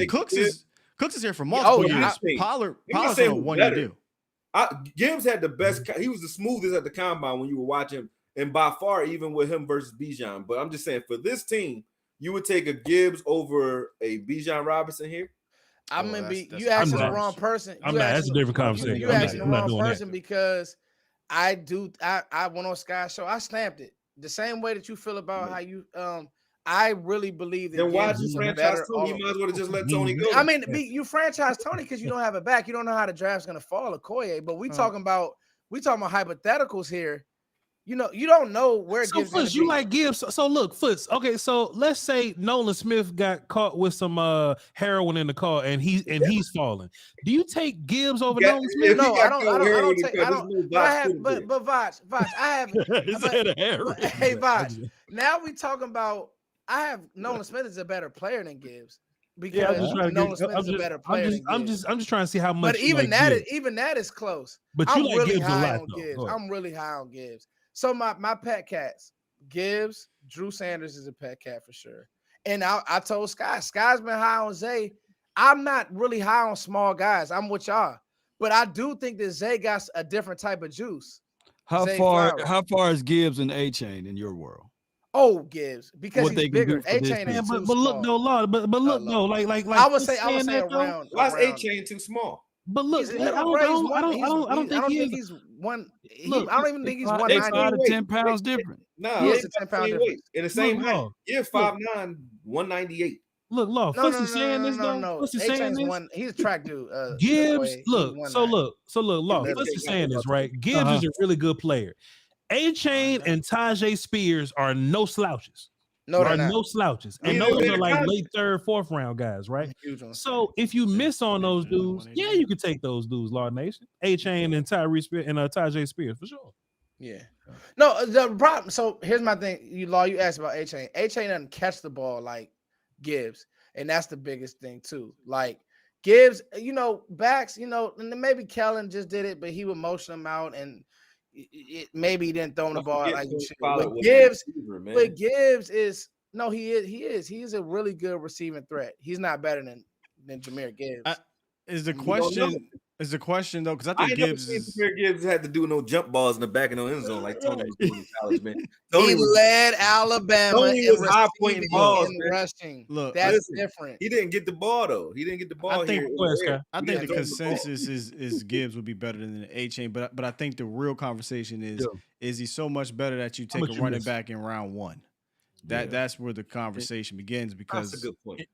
Cooks is here for multiple years. Pollard's on a 1-year deal. Gibbs had the best. He was the smoothest at the combine when you were watching, and by far, even with him versus Bijan. But I'm just saying, for this team, you would take a Gibbs over a Bijan Robinson here. I'm gonna be. You asking the wrong person. That's a different conversation. You asking the wrong person because I went on Sky's show. I stamped it the same way that you feel about how you. I really believe that. Then why did you franchise Tony? You might as well have just let Tony go. I mean, you franchise Tony because you don't have it back. You don't know how the draft's gonna fall, Okoye. But we talking about hypotheticals here. You know, you don't know where Gibbs. Foots, you like Gibbs. So look, Foots. Okay, so let's say Nolan Smith got caught with some heroin in the car, and he's falling. Do you take Gibbs over Nolan Smith? No, I don't take. But Voch, I have. Hey, Voch. Now we talking about. I have Nolan Smith is a better player than Gibbs because Nolan Smith is a better player. I'm just trying to see how much. But even that is close. But you like Gibbs a lot, though. I'm really high on Gibbs. So my pet cats, Gibbs, Drew Sanders is a pet cat for sure. And I told Sky's been high on Zay. I'm not really high on small guys. I'm with y'all. But I do think that Zay got a different type of juice. How Zay far Flowers. is Gibbs and A-Chain in your world? Oh, Gibbs, because What he's they can do bigger. for this A-Chain is team. too But look small. though, Lord, but look though, like I would say around. Why is A-Chain too small? But look, He's I don't think he's one. Look, I don't even think he's They 190. 5 to 10 pounds different. No, He is a 10-pound difference. in the same height. Look, Yeah, 5'9", 198. Look, Law, Fussy saying this though. No. Fussy saying this. He's a track dude. Gibbs, look, Law, Fussy saying this, right? Gibbs is a really good player. A-Chain and Tajay Spears are no slouches. No, they're not. No slouches. And those are like late 3rd, 4th round guys, right? So if you miss on those dudes, yeah, you could take those dudes, Law Nation. A-Chain and Tajay Spears for sure. Yeah. No, the problem. So here's my thing. You asked about A-Chain. A-Chain doesn't catch the ball like Gibbs, and that's the biggest thing too. Like Gibbs, backs, and maybe Kellen just did it, but he would motion them out, and maybe he didn't throw him the ball like you should. But Gibbs is he is a really good receiving threat. He's not better than Jahmyr Gibbs. Is the question though? Because I think Jahmyr Gibbs had to do no jump balls in the back of no end zone like Tony was doing in college, man. He led Alabama in high pointing balls, and rushing. Look, that's different. He didn't get the ball though. He didn't get the ball. I think the consensus is Gibbs would be better than the A-Chain, but I think the real conversation is he so much better that you take a running back in round 1? That's where the conversation begins, because that's a good point.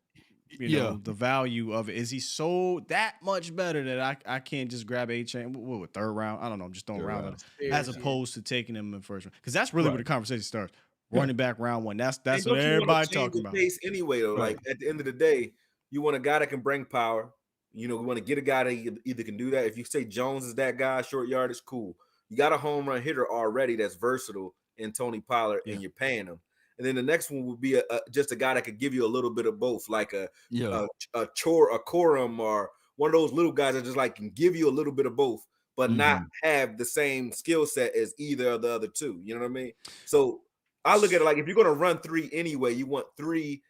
You know, the value of it. Is he so that much better that I can't just grab A-Chain? What, 3rd round? I don't know. I'm just throwing around it, as opposed to taking him in 1st round. Because that's really where the conversation starts. Running back round 1. That's what everybody talking about. Pace anyway, though. Right. Like at the end of the day, you want a guy that can bring power. We want to get a guy that either can do that. If you say Jones is that guy, short yardage, cool. You got a home run hitter already that's versatile in Tony Pollard, and you're paying him. And then the next one would be just a guy that could give you a little bit of both, like a Corum, or one of those little guys that just like can give you a little bit of both, but not have the same skill set as either of the other two. You know what I mean? So I look at it like, if you're going to run 3 anyway, you want 3,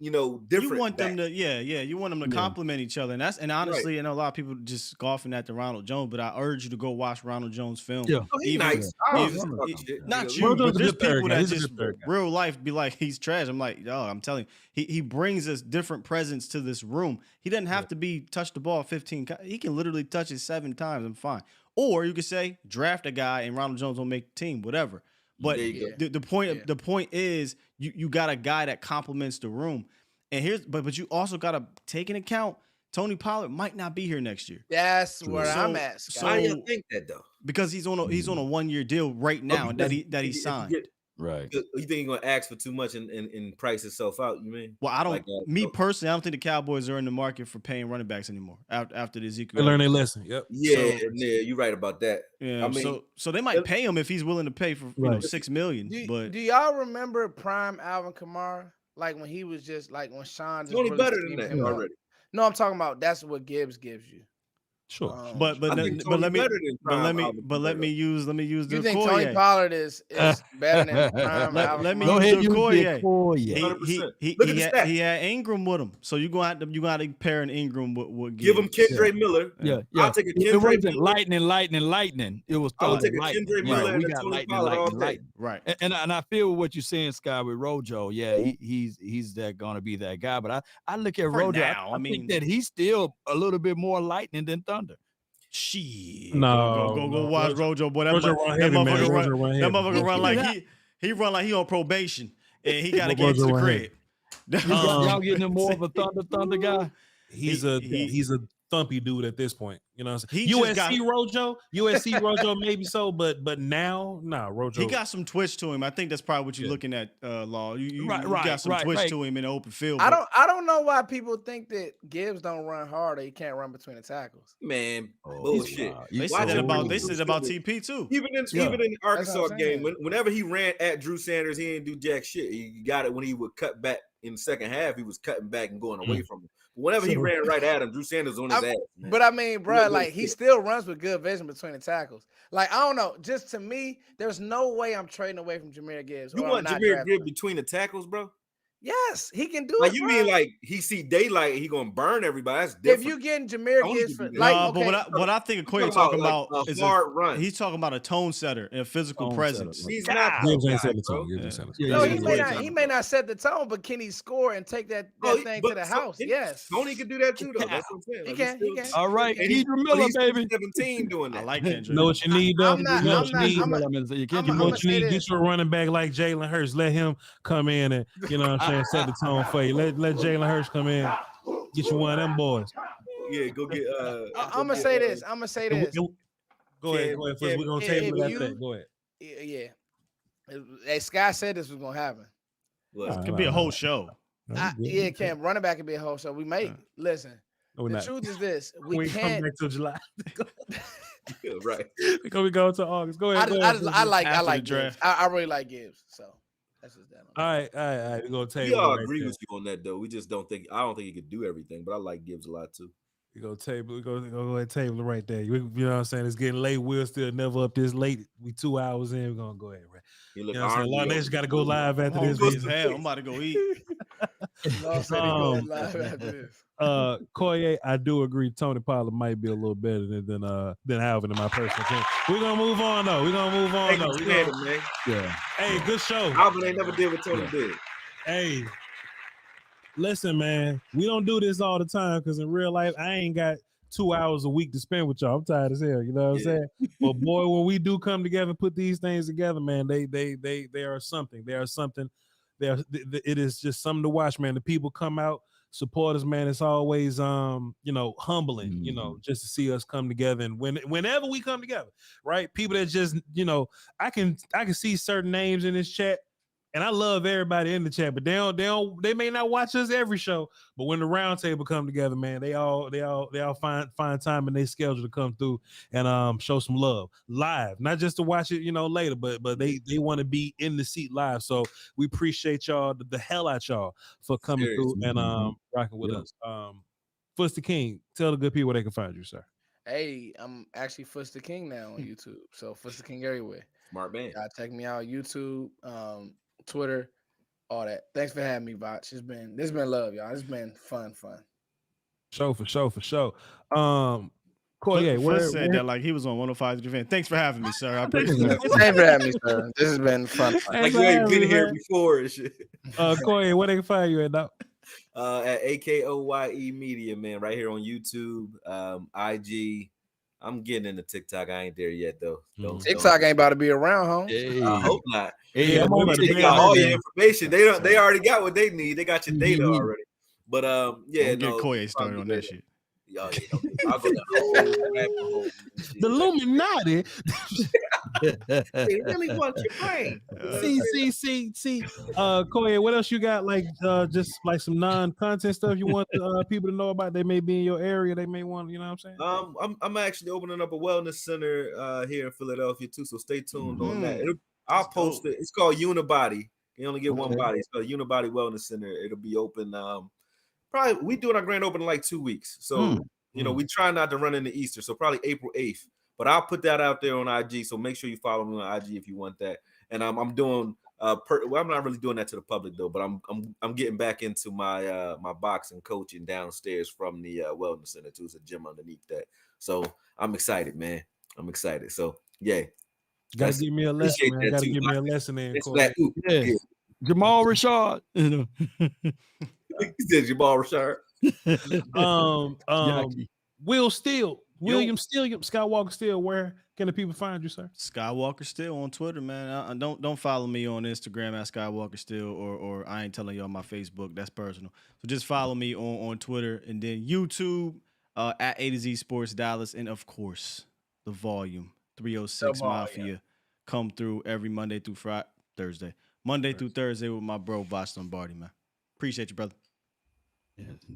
different. You want them to, you want them to complement each other, and honestly, I know a lot of people just scoffing at the Ronald Jones, but I urge you to go watch Ronald Jones film. Yeah, he's nice. Not you, but there's people that just real life be like, he's trash. I'm like, I'm telling you, he brings us different presence to this room. He doesn't have to be touch the ball 15. He can literally touch it 7 times and fine. Or you could say draft a guy and Ronald Jones will make the team, whatever. But the point is you got a guy that complements the room. And but you also got to take into account Tony Pollard might not be here next year. That's where I'm at. So why do you think that though? Because he's on a 1-year deal right now that he signed. Right. You think he's gonna ask for too much and price himself out? You mean? Well, I don't. Me personally, I don't think the Cowboys are in the market for paying running backs anymore after the Ezekiel. They learn their lesson. Yep. Yeah, you're right about that. Yeah. I mean, so they might pay him if he's willing to pay for $6 million. But do y'all remember prime Alvin Kamara? Like when he was just like when Sean. He's only better than that already. No, I'm talking about that's what Gibbs gives you. Sure, but let me use the you think Tony Pollard is better than prime? Let me use the Okoye. He had Ingram with him, so you gonna have to pair an Ingram with Gibbs. Give him Kendre Miller. Yeah. I'll take a Kendre It wasn't lightning. It was I'll take a Kendre Miller. We got lightning. Right. And I feel what you're saying, Sky, with Rojo. Yeah, he's that gonna be that guy. But I look at Rojo. I think that he's still a little bit more lightning than Thunder. Shit. No. Go watch Rojo. Boy, that motherfucker run like he run like he on probation and he got to get to the crib. Y'all getting him more of a Thunder guy? He's a thumpy dude at this point. You know what I'm saying? USC Rojo maybe so, but now, Rojo. He got some twitch to him. I think that's probably what you're looking at, Law. You got some twitch to him in the open field. I don't know why people think that Gibbs don't run hard or he can't run between the tackles. Man, bullshit. They said that about TP too. Even in the Arkansas game, whenever he ran at Drew Sanders, he didn't do jack shit. He got it when he would cut back in the second half. He was cutting back and going away from him. Whenever he ran right at him, Drew Sanders on his ass. Man. But I mean, bro, like he still runs with good vision between the tackles. Like I don't know, just to me, there's no way I'm trading away from Jahmyr Gibbs. You want Jahmyr Gibbs between the tackles, bro? Yes, he can do Like it. you bro. mean like he see daylight, he gonna burn everybody? That's different. If you getting Jahmyr Gibbs for No, like, but what I think Okoye talking about is hard run. He's talking about a tone setter and a physical presence. He's not. Gibbs ain't set the tone. No, he may not set the tone, but can he score and take that thing to the house? Yes. Tony can do that too, though. That's what I'm saying. He can. He can. All right, Kendrick Miller, baby. 17 doing that. I like Kendrick. Know what you need, though? You know what you need? You Get you a running back like Jalen Hurts. Let him come in and, you know what I'm saying, set the tone for you. Let Jalen Hurts come in, get you one of them boys. Yeah, go get. I'm gonna say this. Go ahead. First, we're gonna table that. Go ahead. Yeah. Hey, Sky said this was gonna happen. It could be a whole show. Yeah, Cam, running back could be a whole show. We may listen. The truth is this: we can't come back till July. Right. We go to August. Go ahead. I like draft. Gibbs. I really like Gibbs. So that's just that. All right. We're gonna table. We all agree with you on that, though. We just don't think. I don't think he could do everything, but I like Gibbs a lot too. We go table. We go ahead and table it right there. You know what I'm saying? It's getting late. We're still never up this late. We 2 hours in. We're gonna go ahead, right? You know what I'm saying? Long Nation got to go live after this. I'm about to go eat. Koye, I do agree. Tony Pollard might be a little better than Alvin in my personal opinion. We're gonna move on though. Yeah. Hey, good show. Alvin ain't never did what Tony did. Hey, listen, man. We don't do this all the time because in real life, I ain't got 2 hours a week to spend with y'all. I'm tired as hell. You know what I'm saying? But boy, when we do come together and put these things together, man, they are something. They are something. It is just something to watch, man. The people come out, support us, man. It's always humbling, just to see us come together. And whenever we come together, right? People that just, I can see certain names in this chat. And I love everybody in the chat, but they may not watch us every show. But when the roundtable come together, man, they all find time in their schedule to come through and show some love live, not just to watch it, later, but they want to be in the seat live. So we appreciate y'all the hell out y'all for coming through and rocking with us. Fuster King, tell the good people where they can find you, sir. Hey, I'm actually Fuster King now on YouTube. So Fuster King everywhere. Smart man. Check me out on YouTube. Twitter, all that. Thanks for having me, Voch. This has been love, y'all. It's been fun. For sure. Koye, where said that like he was on 105 Japan. Thanks for having me, sir. I appreciate it. Thanks for having me, sir. This has been fun. Like you ain't been here before and shit. Koye, where they can find you at now? At AKOYE Media, man, right here on YouTube, IG. I'm getting into TikTok. I ain't there yet though. TikTok ain't about to be around, home. Hey. I hope not. Hey, they got all your information. They already got what they need. They got your data already. But get Koye started on that shit. I'll go the Illuminati. They really want your brain. See. Koye, what else you got? Like just like some non-content stuff you want people to know about? They may be in your area. They may want, you know what I'm saying? I'm actually opening up a wellness center here in Philadelphia too. So stay tuned on that. I'll post it. It's called Unibody. You only get one body. It's called Unibody Wellness Center. It'll be open. Probably we doing our grand opening in like 2 weeks. So we try not to run into Easter. So probably April 8th. But I'll put that out there on IG. So make sure you follow me on IG if you want that. And I'm doing I'm not really doing that to the public though, but I'm getting back into my my boxing coaching downstairs from the wellness center too. It's a gym underneath that. So I'm excited, man. I'm excited. So yeah. Gotta give me a lesson, man. Gotta give me a lesson in. Jamal Rashard. He said Jamal Rashard. William Steele, Skywalker Steele. Where can the people find you, sir? Skywalker Steele on Twitter, man. Don't follow me on Instagram at Skywalker Steele or I ain't telling you on my Facebook. That's personal. So just follow me on Twitter and then YouTube at A to Z Sports Dallas, and of course the Volume 306 Mafia come through every Monday through Monday through Thursday with my bro Voch Lombardi, man. Appreciate you, brother.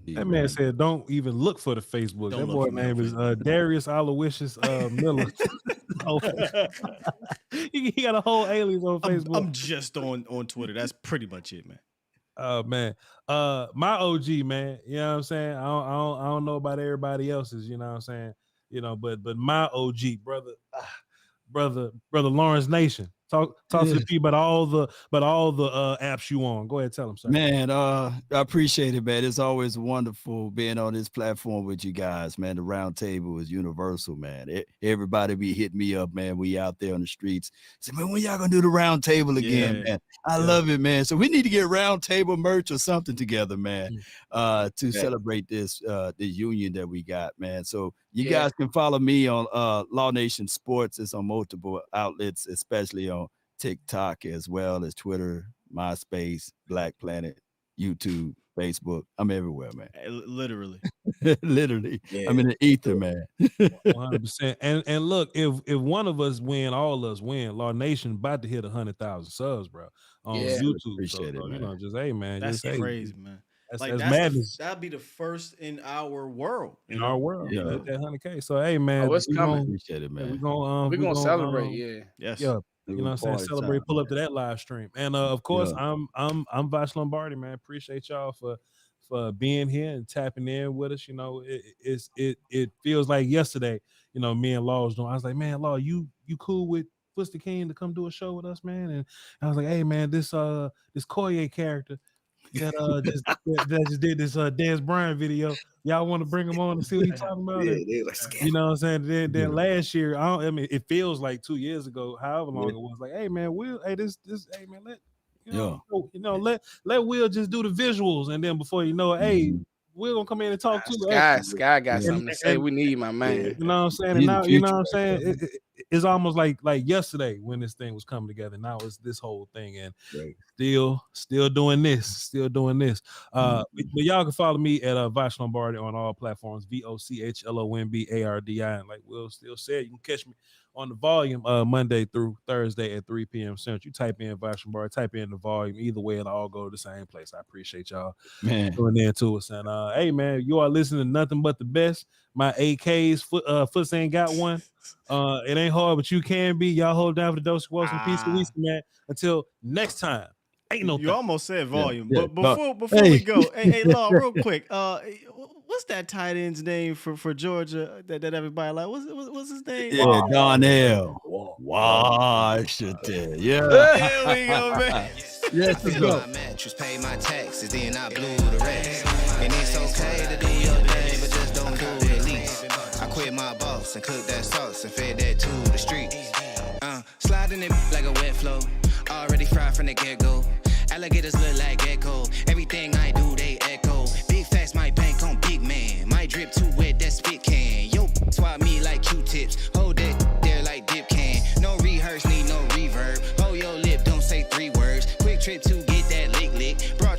That man said, "Don't even look for the Facebook." That boy name is Darius Aloysius Miller. He got a whole alias on Facebook. I'm just on Twitter. That's pretty much it, man. Man, my OG, man. You know what I'm saying? I don't know about everybody else's. You know what I'm saying? But my OG brother Lawrence Nation. Talk to the people about all the apps you on. Go ahead, tell them, sir. Man, I appreciate it, man. It's always wonderful being on this platform with you guys, man. The Roundtable is universal, man. Everybody be hitting me up, man. We out there on the streets. Say, man, when y'all gonna do the Roundtable again, man? I love it, man. So we need to get Roundtable merch or something together, man, to celebrate this union that we got, man. So you guys can follow me on Law Nation Sports. It's on multiple outlets, especially on TikTok as well as Twitter, MySpace, Black Planet, YouTube, Facebook. I'm everywhere, man. Literally. Literally. Yeah. I'm in the ether, man. 100%. And look, if one of us win, all of us win. Law Nation about to hit 100,000 subs, bro, on YouTube. Appreciate it, man. You know, just hey, man. That's just, crazy, man. That's madness. That'd be the first in our world. In our world, yeah. That 100K. So hey, man, what's coming? Appreciate it, man. We're gonna celebrate. Yes. Yeah. You know what I'm saying? Celebrate, pull up to that live stream. And of course, I'm Voch Lombardi, man. Appreciate y'all for being here and tapping in with us. You know, it feels like yesterday, you know, me and Law was doing. I was like, man, Law, you cool with Twisted King to come do a show with us, man? And I was like, hey man, this Koye character that just did this Dance Bryan video. Y'all want to bring him on and see what he's talking about? You know what I'm saying? Then last year, I mean, it feels like 2 years ago, however long it was. Like, hey man, Will, hey hey man, let Will just do the visuals, and then before you know it, hey, Will gonna come in and talk too. Sky got something to say. We need my man. You know what I'm saying? And now, you know what I'm saying? It's almost like yesterday when this thing was coming together. Now it's this whole thing, and still doing this. But y'all can follow me at Voch Lombardi on all platforms, VOCHLOMBARDI. And like Will still said, you can catch me on the volume Monday through Thursday at 3 p.m. Central. You type in Voch Lombardi, type in the volume. Either way, it'll all go to the same place. I appreciate y'all tuning in to us. And hey man, you are listening to nothing but the best. My AKs Foots ain't got one. It ain't hard, but you can be. Y'all hold down for the dose of Wilson. Peace to Weezy, man. Until next time. Ain't no you almost said volume, but before we go, hey, Law, real quick, what's that tight end's name for Georgia that everybody like? What's his name? Yeah, Darnell Washington. Yeah. There we go, man. Yes, let's go. My mattress, pay my taxes, then I blew the rest. And it's okay to do your thing, but just don't do the least. I quit my boss and cooked that sauce and fed that to the streets. Sliding it like a wet flow, already fried from the get-go. Alligators